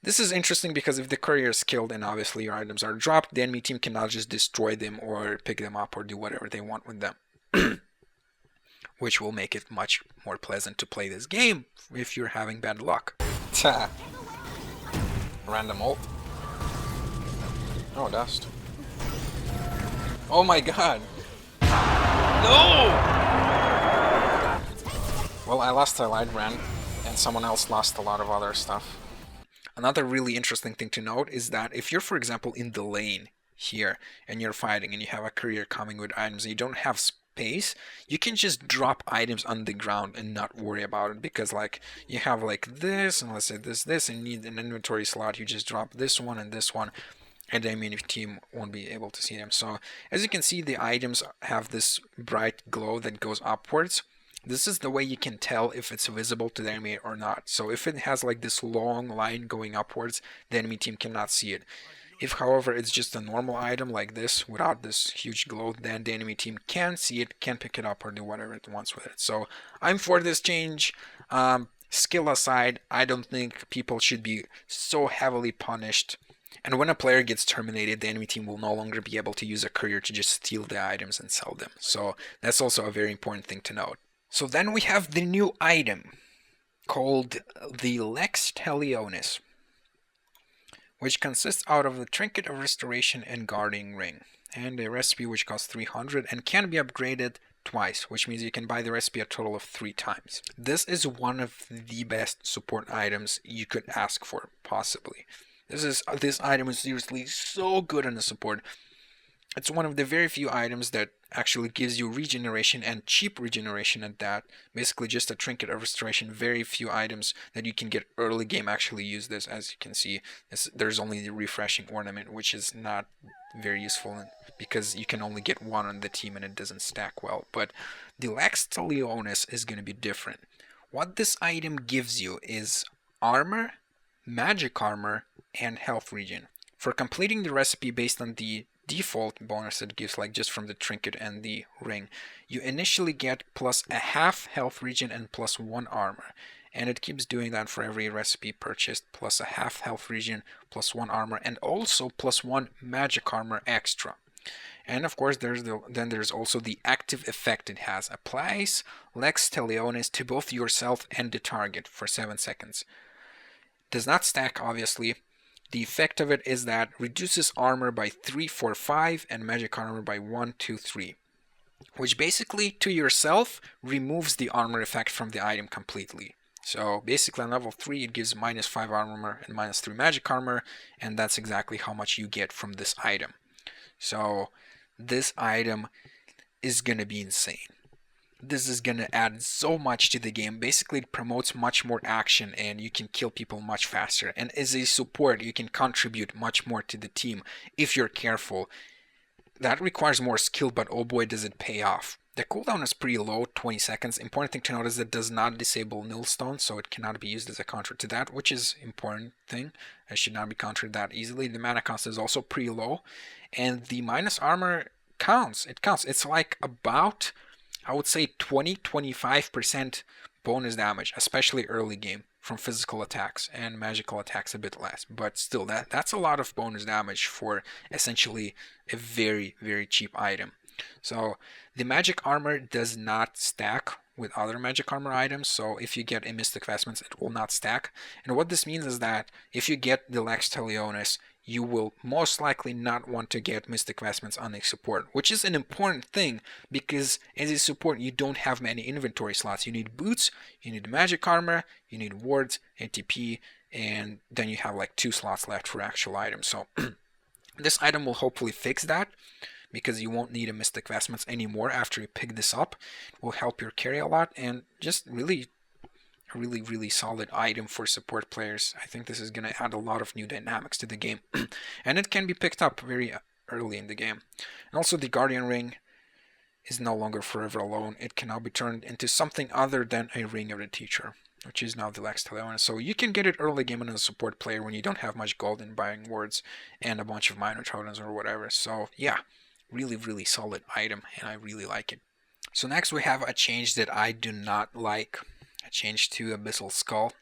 Speaker 1: this is interesting because if the courier is killed and obviously your items are dropped, the enemy team cannot just destroy them or pick them up or do whatever they want with them. Which will make it much more pleasant to play this game if you're having bad luck. Ta. Random ult. Oh, dust. Oh my god. No! Well, I lost a Lightbrand, and someone else lost a lot of other stuff. Another really interesting thing to note is that if you're, for example, in the lane here, and you're fighting, and you have a courier coming with items, and you don't have space, you can just drop items on the ground and not worry about it, because like you have like this, and let's say this, and you need an inventory slot, you just drop this one and this one, and the enemy team won't be able to see them. So as you can see, the items have this bright glow that goes upwards. This is the way you can tell if it's visible to the enemy or not. So if it has like this long line going upwards, the enemy team cannot see it. If, however, it's just a normal item like this without this huge glow, then the enemy team can see it, can pick it up, or do whatever it wants with it. So I'm for this change. Skill aside, I don't think people should be so heavily punished. And when a player gets terminated, the enemy team will no longer be able to use a courier to just steal the items and sell them. So that's also a very important thing to note. So then we have the new item called the Lex Talionis, which consists out of the Trinket of Restoration and Guarding Ring, and a recipe which costs 300 and can be upgraded twice, which means you can buy the recipe a total of 3 times. This is one of the best support items you could ask for, possibly. This item is seriously so good in the support. It's one of the very few items that actually gives you regeneration, and cheap regeneration at that. Basically just a Trinket of Restoration. Very few items that you can get early game actually use this. As you can see, there's only the Refreshing Ornament, which is not very useful because you can only get one on the team and it doesn't stack well. But the Lex Talionis is going to be different. What this item gives you is armor, magic armor, and health regen. For completing the recipe based on the default bonus it gives, like just from the trinket and the ring, you initially get plus a half health regen and plus 1 armor, and it keeps doing that for every recipe purchased, plus a half health regen, plus 1 armor, and also plus 1 magic armor extra. And of course there's also the active effect it has. Applies Lex Talionis to both yourself and the target for 7 seconds. Does not stack, obviously. The effect of it is that reduces armor by 3, 4, 5 and magic armor by 1, 2, 3. Which basically to yourself removes the armor effect from the item completely. So basically on level 3 it gives minus 5 armor and minus 3 magic armor, and that's exactly how much you get from this item. So this item is gonna be insane. this is gonna add so much to the game. Basically, it promotes much more action and you can kill people much faster. And as a support, you can contribute much more to the team if you're careful. That requires more skill, but oh boy does it pay off. The cooldown is pretty low, 20 seconds. Important thing to note is that it does not disable Nilstone, so it cannot be used as a counter to that, which is important thing. It should not be countered that easily. The mana cost is also pretty low, and the minus armor counts. It counts. It's like about, I would say, 20-25% bonus damage, especially early game, from physical attacks, and magical attacks a bit less. But still, that's a lot of bonus damage for essentially a very, very cheap item. So the magic armor does not stack with other magic armor items, so if you get a Mystic Vestments, it will not stack. And what this means is that if you get the Lex Talionis, you will most likely not want to get Mystic Vestments on a support, which is an important thing because as a support you don't have many inventory slots. You need boots, you need magic armor, you need wards, ATP, and then you have like 2 slots left for actual items. So this item will hopefully fix that, because you won't need a Mystic Vestments anymore after you pick this up. It will help your carry a lot, and just really a really solid item for support players. I think this is going to add a lot of new dynamics to the game. And it can be picked up very early in the game. And also the Guardian Ring is no longer forever alone. It can now be turned into something other than a Ring of the Teacher, which is now the Lex Talionis. So you can get it early game as a support player when you don't have much gold in buying wards and a bunch of minor totems or whatever. So yeah, really solid item, and I really like it. So next we have a change that I do not like. A change to Abyssal Skull.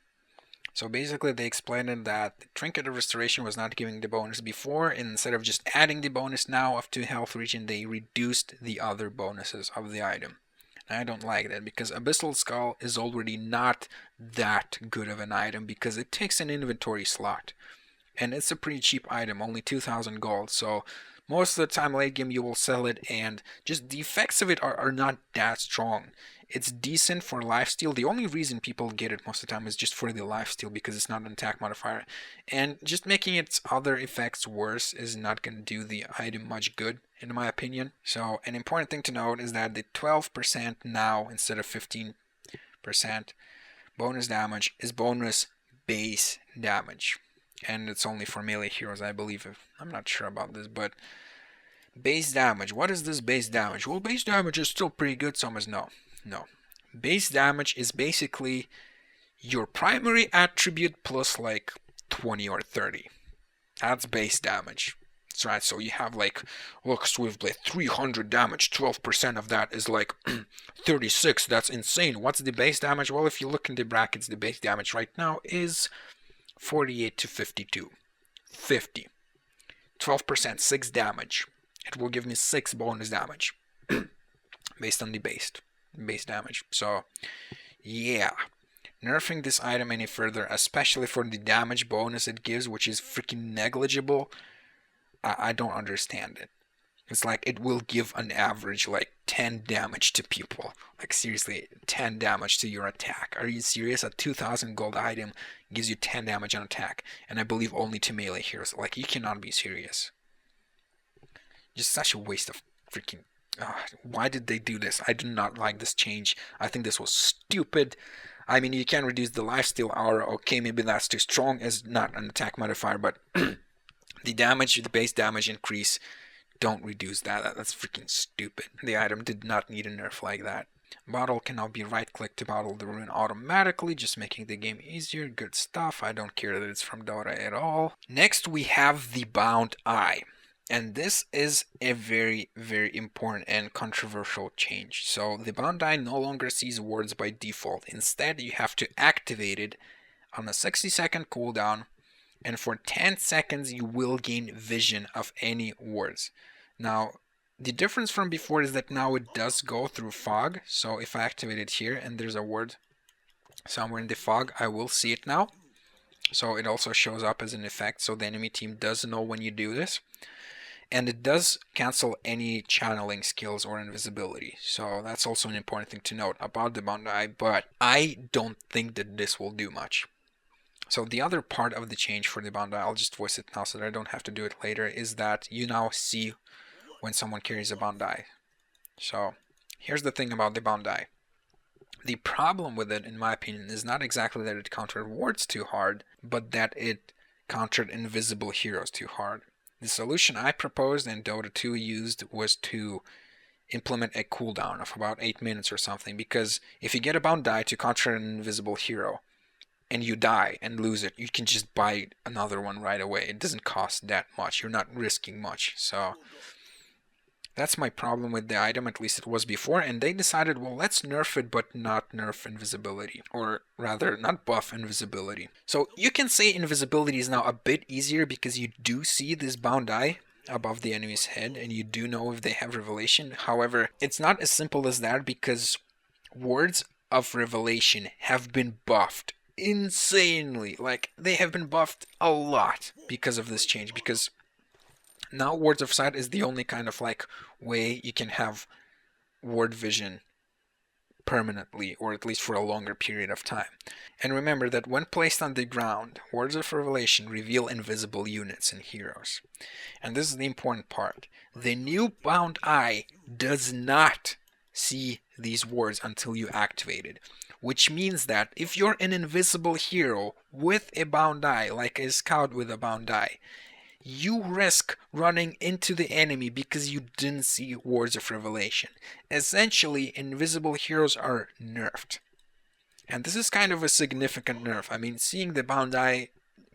Speaker 1: So basically they explained that the Trinket of Restoration was not giving the bonus before, and instead of just adding the bonus now of 2 health regen, they reduced the other bonuses of the item. And I don't like that, because Abyssal Skull is already not that good of an item because it takes an inventory slot. And it's a pretty cheap item, only 2,000 gold, so most of the time late game you will sell it, and just the effects of it are not that strong. It's decent for lifesteal. The only reason people get it most of the time is just for the lifesteal, because it's not an attack modifier. And just making its other effects worse is not going to do the item much good, in my opinion. So an important thing to note is that the 12% now, instead of 15% bonus damage, is bonus base damage. And it's only for melee heroes, I believe. I'm not sure about this, but base damage. What is this base damage? Well, base damage is still pretty good, SomaZ. No. Base damage is basically your primary attribute plus like 20 or 30. That's base damage. That's right. So you have like, look, Swiftblade, 300 damage. 12% of that is like 36. That's insane. What's the base damage? Well, if you look in the brackets, the base damage right now is 48 to 52. 50. 12%, 6 damage. It will give me 6 bonus damage based on the base damage. So yeah, nerfing this item any further, especially for the damage bonus it gives, which is freaking negligible, I don't understand it. It's like it will give an average like 10 damage to people. Like seriously, 10 damage to your attack. Are you serious? A 2,000 gold item gives you 10 damage on attack, and I believe only to melee heroes. Like, you cannot be serious. Just such a waste of freaking... why did they do this? I do not like this change. I think this was stupid. I mean, you can reduce the lifesteal aura. Okay, maybe that's too strong as not an attack modifier, but the damage, the base damage increase, don't reduce that. That's freaking stupid. The item did not need a nerf like that. Bottle can now be right-click to bottle the rune automatically, just making the game easier. Good stuff. I don't care that it's from Dota at all. Next, we have the Bound Eye. And this is a very important and controversial change. So the Bound Eye no longer sees wards by default. Instead, you have to activate it on a 60-second cooldown, and for 10 seconds you will gain vision of any wards. Now, the difference from before is that now it does go through fog. So if I activate it here and there's a ward somewhere in the fog, I will see it now. So it also shows up as an effect, so the enemy team does know when you do this. And it does cancel any channeling skills or invisibility. So that's also an important thing to note about the Bound Eye, but I don't think that this will do much. So the other part of the change for the Bound Eye, I'll just voice it now so that I don't have to do it later, is that you now see when someone carries a Bound Eye. So Here's the thing about the bound die. The problem with it, in my opinion, is not exactly that it countered wards too hard, but that it countered invisible heroes too hard. The solution I proposed and Dota 2 used was to implement a cooldown of about 8 minutes or something, because if you get a bound die to counter an invisible hero, and you die and lose it, you can just buy another one right away. It doesn't cost that much. You're not risking much. So that's my problem with the item, at least it was before, and they decided, well, let's nerf it, but not nerf invisibility, or rather, not buff invisibility. So you can say invisibility is now a bit easier because you do see this bound die above the enemy's head, and you do know if they have revelation. However, it's not as simple as that, because wards of revelation have been buffed insanely. Like, they have been buffed a lot because of this change, because now wards of sight is the only kind of like way you can have ward vision permanently, or at least for a longer period of time. And remember that when placed on the ground, wards of revelation reveal invisible units and heroes. And this is the important part. The new bound eye does not see these wards until you activate it, which means that if you're an invisible hero with a bound eye, like a scout with a bound eye, you risk running into the enemy because you didn't see wards of revelation. Essentially, invisible heroes are nerfed. And this is kind of a significant nerf. I mean, seeing the bound eye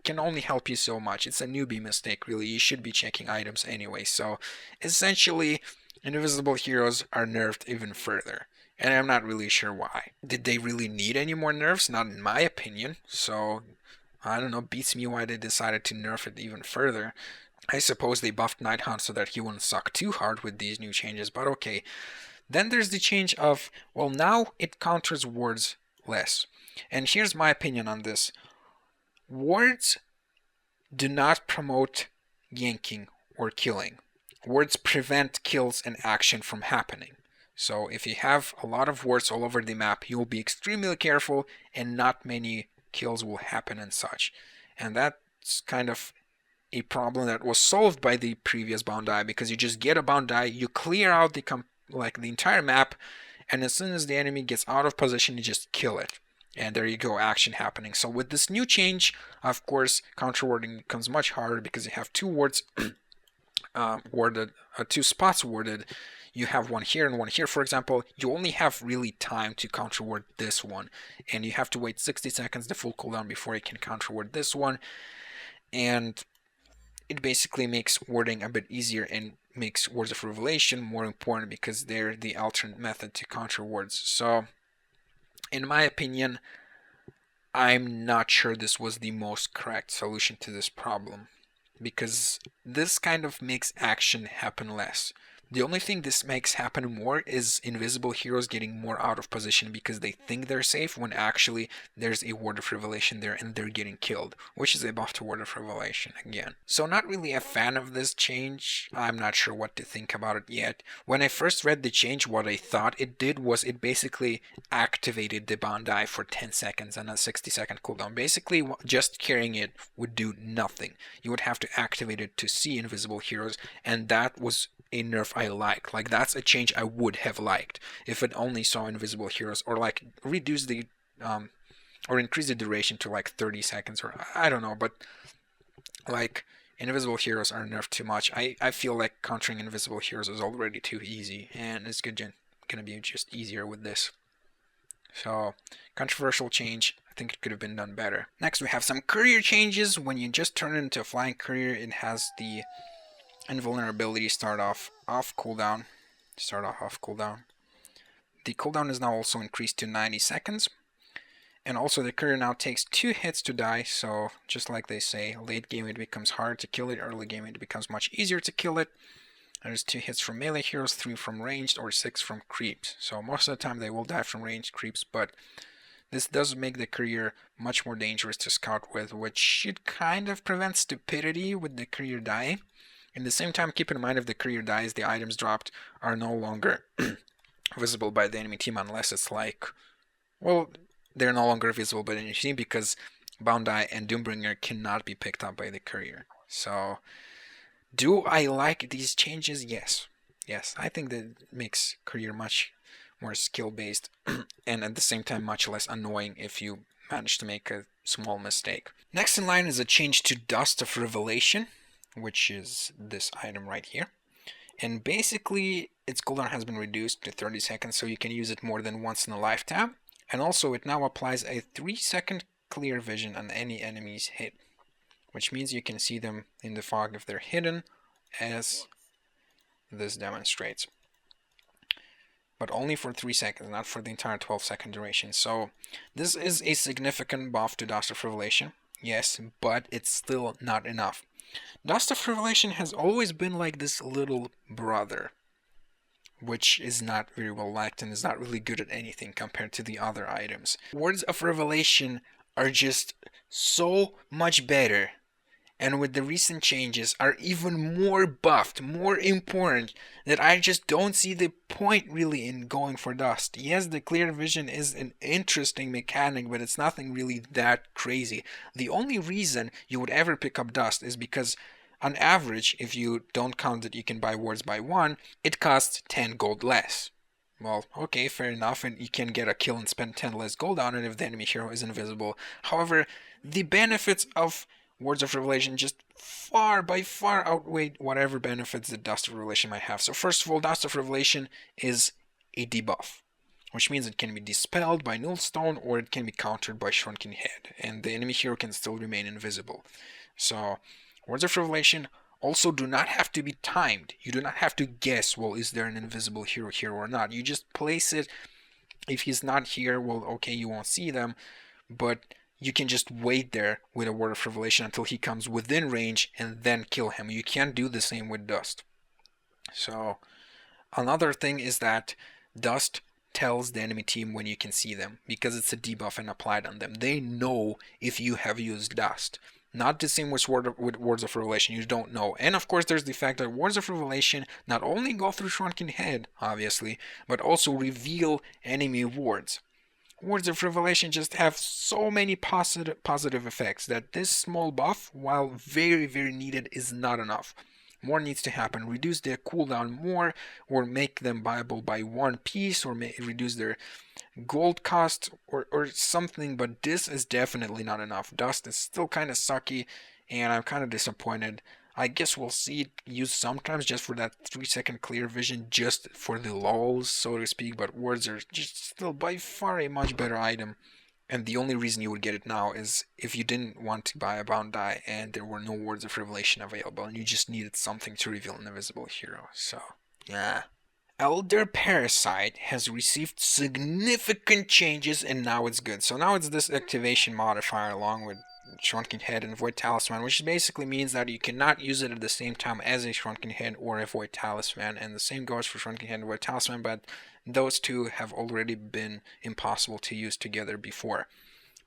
Speaker 1: can only help you so much. It's a newbie mistake, really. You should be checking items anyway. So, essentially, invisible heroes are nerfed even further. And I'm not really sure why. Did they really need any more nerfs? Not in my opinion. So, I don't know, beats me why they decided to nerf it even further. I suppose they buffed Nighthaunt so that he wouldn't suck too hard with these new changes, but okay. Then there's the change of, well, now it counters wards less. And here's my opinion on this. Wards do not promote ganking or killing. Wards prevent kills and action from happening. So if you have a lot of wards all over the map, you'll be extremely careful and not many kills will happen and such. And that's kind of a problem that was solved by the previous bound die, because you just get a bound die, you clear out the entire map, and as soon as the enemy gets out of position, you just kill it. And there you go, action happening. So with this new change, of course, counter warding becomes much harder because you have two wards warded, two spots warded. You have one here and one here, for example. You only have really time to counter ward this one, and you have to wait 60 seconds, the full cooldown, before you can counter ward this one. And it basically makes warding a bit easier and makes wards of revelation more important because they're the alternate method to counter wards. So, in my opinion, I'm not sure this was the most correct solution to this problem, because this kind of makes action happen less. The only thing this makes happen more is invisible heroes getting more out of position because they think they're safe when actually there's a ward of revelation there and they're getting killed, which is a buff to ward of revelation again. So not really a fan of this change. I'm not sure what to think about it yet. When I first read the change, what I thought it did was it basically activated the bound die for 10 seconds and a 60-second cooldown. Basically, just carrying it would do nothing. You would have to activate it to see invisible heroes, and that was a nerf I like. Like, that's a change I would have liked if it only saw invisible heroes, or like reduce the or increase the duration to like 30 seconds, or I don't know, but like invisible heroes are nerfed too much. I feel like countering invisible heroes is already too easy, and it's gonna be just easier with this. So, controversial change. I think it could have been done better. Next, we have some courier changes. When you just turn it into a flying courier, it has the invulnerability start off cooldown. The cooldown is now also increased to 90 seconds. And also the courier now takes 2 hits to die, so just like they say, late game it becomes hard to kill it, early game it becomes much easier to kill it. There's 2 hits from melee heroes, 3 from ranged, or 6 from creeps. So most of the time they will die from ranged creeps, but this does make the courier much more dangerous to scout with, which should kind of prevent stupidity with the courier dying. At the same time, keep in mind if the courier dies, the items dropped are no longer visible by the enemy team unless it's like, well, they're no longer visible by the enemy team because Bound Eye and Doombringer cannot be picked up by the courier. So, do I like these changes? Yes. Yes, I think that makes courier much more skill-based, and at the same time much less annoying if you manage to make a small mistake. Next in line is a change to Dust of Revelation, which is this item right here. And basically, its cooldown has been reduced to 30 seconds, so you can use it more than once in a lifetime. And also, it now applies a 3-second clear vision on any enemies hit, which means you can see them in the fog if they're hidden, as this demonstrates. But only for 3 seconds, not for the entire 12-second duration. So this is a significant buff to Dust of Revelation, yes, but it's still not enough. Dust of Revelation has always been like this little brother, which is not very well liked and is not really good at anything compared to the other items. Words of Revelation are just so much better, and with the recent changes are even more buffed, more important, that I just don't see the point really in going for Dust. Yes, the clear vision is an interesting mechanic, but it's nothing really that crazy. The only reason you would ever pick up Dust is because on average, if you don't count that you can buy wards by 1, it costs 10 gold less. Well, okay, fair enough, and you can get a kill and spend 10 less gold on it if the enemy hero is invisible. However, the benefits of Words of Revelation just by far outweigh whatever benefits that Dust of Revelation might have. So first of all, Dust of Revelation is a debuff, which means it can be dispelled by Nullstone or it can be countered by Shrunken Head, and the enemy hero can still remain invisible. So Words of Revelation also do not have to be timed. You do not have to guess, well, is there an invisible hero here or not? You just place it. If he's not here, well, okay, you won't see them, but you can just wait there with a Word of Revelation until he comes within range and then kill him. You can't do the same with Dust. So another thing is that Dust tells the enemy team when you can see them, because it's a debuff and applied on them. They know if you have used Dust. Not the same with Words of Revelation, you don't know. And of course there's the fact that Words of Revelation not only go through Shrunken Head, obviously, but also reveal enemy wards. Words of Revelation just have so many positive effects that this small buff, while very, very needed, is not enough. More needs to happen. Reduce their cooldown more, or make them buyable by 1 piece, or reduce their gold cost, or something, but this is definitely not enough. Dust is still kind of sucky, and I'm kind of disappointed. I guess we'll see it used sometimes just for that 3-second clear vision, just for the lulz, so to speak, but words are just still by far a much better item. And the only reason you would get it now is if you didn't want to buy a bound die and there were no Words of Revelation available and you just needed something to reveal an invisible hero. So, yeah. Elder Parasite has received significant changes and now it's good. So now it's this activation modifier along with Shrunken Head and Void Talisman, which basically means that you cannot use it at the same time as a Shrunken Head or a Void Talisman, and the same goes for Shrunken Head and Void Talisman, but those two have already been impossible to use together before.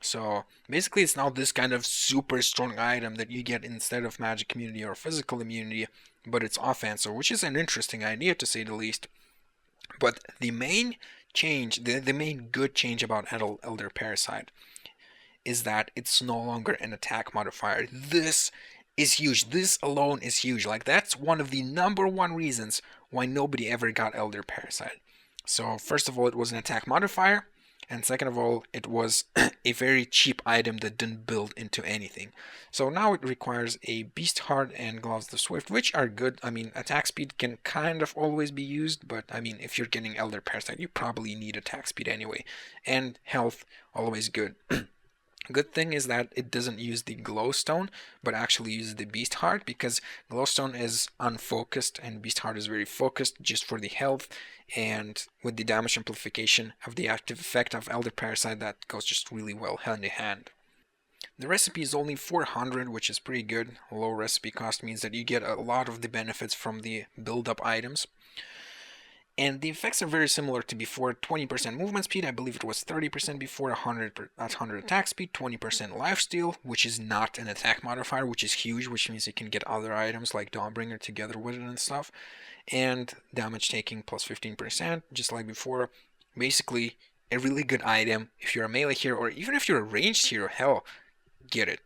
Speaker 1: So basically it's now this kind of super strong item that you get instead of magic immunity or physical immunity, but it's offensive, which is an interesting idea to say the least. But the main change, the main good change about Elder Parasite is that it's no longer an attack modifier. This is huge. This alone is huge. Like, that's one of the #1 reasons why nobody ever got Elder Parasite. So first of all, it was an attack modifier, and second of all, it was a very cheap item that didn't build into anything. So now it requires a Beast Heart and Gloves of Swift, which are good. I mean, attack speed can kind of always be used, but I mean, if you're getting Elder Parasite, you probably need attack speed anyway. And health, always good. Good thing is that it doesn't use the glowstone, but actually uses the Beast Heart, because glowstone is unfocused and Beast Heart is very focused just for the health, and with the damage amplification of the active effect of Elder Parasite, that goes just really well hand in hand. The recipe is only 400, which is pretty good. Low recipe cost means that you get a lot of the benefits from the build-up items. And the effects are very similar to before. 20% movement speed, I believe it was 30% before, 100 attack speed, 20% lifesteal, which is not an attack modifier, which is huge, which means you can get other items like Dawnbringer together with it and stuff. And damage taking plus 15%, just like before. Basically, a really good item if you're a melee hero, or even if you're a ranged hero, hell, get it.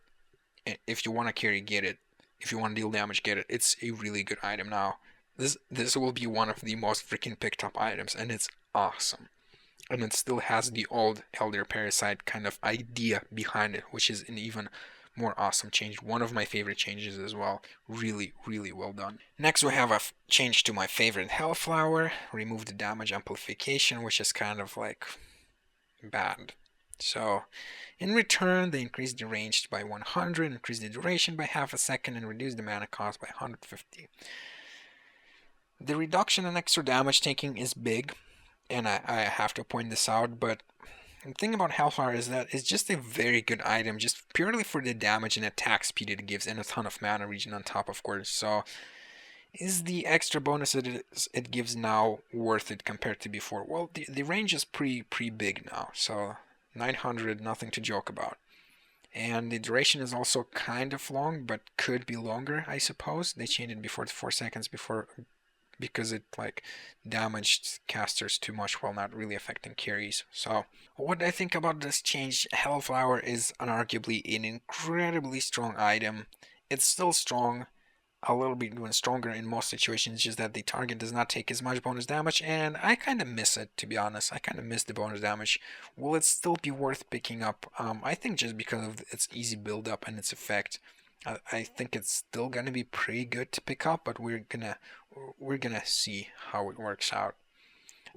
Speaker 1: If you want to carry, get it. If you want to deal damage, get it. It's a really good item now. This will be one of the most freaking picked up items, and it's awesome. and it still has the old Elder Parasite kind of idea behind it, which is an even more awesome change. One of my favorite changes as well. Really, really well done. Next, we have a change to my favorite Hellflower. Remove the damage amplification, which is kind of like bad. So, in return, they increase the range by 100, increase the duration by half a second, and reduce the mana cost by 150. The reduction in extra damage taking is big, and I have to point this out, but the thing about Hellfire is that it's just a very good item, just purely for the damage and attack speed it gives, and a ton of mana regen on top, of course. So, is the extra bonus it gives now worth it compared to before? Well, the range is pretty big now, so 900, nothing to joke about. And the duration is also kind of long, but could be longer, I suppose. They changed it before to 4 seconds before, because it like damaged casters too much while not really affecting carries. So what I think about this change, Hellflower is unarguably an incredibly strong item. It's still strong, a little bit even stronger in most situations, just that the target does not take as much bonus damage, and I kind of miss it, to be honest. I kind of miss the bonus damage. Will it still be worth picking up? I think just because of its easy build up and its effect, I think it's still gonna be pretty good to pick up, but we're gonna see how it works out.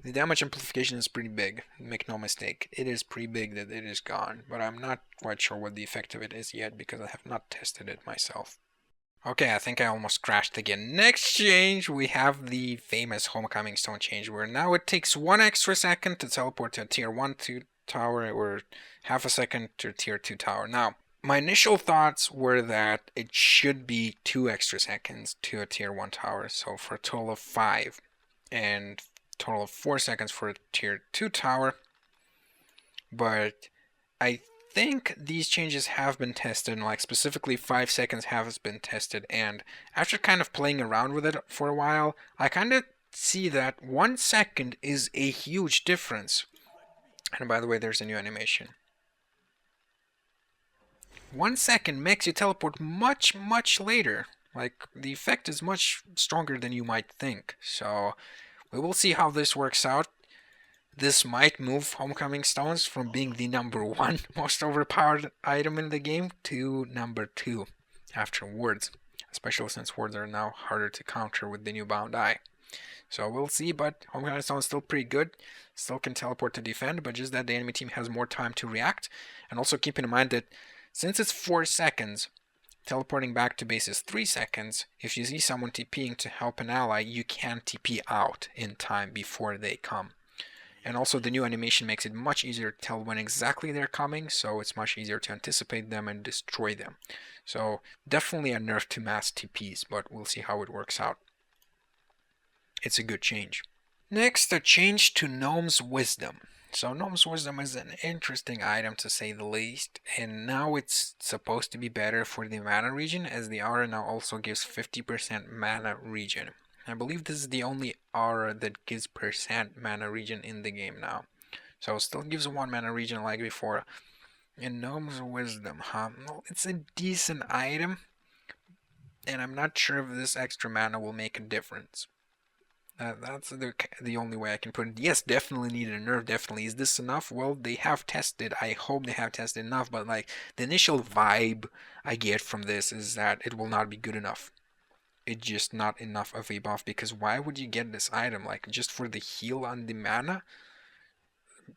Speaker 1: The damage amplification is pretty big, make no mistake. It is pretty big that it is gone, but I'm not quite sure what the effect of it is yet because I have not tested it myself. Okay, I think I almost crashed again. Next change, we have the famous Homecoming Stone change, where now it takes 1 extra second to teleport to a tier 1 2 tower, or half a second to a tier 2 tower. Now, my initial thoughts were that it should be 2 extra seconds to a tier 1 tower, so for a total of 5, and total of 4 seconds for a tier 2 tower. But I think these changes have been tested, like specifically 5 seconds has been tested, and after kind of playing around with it for a while, I kind of see that 1 second is a huge difference. And by the way, there's a new animation. 1 second makes you teleport much later. Like, the effect is much stronger than you might think. So, we will see how this works out. This might move Homecoming Stones from being the number 1 most overpowered item in the game to number 2 after wards, especially since wards are now harder to counter with the new Bound Eye. So we'll see, but Homecoming Stone is still pretty good, still can teleport to defend, but just that the enemy team has more time to react. And also keep in mind that since it's 4 seconds, teleporting back to base is 3 seconds. If you see someone TPing to help an ally, you can TP out in time before they come. And also the new animation makes it much easier to tell when exactly they're coming, so it's much easier to anticipate them and destroy them. So definitely a nerf to mass TPs, but we'll see how it works out. It's a good change. Next, a change to Gnome's Wisdom. So Gnome's Wisdom is an interesting item to say the least, and now it's supposed to be better for the mana regen, as the aura now also gives 50% mana regen. I believe this is the only aura that gives percent mana regen in the game now. So it still gives 1 mana regen like before. And Gnome's Wisdom, well, it's a decent item, and I'm not sure if this extra mana will make a difference. That's the only way I can put it. Yes, definitely need a nerf, definitely. Is this enough? Well, they have tested. I hope they have tested enough, but like the initial vibe I get from this is that it will not be good enough. It's just not enough of a buff, because why would you get this item? Like, just for the heal on the mana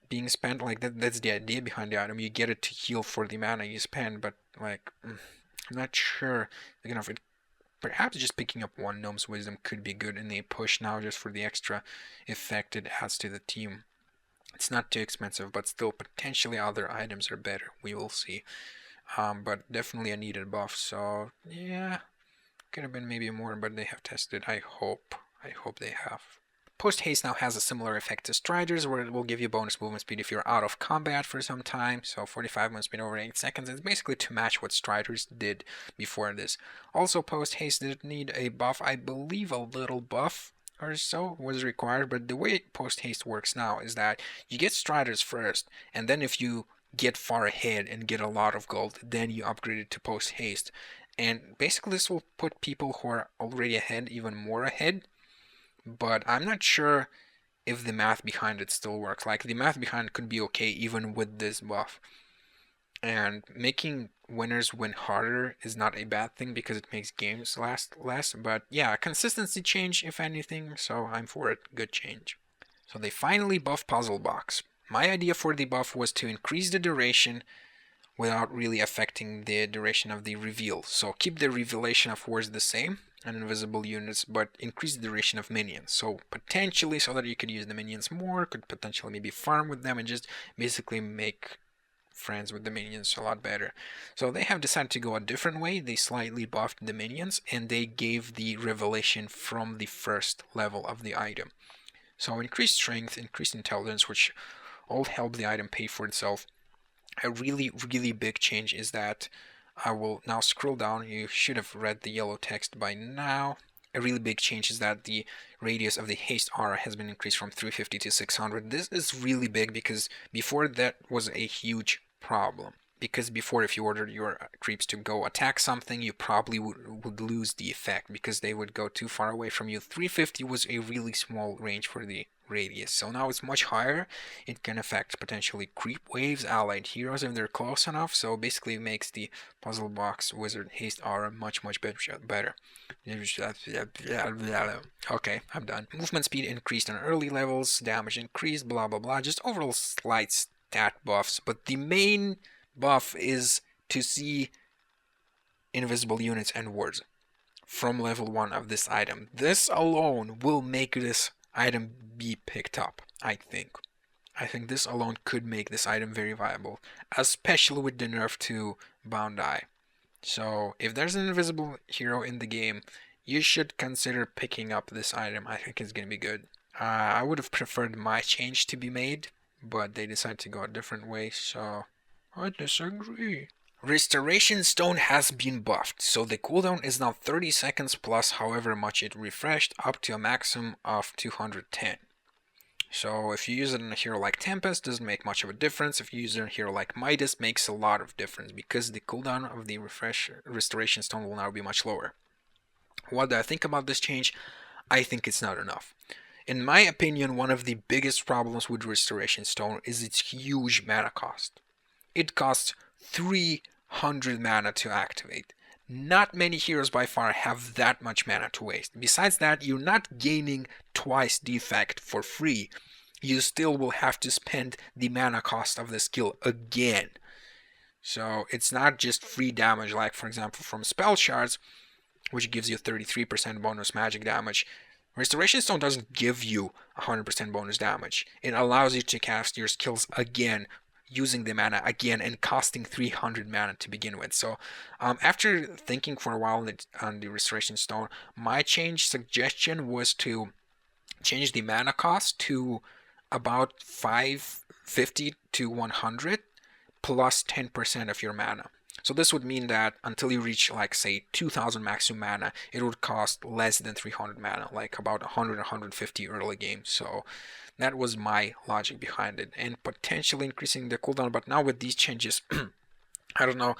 Speaker 1: being spent? Like, that's the idea behind the item. You get it to heal for the mana you spend, but like, I'm not sure, you know, if it, perhaps just picking up 1 Gnome's Wisdom could be good in a push now, just for the extra effect it adds to the team. It's not too expensive, but still potentially other items are better. We will see. But definitely a needed buff, so yeah. Could have been maybe more, but they have tested. I hope they have. Post haste now has a similar effect to Striders, where it will give you bonus movement speed if you're out of combat for some time. So 45 movement speed over 8 seconds. It's basically to match what Striders did before this. Also, post haste did need a buff. I believe a little buff or so was required, but the way post haste works now is that you get Striders first, and then if you get far ahead and get a lot of gold, then you upgrade it to post haste. And basically this will put people who are already ahead even more ahead, but I'm not sure if the math behind it still works. Like, the math behind it could be okay even with this buff. And making winners win harder is not a bad thing because it makes games last less. But yeah, consistency change if anything, so I'm for it. Good change. So they finally buffed Puzzle Box. My idea for the buff was to increase the duration without really affecting the duration of the reveal. So keep the revelation of words the same and invisible units, but increase the duration of minions. So potentially, so that you could use the minions more, could potentially maybe farm with them and just basically make friends with the minions a lot better. So they have decided to go a different way. They slightly buffed the minions and they gave the revelation from the first level of the item. So increased strength, increased intelligence, which all help the item pay for itself. A really big change is that I will now scroll down. You should have read the yellow text by now. A really big change is that the radius of the haste aura has been increased from 350 to 600. This is really big because before that was a huge problem. Because before, if you ordered your creeps to go attack something, you probably would lose the effect because they would go too far away from you. 350 was a really small range for the radius, so now it's much higher. It can affect potentially creep waves, allied heroes if they're close enough, so basically it makes the puzzle box wizard haste aura much better. Okay, I'm done. Movement speed increased on early levels, damage increased, blah blah blah, just overall slight stat buffs, but the main buff is to see invisible units and words from level 1 of this item. This alone will make this item be picked up, I think. I think this alone could make this item very viable, especially with the nerf to Bound Eye. So if there's an invisible hero in the game, you should consider picking up this item. I think it's going to be good. I would have preferred my change to be made, but they decided to go a different way, so I disagree. Restoration Stone has been buffed, so the cooldown is now 30 seconds plus however much it refreshed, up to a maximum of 210. So if you use it on a hero like Tempest, doesn't make much of a difference. If you use it on a hero like Midas, makes a lot of difference because the cooldown of the Restoration Stone will now be much lower. What do I think about this change? I think it's not enough. In my opinion, one of the biggest problems with Restoration Stone is its huge mana cost. It costs 300 mana to activate. Not many heroes by far have that much mana to waste. Besides that, you're not gaining twice the effect for free. You still will have to spend the mana cost of the skill again. So it's not just free damage like, for example, from spell shards, which gives you 33% bonus magic damage. Restoration Stone doesn't give you 100% bonus damage. It allows you to cast your skills again, using the mana again and costing 300 mana to begin with. So after thinking for a while on the Restoration Stone, my change suggestion was to change the mana cost to about 550 to 100 plus 10% of your mana. So this would mean that until you reach, like, say, 2000 maximum mana, it would cost less than 300 mana, like about 100-150 early game. So that was my logic behind it, and potentially increasing the cooldown. But now with these changes, I don't know.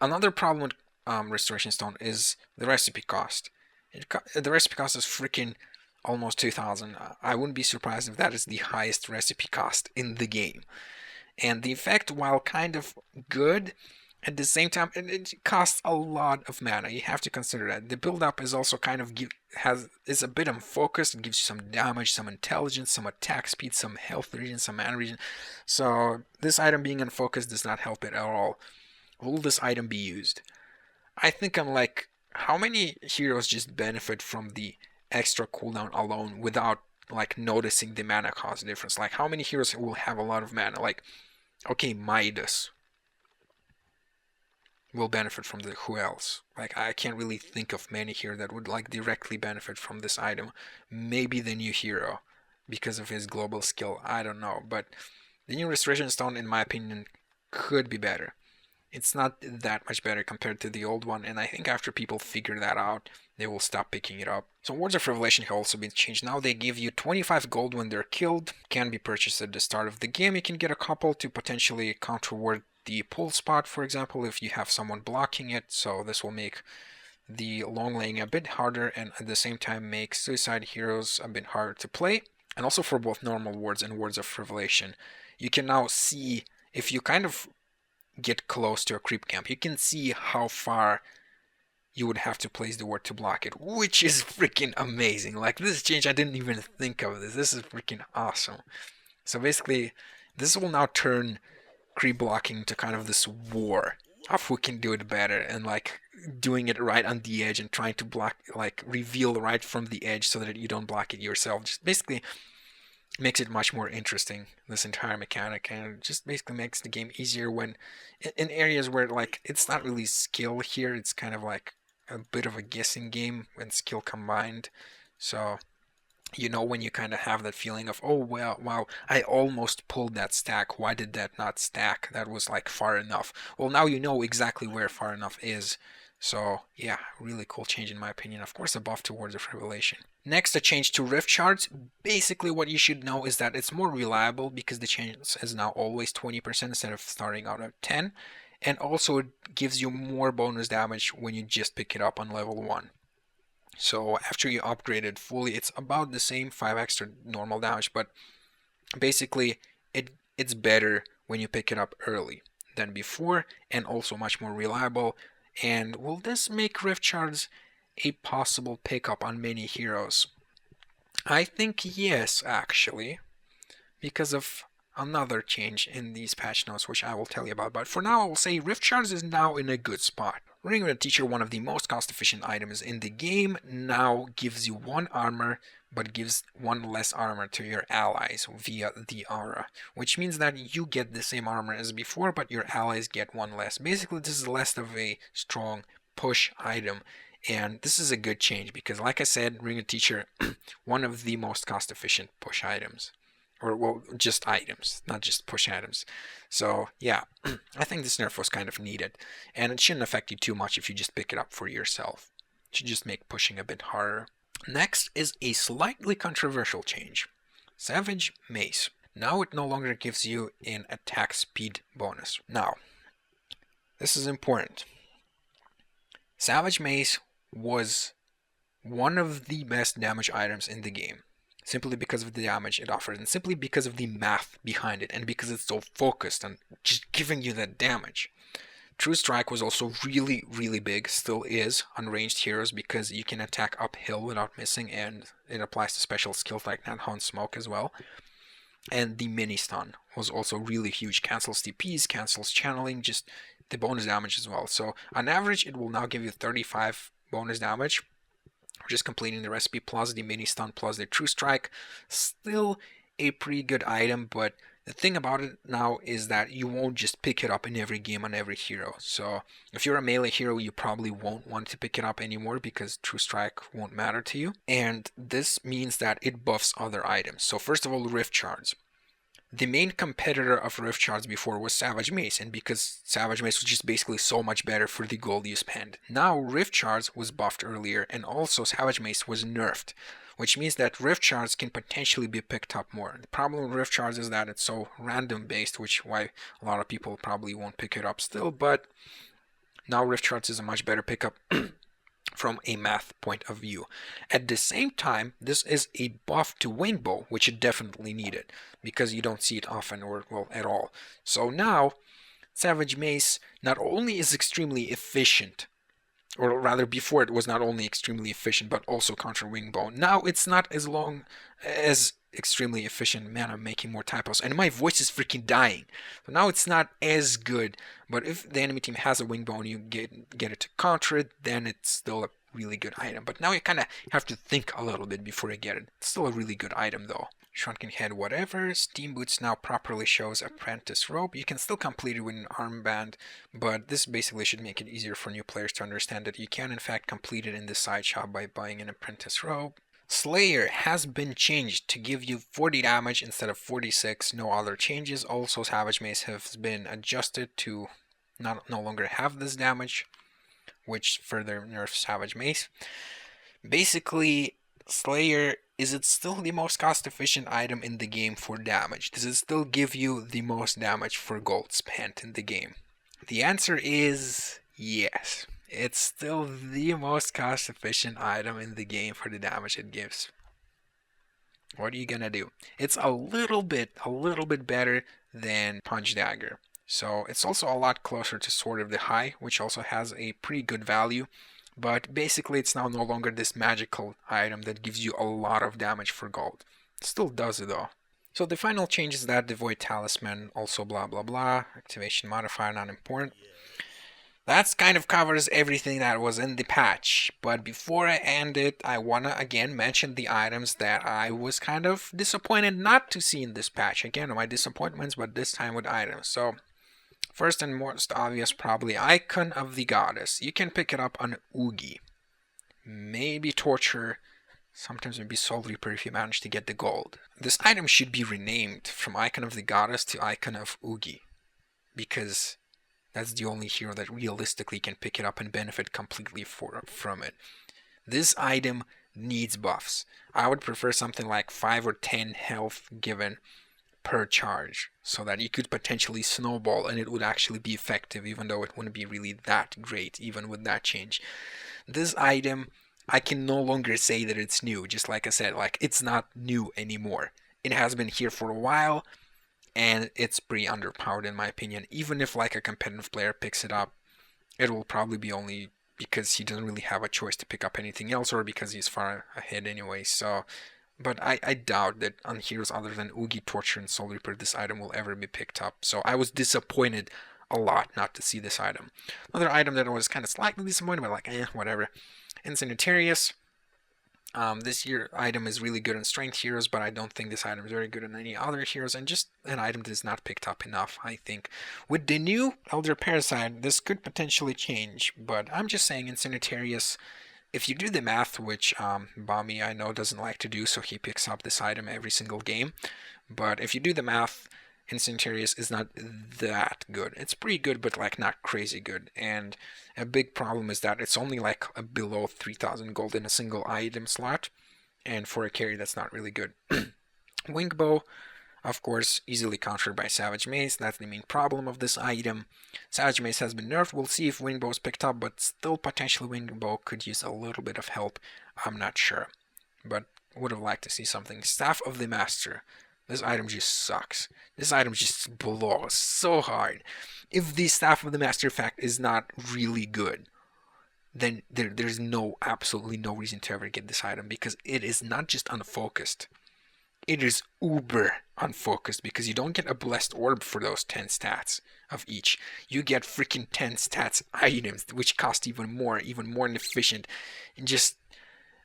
Speaker 1: Another problem with Restoration Stone is the recipe cost. The recipe cost is freaking almost 2000. I wouldn't be surprised if that is the highest recipe cost in the game. And the effect, while kind of good, at the same time, it costs a lot of mana. You have to consider that. The build-up is also kind of is a bit unfocused. It gives you some damage, some intelligence, some attack speed, some health regen, some mana regen. So this item being unfocused does not help it at all. Will this item be used? I think I'm like, how many heroes just benefit from the extra cooldown alone without like noticing the mana cost difference? Like, how many heroes will have a lot of mana? Like, okay, Midas will benefit from the who else? Like, I can't really think of many here that would like directly benefit from this item. Maybe the new hero because of his global skill. I don't know, but the new Restoration Stone, in my opinion, could be better. It's not that much better compared to the old one, and I think after people figure that out, they will stop picking it up. So Words of Revelation have also been changed. Now they give you 25 gold when they're killed, can be purchased at the start of the game. You can get a couple to potentially counterward the pull spot, for example, if you have someone blocking it. So this will make the long lane a bit harder and at the same time make suicide heroes a bit harder to play. and also for both normal wards and wards of revelation, you can now see, if you kind of get close to a creep camp, you can see how far you would have to place the ward to block it, which is freaking amazing. Like, this change, I didn't even think of this. This is freaking awesome. So basically, this will now turn creep blocking into kind of this war of who can do it better, and like doing it right on the edge and trying to block, like reveal right from the edge so that you don't block it yourself. Just basically makes it much more interesting, this entire mechanic, and it just basically makes the game easier when in areas where like it's not really skill here, it's kind of like a bit of a guessing game when skill combined. So you know, when you kind of have that feeling of, oh well, wow, I almost pulled that stack, why did that not stack, that was like far enough. Well, now you know exactly where far enough is. So yeah, really cool change in my opinion. Of course, a buff towards the revelation. Next, a change to rift shards. Basically what you should know is that it's more reliable because the chance is now always 20% instead of starting out at 10, and also it gives you more bonus damage when you just pick it up on level 1. So after you upgrade it fully, it's about the same, 5 extra normal damage, but basically it's better when you pick it up early than before, and also much more reliable. And will this make rift shards a possible pickup on many heroes? I think yes, actually, because of another change in these patch notes, which I will tell you about. But for now, I will say Rift Shards is now in a good spot. Ring of the Teacher, one of the most cost-efficient items in the game, now gives you 1 armor, but gives 1 less armor to your allies via the aura, which means that you get the same armor as before, but your allies get 1 less. Basically, this is less of a strong push item, and this is a good change because, like I said, Ring of Teacher, one of the most cost-efficient push items. Or, well, just items, not just push items. So, yeah, I think this nerf was kind of needed. And it shouldn't affect you too much if you just pick it up for yourself. It should just make pushing a bit harder. Next is a slightly controversial change. Savage Mace. Now it no longer gives you an attack speed bonus. Now, this is important. Savage Mace was one of the best damage items in the game, simply because of the damage it offers, and simply because of the math behind it, and because it's so focused on just giving you that damage. True Strike was also really, really big, still is, on ranged heroes, because you can attack uphill without missing, and it applies to special skills like HoN Smoke as well. And the mini stun was also really huge, cancels TPs, cancels channeling, just the bonus damage as well. So on average, it will now give you 35 bonus damage, just completing the recipe, plus the mini stun, plus the true strike. Still a pretty good item, but the thing about it now is that you won't just pick it up in every game on every hero. So if you're a melee hero, you probably won't want to pick it up anymore because true strike won't matter to you. And this means that it buffs other items. So first of all, rift shards. The main competitor of Rift Shards before was Savage Mace, and because Savage Mace was just basically so much better for the gold you spend. Now Rift Shards was buffed earlier, and also Savage Mace was nerfed, which means that Rift Shards can potentially be picked up more. The problem with Rift Shards is that it's so random based, which why a lot of people probably won't pick it up still, but now Rift Shards is a much better pickup from a math point of view. At the same time, this is a buff to Wingbow, which it definitely needed, because you don't see it often, or, well, at all. So now, Savage Mace not only is extremely efficient, or rather before it was not only extremely efficient, but also contra Wingbow. Now it's not as long as extremely efficient. Man, I'm making more typos, and my voice is freaking dying. So now it's not as good, but if the enemy team has a Wingbow and you get it to counter it, then it's still a really good item. But now you kind of have to think a little bit before you get it. It's still a really good item though. Shrunken Head, whatever. Steam Boots now properly shows Apprentice Robe. You can still complete it with an armband, but this basically should make it easier for new players to understand that you can in fact complete it in the side shop by buying an Apprentice Robe. Slayer has been changed to give you 40 damage instead of 46. No other changes. Also, Savage Mace has been adjusted to no longer have this damage, which further nerfs Savage Mace. Basically, Slayer, is it still the most cost-efficient item in the game for damage? Does it still give you the most damage for gold spent in the game? The answer is yes. It's still the most cost-efficient item in the game for the damage it gives. What are you gonna do? It's a little bit better than Punch Dagger. So it's also a lot closer to Sword of the High, which also has a pretty good value. But basically it's now no longer this magical item that gives you a lot of damage for gold. It still does it though. So the final change is that the Void Talisman, also blah blah blah, activation modifier not important. That kind of covers everything that was in the patch, but before I end it, I wanna again mention the items that I was kind of disappointed not to see in this patch. Again, my disappointments, but this time with items. So, first and most obvious, probably Icon of the Goddess. You can pick it up on Oogie. Maybe Torture, sometimes maybe Soul Reaper if you manage to get the gold. This item should be renamed from Icon of the Goddess to Icon of Oogie, because that's the only hero that realistically can pick it up and benefit completely from it. This item needs buffs. I would prefer something like 5 or 10 health given per charge, so that you could potentially snowball and it would actually be effective, even though it wouldn't be really that great, even with that change. This item, I can no longer say that it's new, just like I said, like it's not new anymore. It has been here for a while, and it's pretty underpowered in my opinion. Even if like a competitive player picks it up, it will probably be only because he doesn't really have a choice to pick up anything else, or because he's far ahead anyway. So, but I doubt that on heroes other than Oogie, Torture, and Soul Reaper this item will ever be picked up. So I was disappointed a lot not to see this item. Another item that I was kind of slightly disappointed, but like, whatever. Incendiarius. This year item is really good on strength heroes, but I don't think this item is very good on any other heroes, and just an item that is not picked up enough, I think. With the new Elder Parasite, this could potentially change, but I'm just saying Incendiarius, if you do the math, which Bami I know doesn't like to do, so he picks up this item every single game, but if you do the math, Incendiarius is not that good. It's pretty good, but like not crazy good. And a big problem is that it's only like below 3,000 gold in a single item slot, and for a carry that's not really good. Wingbow, of course, easily countered by Savage Mace. That's the main problem of this item. Savage Mace has been nerfed. We'll see if Wingbow is picked up, but still potentially Wingbow could use a little bit of help. I'm not sure, but would have liked to see something. Staff of the Master. This item just sucks. This item just blows so hard. If the Staff of the Master fact is not really good, then there's absolutely no reason to ever get this item, because it is not just unfocused. It is uber unfocused, because you don't get a blessed orb for those 10 stats of each. You get freaking 10 stats items, which cost even more inefficient. And just,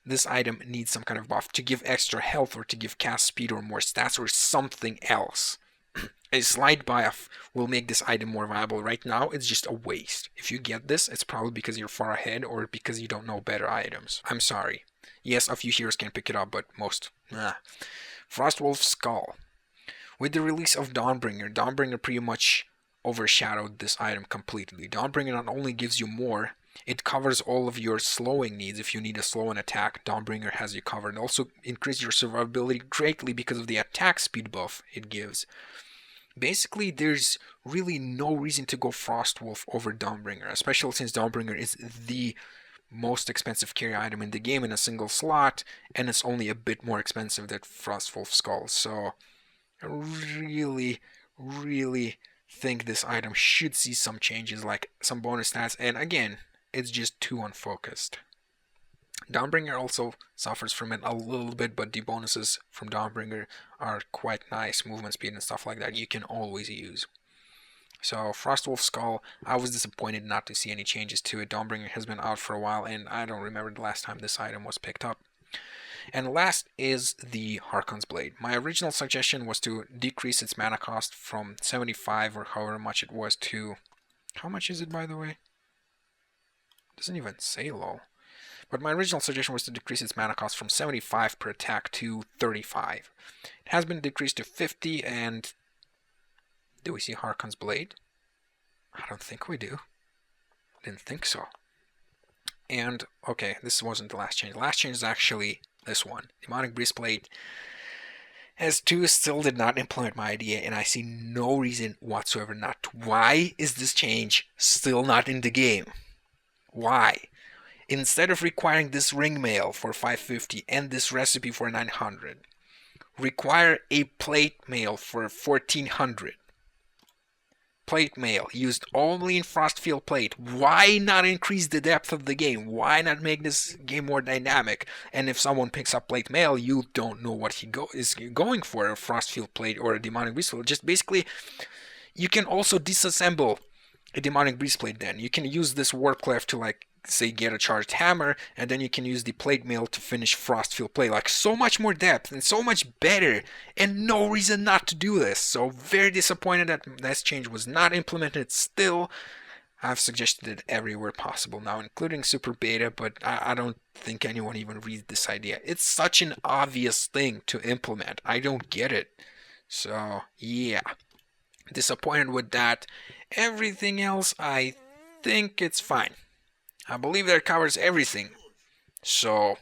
Speaker 1: this item needs some kind of buff to give extra health, or to give cast speed, or more stats, or something else. A slight buff will make this item more viable. Right now, it's just a waste. If you get this, it's probably because you're far ahead, or because you don't know better items. I'm sorry. Yes, a few heroes can pick it up, but most, Frostwolf's Skull. With the release of Dawnbringer pretty much overshadowed this item completely. Dawnbringer not only gives you more, it covers all of your slowing needs. If you need a slow an attack, Dawnbringer has you covered. It also increases your survivability greatly because of the attack speed buff it gives. Basically, there's really no reason to go Frostwolf over Dawnbringer, especially since Dawnbringer is the most expensive carry item in the game in a single slot, and it's only a bit more expensive than Frostwolf Skull. So I really think this item should see some changes, like some bonus stats, and again, it's just too unfocused. Dawnbringer also suffers from it a little bit, but the bonuses from Dawnbringer are quite nice. Movement speed and stuff like that you can always use. So Frostwolf Skull, I was disappointed not to see any changes to it. Dawnbringer has been out for a while, and I don't remember the last time this item was picked up. And last is the Harkon's Blade. My original suggestion was to decrease its mana cost from 75 or however much it was to... How much is it, by the way? It doesn't even say low. But my original suggestion was to decrease its mana cost from 75 per attack to 35. It has been decreased to 50, and... Do we see Harkon's Blade? I don't think we do. Didn't think so. And, okay, this wasn't the last change. The last change is actually this one. Demonic Breastplate S2 still did not implement my idea, and I see no reason whatsoever not to. Why is this change still not in the game? Why? Instead of requiring this ring mail for 550 and this recipe for 900, require a plate mail for 1400. Plate mail used only in Frostfield plate. Why not increase the depth of the game? Why not make this game more dynamic? And if someone picks up plate mail, you don't know what he is going for, a Frostfield plate or a demonic breastplate. Just basically, you can also disassemble a demonic breastplate. Then you can use this warp clef to, like, say, get a charged hammer, and then you can use the plate mail to finish Frostfield plate. Like, so much more depth and so much better, and no reason not to do this. So very disappointed that this change was not implemented still. I've suggested it everywhere possible now, including Super Beta, but I don't think anyone even reads this idea. It's such an obvious thing to implement. I don't get it. So yeah, disappointed with that. Everything else, I think it's fine. I believe that covers everything. So,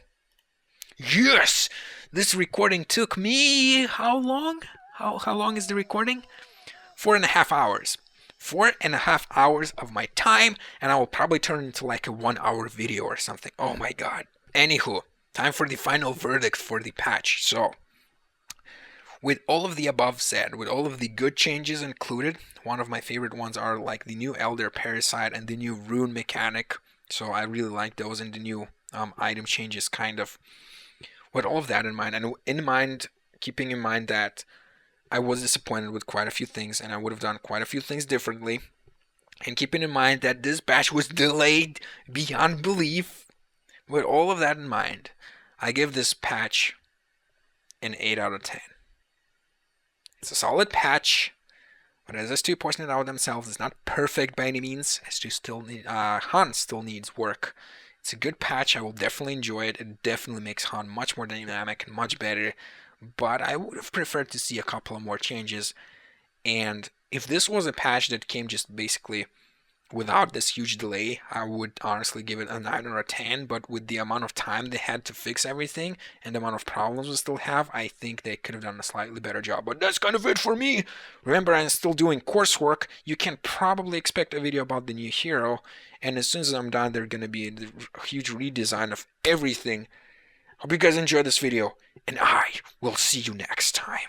Speaker 1: yes! This recording took me how long? How long is the recording? 4.5 hours. 4.5 hours of my time, and I will probably turn it into like a 1-hour video or something. Oh my god. Anywho, time for the final verdict for the patch. So, with all of the above said, with all of the good changes included, one of my favorite ones are like the new Elder Parasite and the new rune mechanic. So I really like those, and the new item changes, kind of. With all of that in mind, and keeping in mind that I was disappointed with quite a few things, and I would have done quite a few things differently, and keeping in mind that this patch was delayed beyond belief, with all of that in mind, I give this patch an 8 out of 10. It's a solid patch. But as S2 pointed out themselves, it's not perfect by any means. S2 still HoN still needs work. It's a good patch. I will definitely enjoy it. It definitely makes HoN much more dynamic and much better. But I would have preferred to see a couple of more changes. And if this was a patch that came just basically without this huge delay, I would honestly give it a 9 or a 10, but with the amount of time they had to fix everything and the amount of problems we still have, I think they could have done a slightly better job. But that's kind of it for me. Remember, I'm still doing coursework. You can probably expect a video about the new hero, and as soon as I'm done, there's going to be a huge redesign of everything. Hope you guys enjoyed this video, and I will see you next time.